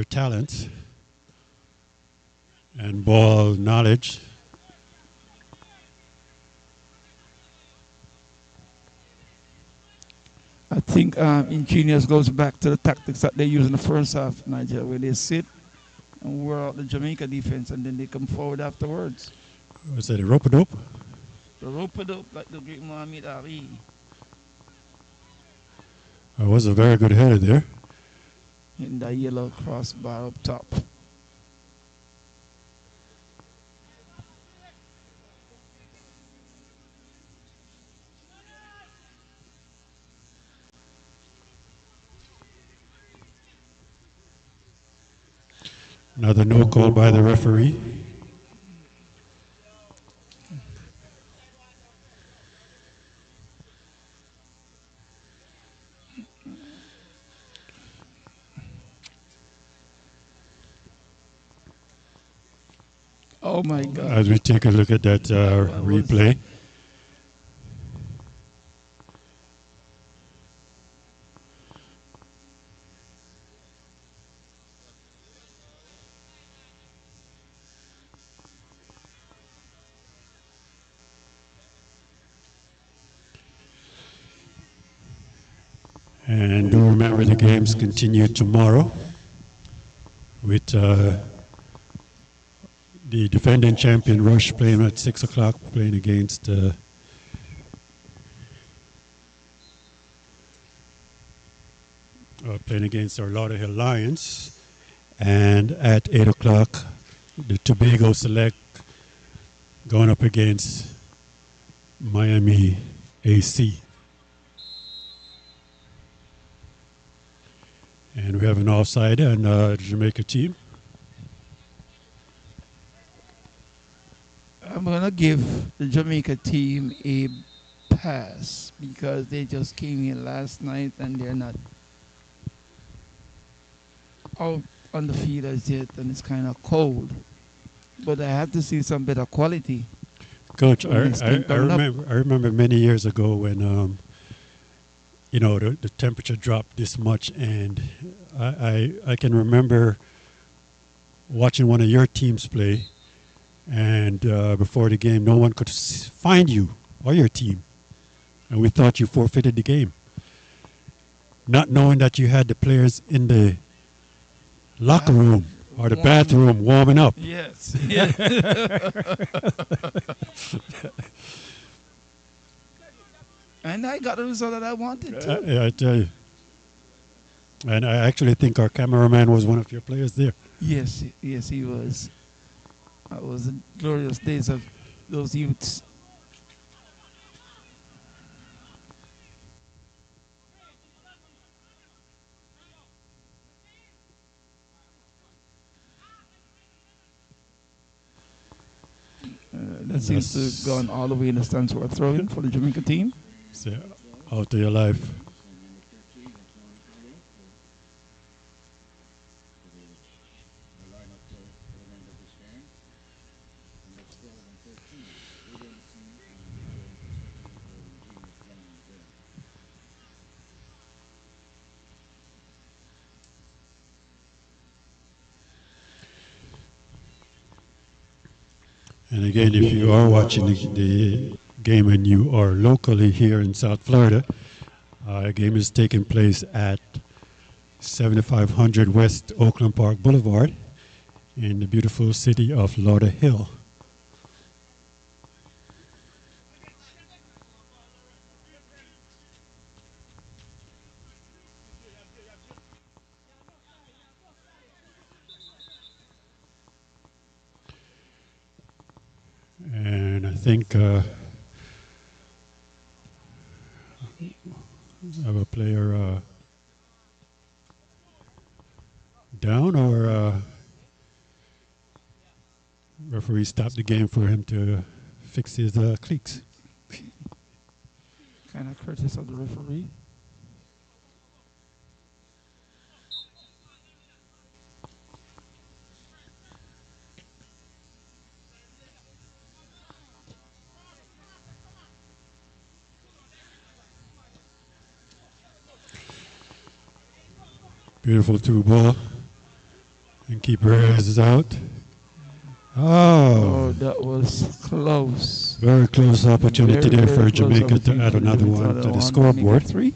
talents and ball knowledge. I think Ingenious goes back to the tactics that they used in the first half, Nigeria, where they sit and wear out the Jamaica defense and then they come forward afterwards. Was that a rope-a-dope? The rope-a-dope like the great Muhammad Ali. It was a very good header there. In the yellow crossbar up top. Another no call by the referee. Oh my God. As we take a look at that replay. And do remember the games continue tomorrow with the defending champion Rush playing at 6 o'clock, playing against our Lauderhill Lions. And at 8 o'clock, the Tobago Select going up against Miami AC. And we have an offside on the Jamaica team. I'm going to give the Jamaica team a pass because they just came in last night and they're not out on the field as yet and it's kind of cold. But I have to see some better quality. Coach, I remember many years ago when the temperature dropped this much, and I can remember watching one of your teams play, and before the game, no one could find you or your team, and we thought you forfeited the game, not knowing that you had the players in the locker room or the bathroom warming up. Yes. Yeah. And I got the result that I wanted too. Yeah, I tell you. And I actually think our cameraman was one of your players there. Yes, he was. That was the glorious days of those youths. That seems to have gone all the way in the stands for a throw-in for the Jamaica team. So, out to your life. And again, if you are watching the game and you are locally here in South Florida, the game is taking place at 7500 West Oakland Park Boulevard in the beautiful city of Lauderhill. And I think I have a player down, or referee stopped the game for him to fix his cleats. Kind of courteous of the referee. Beautiful through ball. And keeper is out. Oh, that was close. Very close opportunity there for Jamaica to add another one to the scoreboard. 3.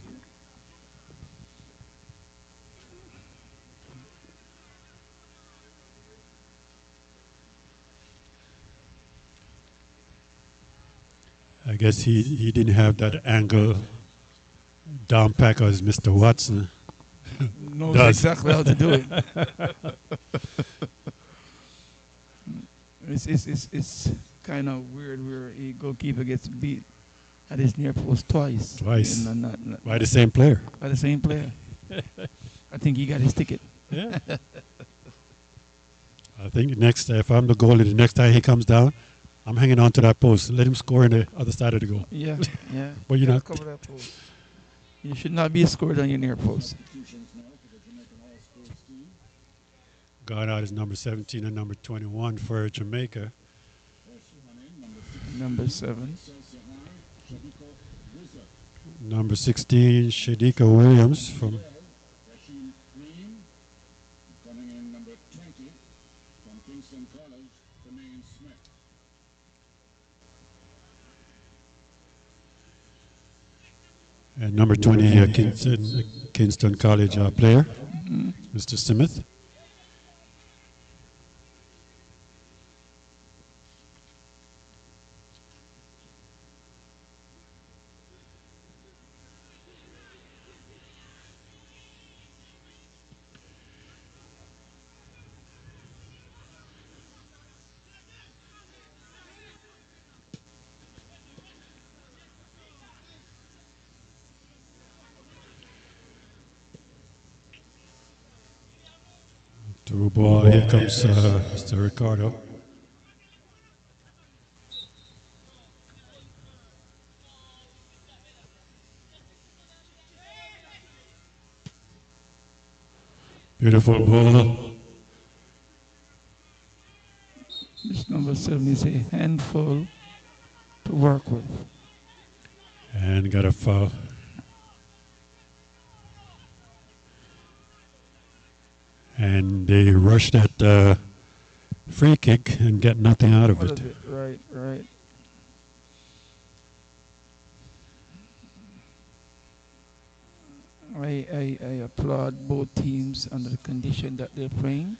I guess he didn't have that angle down pack as Mr. Watson knows exactly how to do it. It's kind of weird where a goalkeeper gets beat at his near post twice. Twice. By the same player. By the same player. I think he got his ticket. Yeah. I think next, if I'm the goalie, the next time he comes down, I'm hanging on to that post. Let him score on the other side of the goal. Yeah, yeah. But you're not. Cover that post. You should not be scored on your near post. Gone out is number 17 and number 21 for Jamaica. Number 7. Number 16, Shadika Williams from. And number 20, Kingston College player, Mr. Smith. Through ball, here comes Mr. Ricardo. Beautiful ball. This number 7 is a handful to work with. And got a foul. And they rushed that free kick and get nothing out of it. Right, right. I applaud both teams under the condition that they're playing.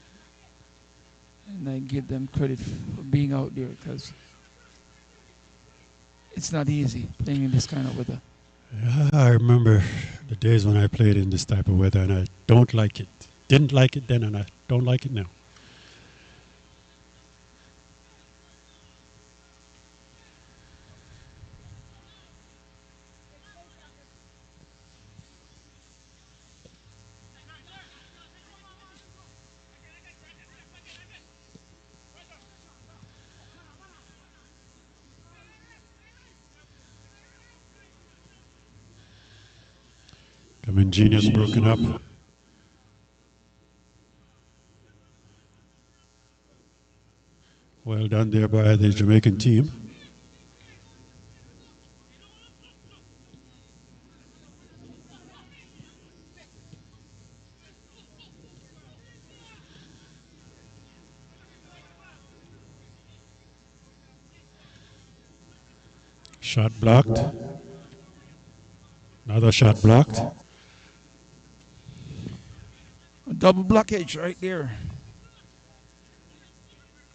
And I give them credit for being out there because it's not easy playing in this kind of weather. Yeah, I remember the days when I played in this type of weather and I don't like it. Didn't like it then and I don't like it now. Ingenious broken up. Well done there by the Jamaican team. Shot blocked. Another shot blocked. A double blockage right there.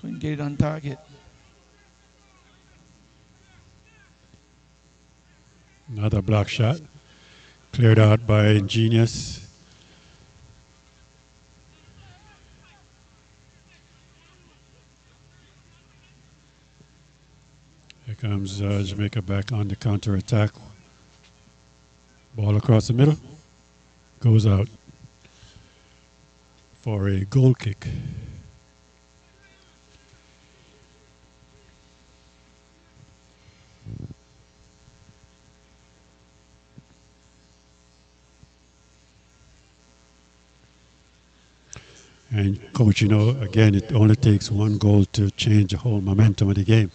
Couldn't get it on target. Another block shot. Cleared out by Ingenious. Here comes Jamaica back on the counter attack. Ball across the middle. Goes out for a goal kick. And coach, you know, again, it only takes one goal to change the whole momentum of the game.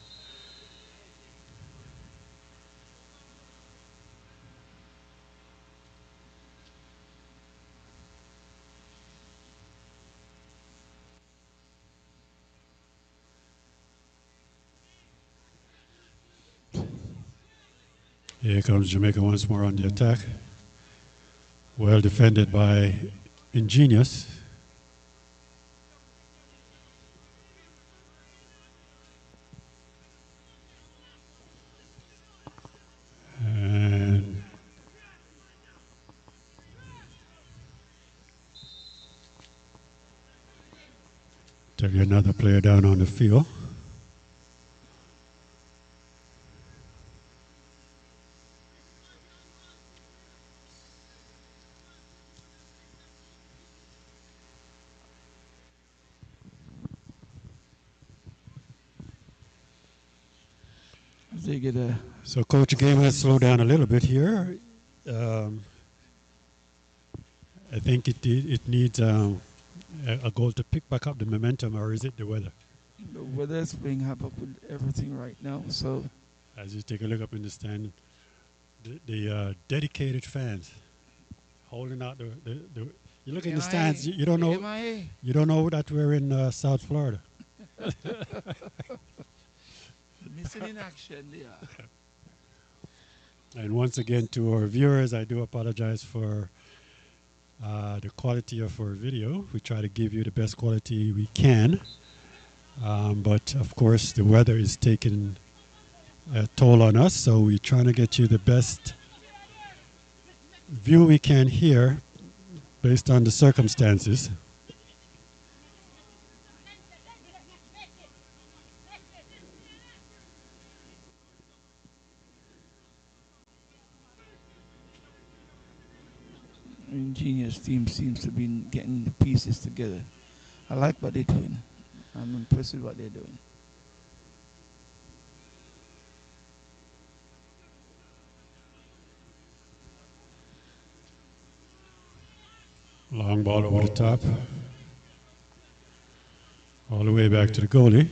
Here comes Jamaica once more on the attack. Well defended by Ingenious. And tell you another player down on the field. They get a So, coach, the game has slowed down a little bit here. I think it needs a goal to pick back up the momentum, or is it the weather? the weather's playing havoc with everything right now. So As you take a look up in the stand, the dedicated fans holding out the you look in the stands, you don't know MIA. you don't know that we're in South Florida. Missing in action there. And once again, to our viewers, I do apologize for the quality of our video. We try to give you the best quality we can. But of course, the weather is taking a toll on us, so we're trying to get you the best view we can here based on the circumstances. Ingenious team seems to be getting the pieces together. I like what they're doing. I'm impressed with what they're doing. Long ball over the top. All the way back to the goalie.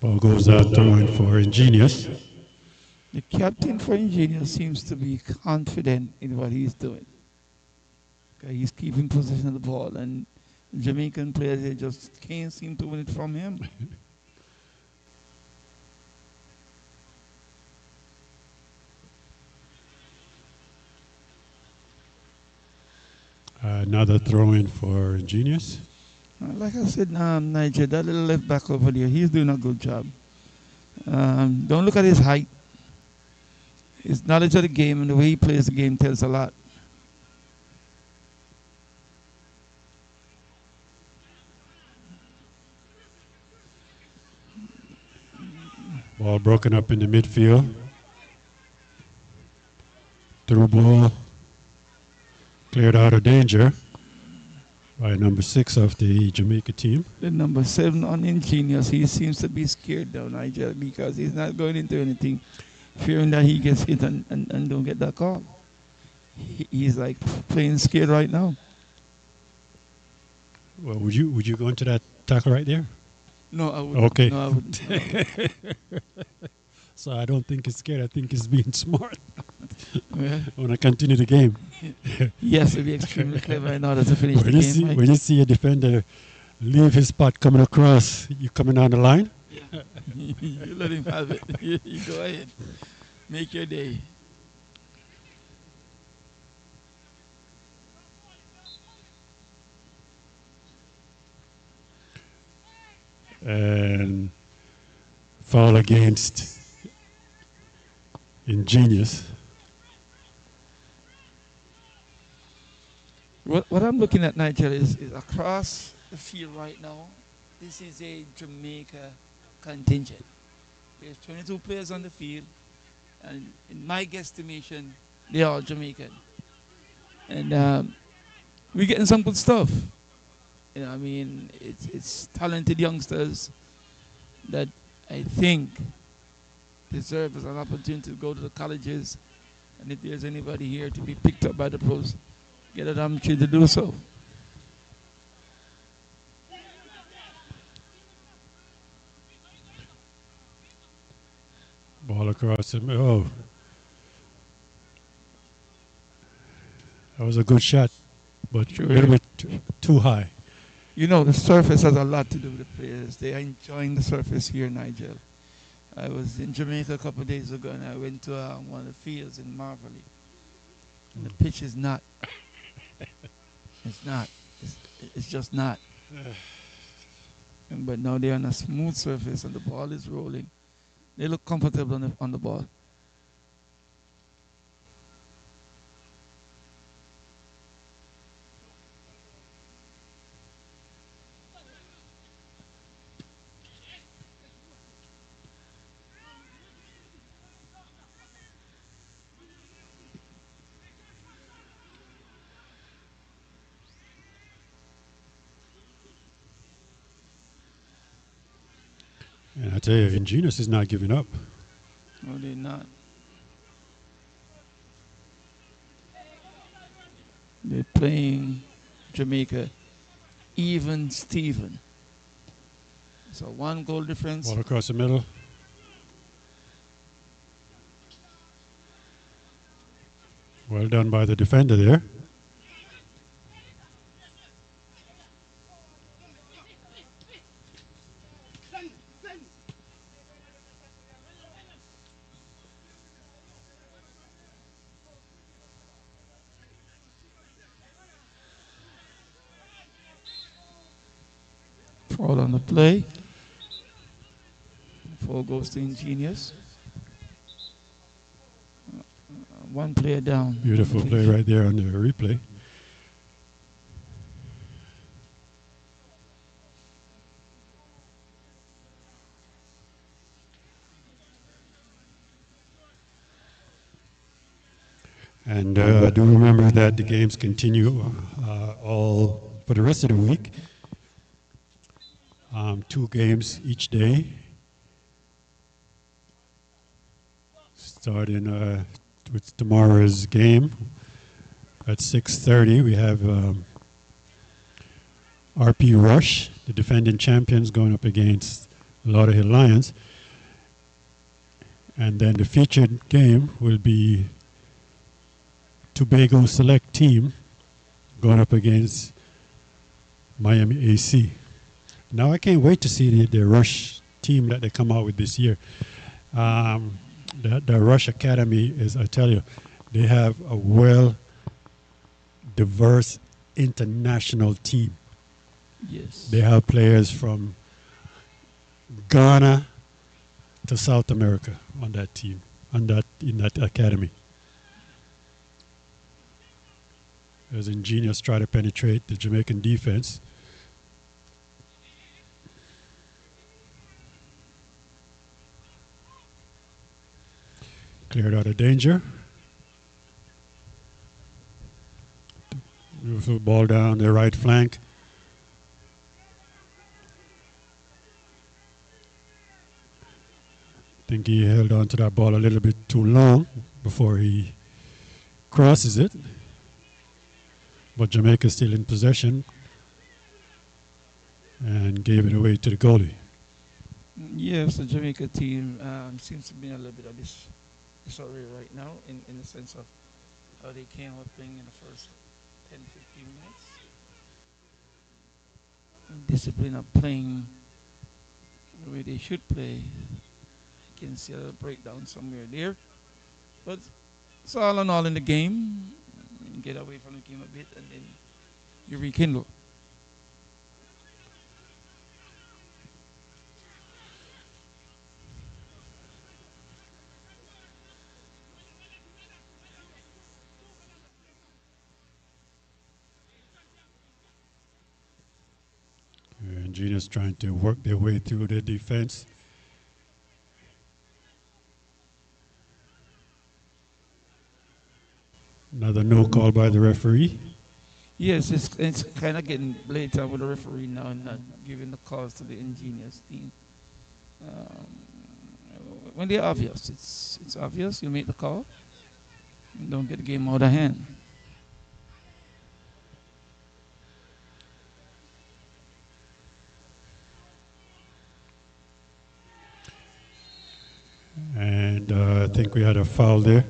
Ball goes out throwing for Ingenious. The captain for Ingenious seems to be confident in what he's doing. Okay, he's keeping possession of the ball, and Jamaican players, they just can't seem to win it from him. Another throw in for Ingenious. Like I said, Nigel, that little left back over there, he's doing a good job. Don't look at his height. His knowledge of the game and the way he plays the game tells a lot. Ball broken up in the midfield. Through ball. Cleared out of danger by number 6 of the Jamaica team. The number 7 on Ingenious, he seems to be scared now, Nigel, because he's not going into anything, fearing that he gets hit and don't get that call. He's like playing scared right now. Well, would you go into that tackle right there? No, I wouldn't. Okay. No, I wouldn't. So I don't think he's scared. I think he's being smart. Yeah. I want to continue the game. Yes, to be extremely clever in order to finish the game. When you see a defender leave his spot coming across, you coming down the line, You let him have it. You go ahead. Make your day. And foul against Ingenious. What I'm looking at, Nigel, is across the field right now. This is a Jamaica contingent. There's 22 players on the field, and in my guesstimation, they're all Jamaican. And we're getting some good stuff. I mean, it's talented youngsters that I think deserve as an opportunity to go to the colleges. And if there's anybody here to be picked up by the pros, get an opportunity to do so. Ball across him. Oh, that was a good shot, but Sure. a little bit too high. You know, the surface has a lot to do with the players. They are enjoying the surface here in Niger. I was in Jamaica a couple of days ago, and I went to one of the fields in Marvally. And the pitch is not. It's not. It's just not. But now they're on a smooth surface, and the ball is rolling. They look comfortable on the ball. And I tell you, Ingenious is not giving up. No, they're not. They're playing Jamaica even Steven. So 1 goal difference. Ball across the middle. Well done by the defender there. Foul on the play. 4 goes to Ingenious. 1 player down. Beautiful play right there on the replay. And do remember that the games continue all for the rest of the week. 2 games each day. Starting with tomorrow's game at 6:30, we have RP Rush, the defending champions, going up against Lauderhill Lions. And then the featured game will be Tobago Select Team going up against Miami AC. Now I can't wait to see the Rush team that they come out with this year. The Rush Academy is, I tell you, they have a diverse international team. Yes. They have players from Ghana to South America on that team, in that academy. As Ingenious try to penetrate the Jamaican defense. Cleared out of danger. Beautiful ball down the right flank. I think he held on to that ball a little bit too long before he crosses it. But Jamaica still in possession and gave it away to the goalie. Yes, the Jamaica team seems to be in a little bit of disarray right now in the sense of how they came out playing in the first 10, 15 minutes. Discipline of playing the way they should play. I can see a little breakdown somewhere there. But it's all in all in the game. Get away from the game a bit and then you rekindle. Ingenious trying to work their way through the defense. Another no call by the referee. Yes, it's kind of getting blatant with the referee now and not giving the calls to the Ingenious team. Um, when they're obvious, it's obvious. You make the call, and don't get the game out of hand. And I think we had a foul there.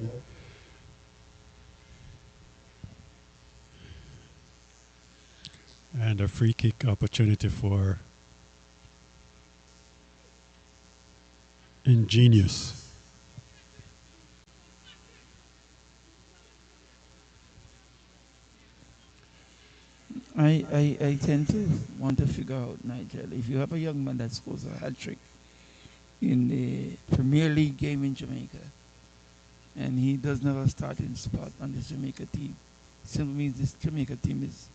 And a free kick opportunity for Ingenious. I tend to want to figure out, Nigel, if you have a young man that scores a hat trick in the Premier League game in Jamaica, and he doesn't have a starting spot on this Jamaica team, simply means this Jamaica team is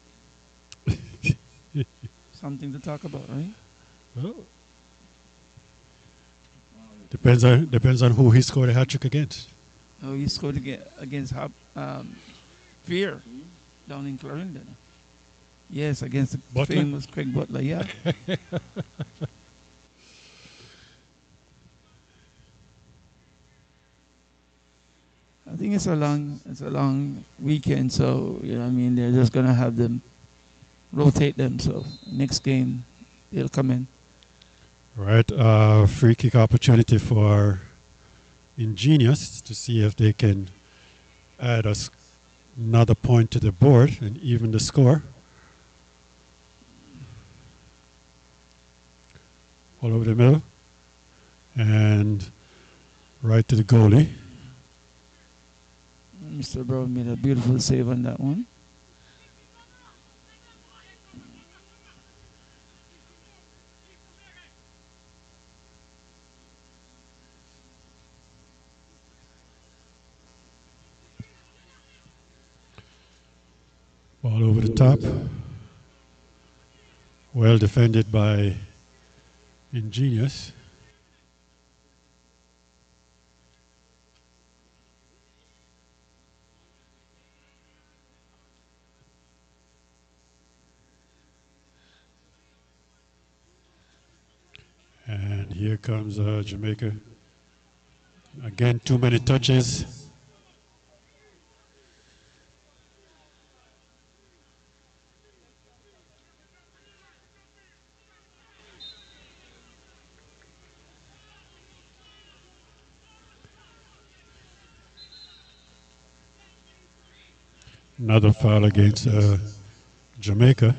something to talk about, right? Well, depends on who he scored a hat trick against. Oh, he scored against Fear down in Clarendon. Yes, against the Butler? famous Craig Butler, yeah. I think it's a long weekend, so you know what I mean, they're just gonna have them rotate them. So next game they'll come in. Right, free kick opportunity for Ingenious to see if they can add another point to the board and even the score. All over the middle and right to the goalie. Mr. Brown made a beautiful save on that one. Ball over the top. Well defended by Ingenious. And here comes Jamaica. Again, too many touches. Another foul against Jamaica.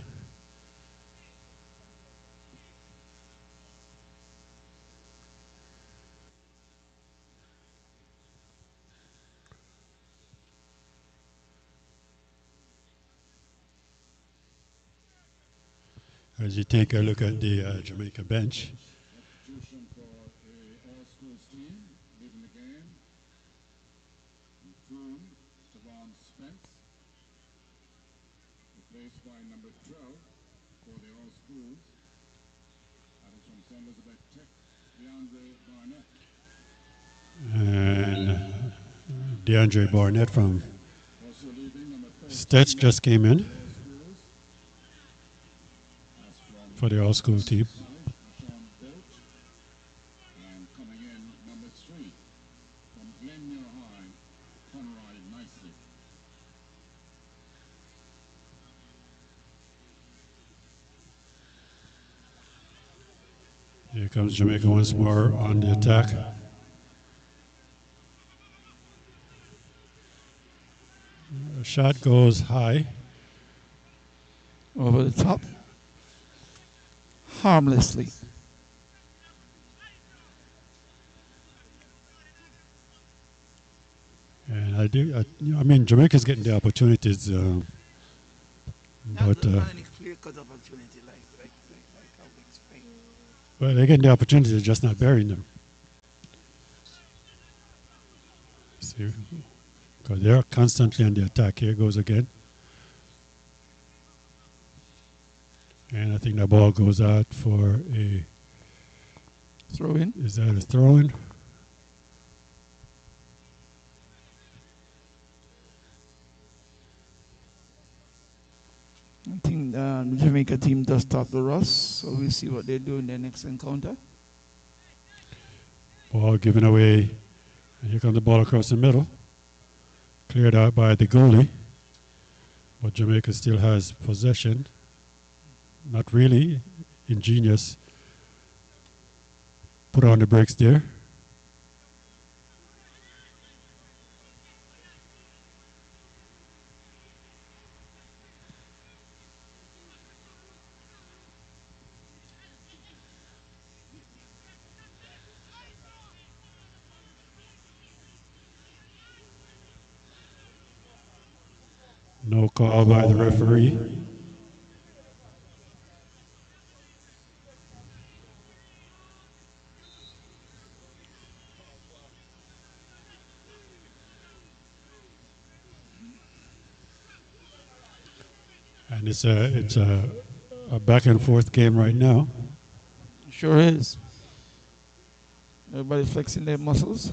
As you take a look at the Jamaica bench. Substitution for a all-schools team, leaving the game. Boom, Savon Spence, replaced by number 12 for the all-schools. That is from St. Elizabeth Tech, DeAndre Barnett. And DeAndre Barnett from Also leaving number 13, Stets just came in all-schools. That's from for the all-school team. Sean Bolt. And coming in, number 3 from Glenmuir High, Conroy Nicely. Here comes Jamaica once more on the attack. The shot goes high. Over the top. Harmlessly. I do. I mean, Jamaica's getting the opportunities, but Not any clear-cut opportunity like how we expect. well, they're getting the opportunities, they're just not burying them. See, because they're constantly on the attack. Here goes again, and I think the ball goes out for a Throw in. Is that a throw-in? I think the Jamaica team does stop the Ross, so we'll see what they do in their next encounter. Ball given away. And here comes the ball across the middle. Cleared out by the goalie. But Jamaica still has possession. Not really. Ingenious put on the brakes there. No call by the referee. And it's a back and forth game right now. Sure is. Everybody flexing their muscles.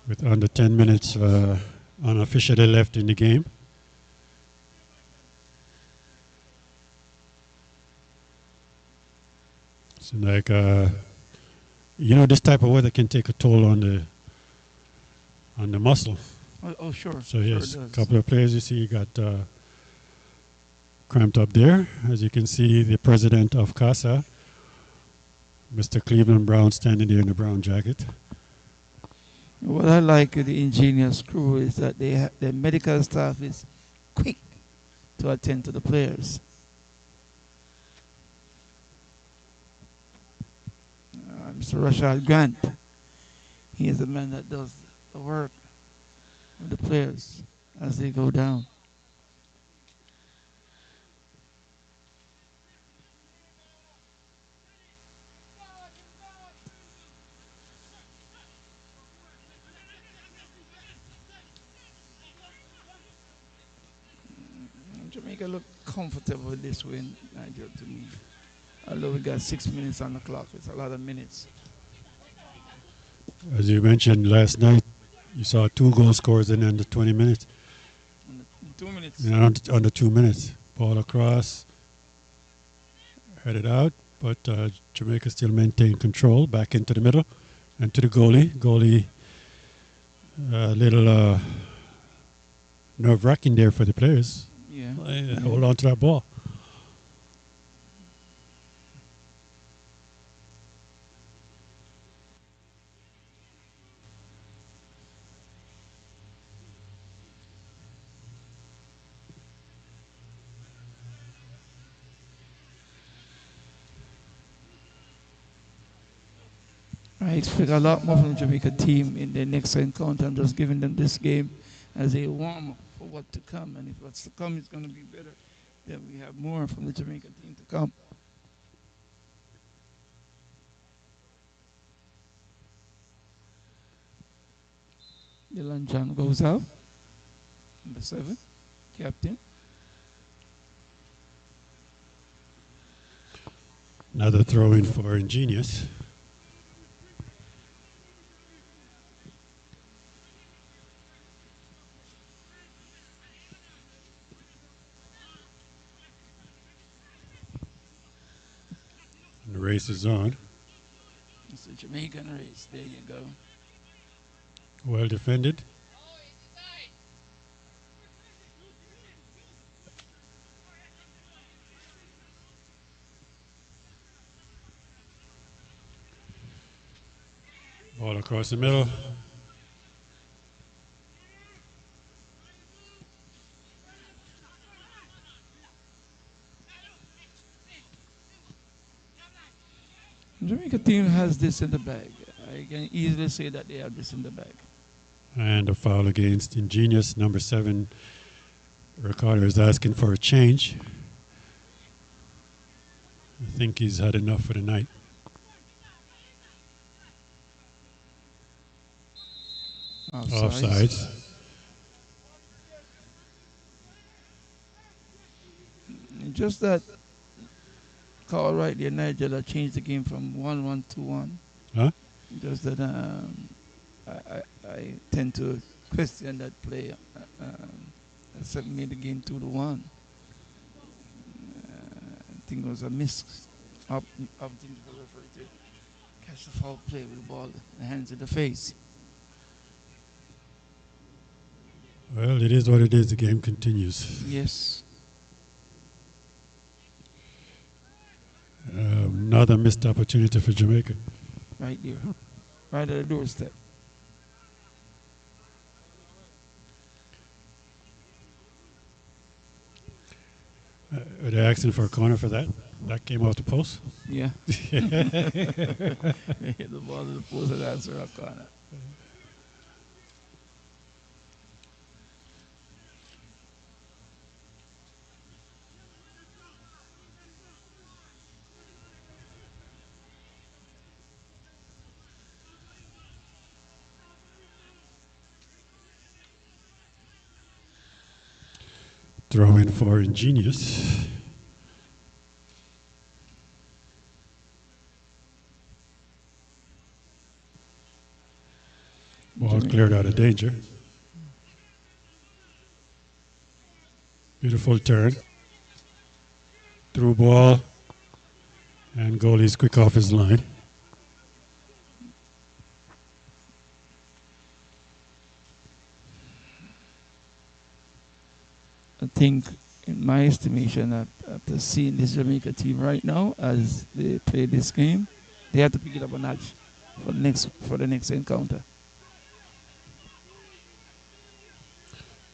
With under 10 minutes unofficially left in the game. It's like, this type of weather can take a toll on the muscle. Oh, sure. So yes, sure a couple of players you see got cramped up there. As you can see, the president of Casa, Mr. Cleveland Brown, standing there in the brown jacket. What I like with the Ingenious crew is that their medical staff is quick to attend to the players. Mr. Rashad Grant, he is the man that does the work with the players as they go down. Jamaica look comfortable with this win, Nigel, to me. Although we got 6 minutes on the clock, it's a lot of minutes. As you mentioned last night, you saw 2 goal scores in under 20 minutes. In 2 minutes. Yeah, under 2 minutes. Ball across, headed out, but Jamaica still maintained control. Back into the middle and to the goalie. Goalie, a little nerve-wracking there for the players. Yeah. Hold on to that ball. I expect a lot more from the Jamaica team in their next encounter. I'm just giving them this game as a warm-up for what to come. And if what's to come is going to be better, then we have more from the Jamaica team to come. Dylan John goes out. Number 7, captain. Another throw in for Ingenious. And the race is on. It's a Jamaican race. There you go. Well defended. Ball across the middle. The Jamaica team has this in the bag. I can easily say that they have this in the bag. And a foul against Ingenious, number 7. Ricardo is asking for a change. I think he's had enough for the night. Offsides. Just that call right there, Niger, that changed the game from 1-1 to 1. Huh? Just that I tend to question that play. That made the game 2-1. I think it was a miss up the referee to catch the foul play with the ball in the hands of the face. Well, it is what it is. The game continues. Yes. Another missed opportunity for Jamaica. Right there. Right at the doorstep. Are they asking for a corner for that? That came off the post? Yeah. They hit the ball to the post and answer a corner. Throw in for Ingenious. Ball cleared out of danger. Beautiful turn. Through ball. And goalie's quick off his line. I think, in my estimation, after seeing this Jamaica team right now as they play this game, they have to pick it up a notch for the next encounter.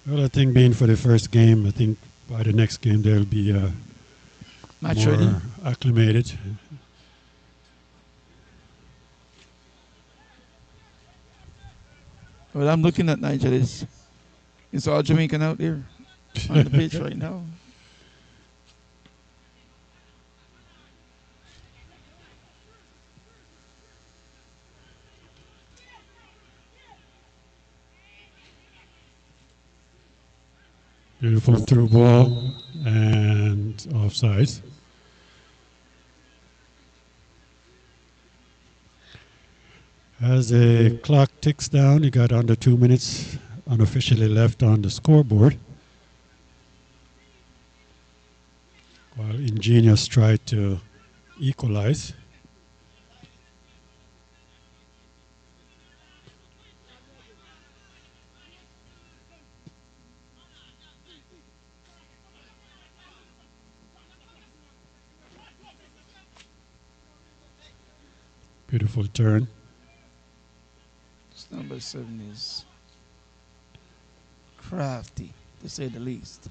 Well, I think being for the first game, I think by the next game they'll be more acclimated. Well, I'm looking at Nigeria. It's all Jamaican out there on the pitch right now. Beautiful through ball and offside. As the clock ticks down, you got under 2 minutes unofficially left on the scoreboard. While Ingenious tried to equalize. Beautiful turn. Number 7 is crafty, to say the least.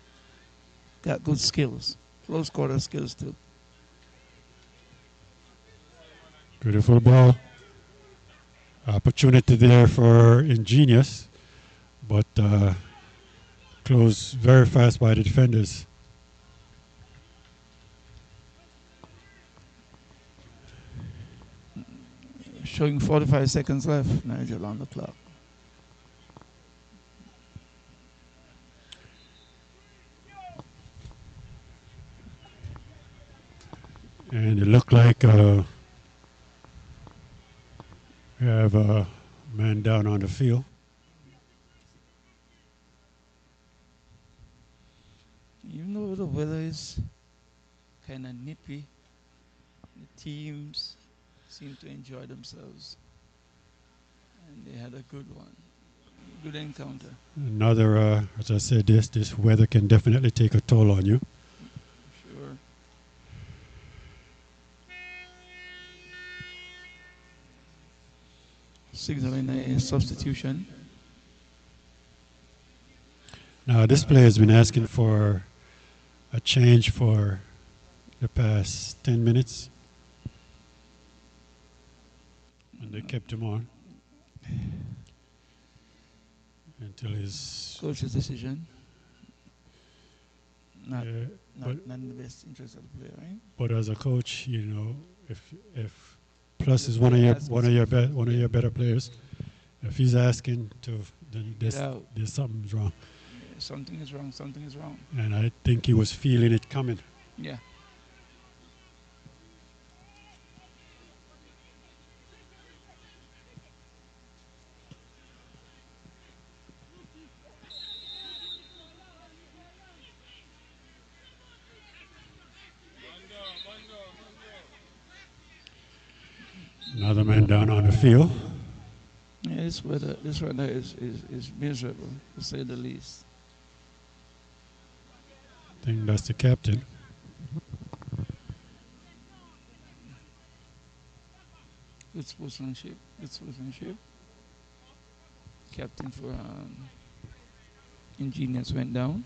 Got good skills. Close quarter skills, too. Beautiful ball. Opportunity there for Ingenious, but closed very fast by the defenders. Showing 45 seconds left, Nigel on the clock. And it looked like we have a man down on the field. Even though the weather is kind of nippy, the teams seem to enjoy themselves. And they had a good one. Good encounter. Another, as I said, this weather can definitely take a toll on you. Sure. Signaling a substitution. Now, this player has been asking for a change for the past 10 minutes. And they kept him on until his coach's decision. Not, yeah, not in the best interest of the player, right? but as a coach, you know, if Plus is one of your better players, if he's asking to, then there's something's wrong. Yeah, something is wrong. Something is wrong. And I think he was feeling it coming. Yeah. Another man down on the field. Yeah, this weather is miserable, to say the least. I think that's the captain. Good sportsmanship. Good sportsmanship. Captain for Ingenious went down.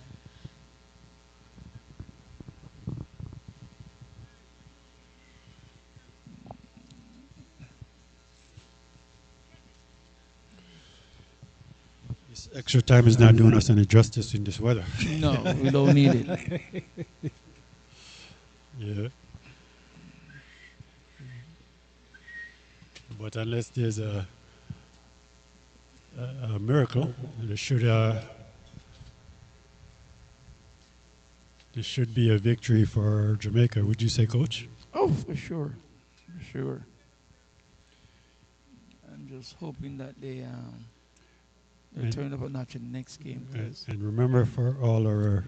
This extra time is not doing us any justice in this weather. No, we don't need it. Yeah. But unless there's a miracle, there should be a victory for Jamaica. Would you say, Coach? Oh, for sure. For sure. I'm just hoping that they turn up a notch in the next game. And remember, for all our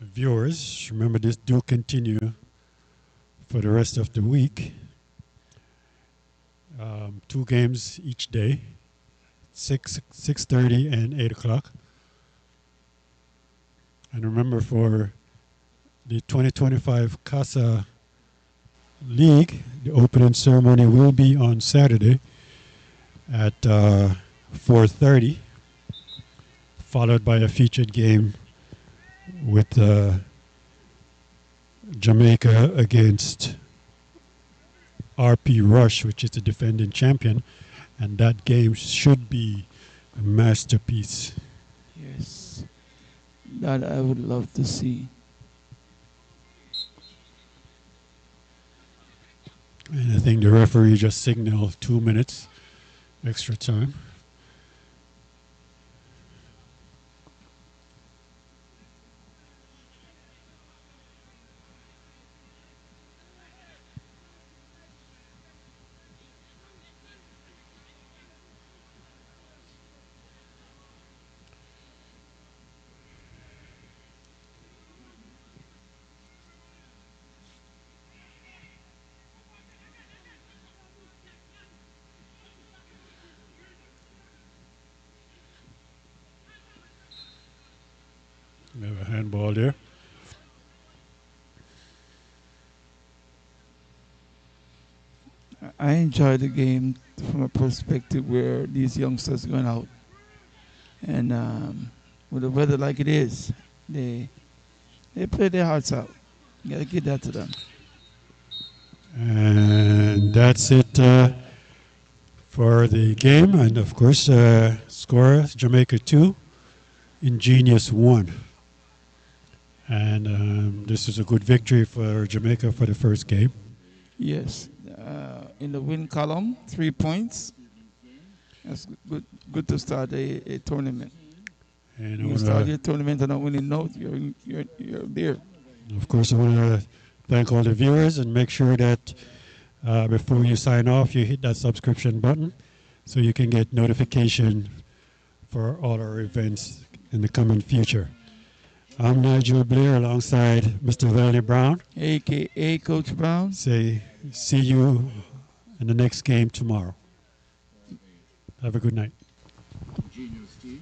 viewers, remember this do continue for the rest of the week. 2 games each day, 6:30 and 8 o'clock. And remember, for the 2025 Casa League, the opening ceremony will be on Saturday at 4:30, followed by a featured game with Jamaica against RP Rush, which is the defending champion, and that game should be a masterpiece. Yes, that I would love to see. And I think the referee just signaled 2 minutes extra time. We have a handball there. I enjoy the game from a perspective where these youngsters going out, and with the weather like it is, they play their hearts out. You gotta give that to them. And that's it for the game. And of course, score Jamaica 2, Ingenious 1. And this is a good victory for Jamaica for the first game. Yes, in the win column, 3 points. That's good to start a tournament. And you start your tournament on a winning note, you're there. Of course, I want to thank all the viewers and make sure that before you sign off, you hit that subscription button so you can get notification for all our events in the coming future. I'm Nigel Blair alongside Mr. Valley Brown, a.k.a. Coach Brown. Say, see you in the next game tomorrow. Have a good night. Ingenious team.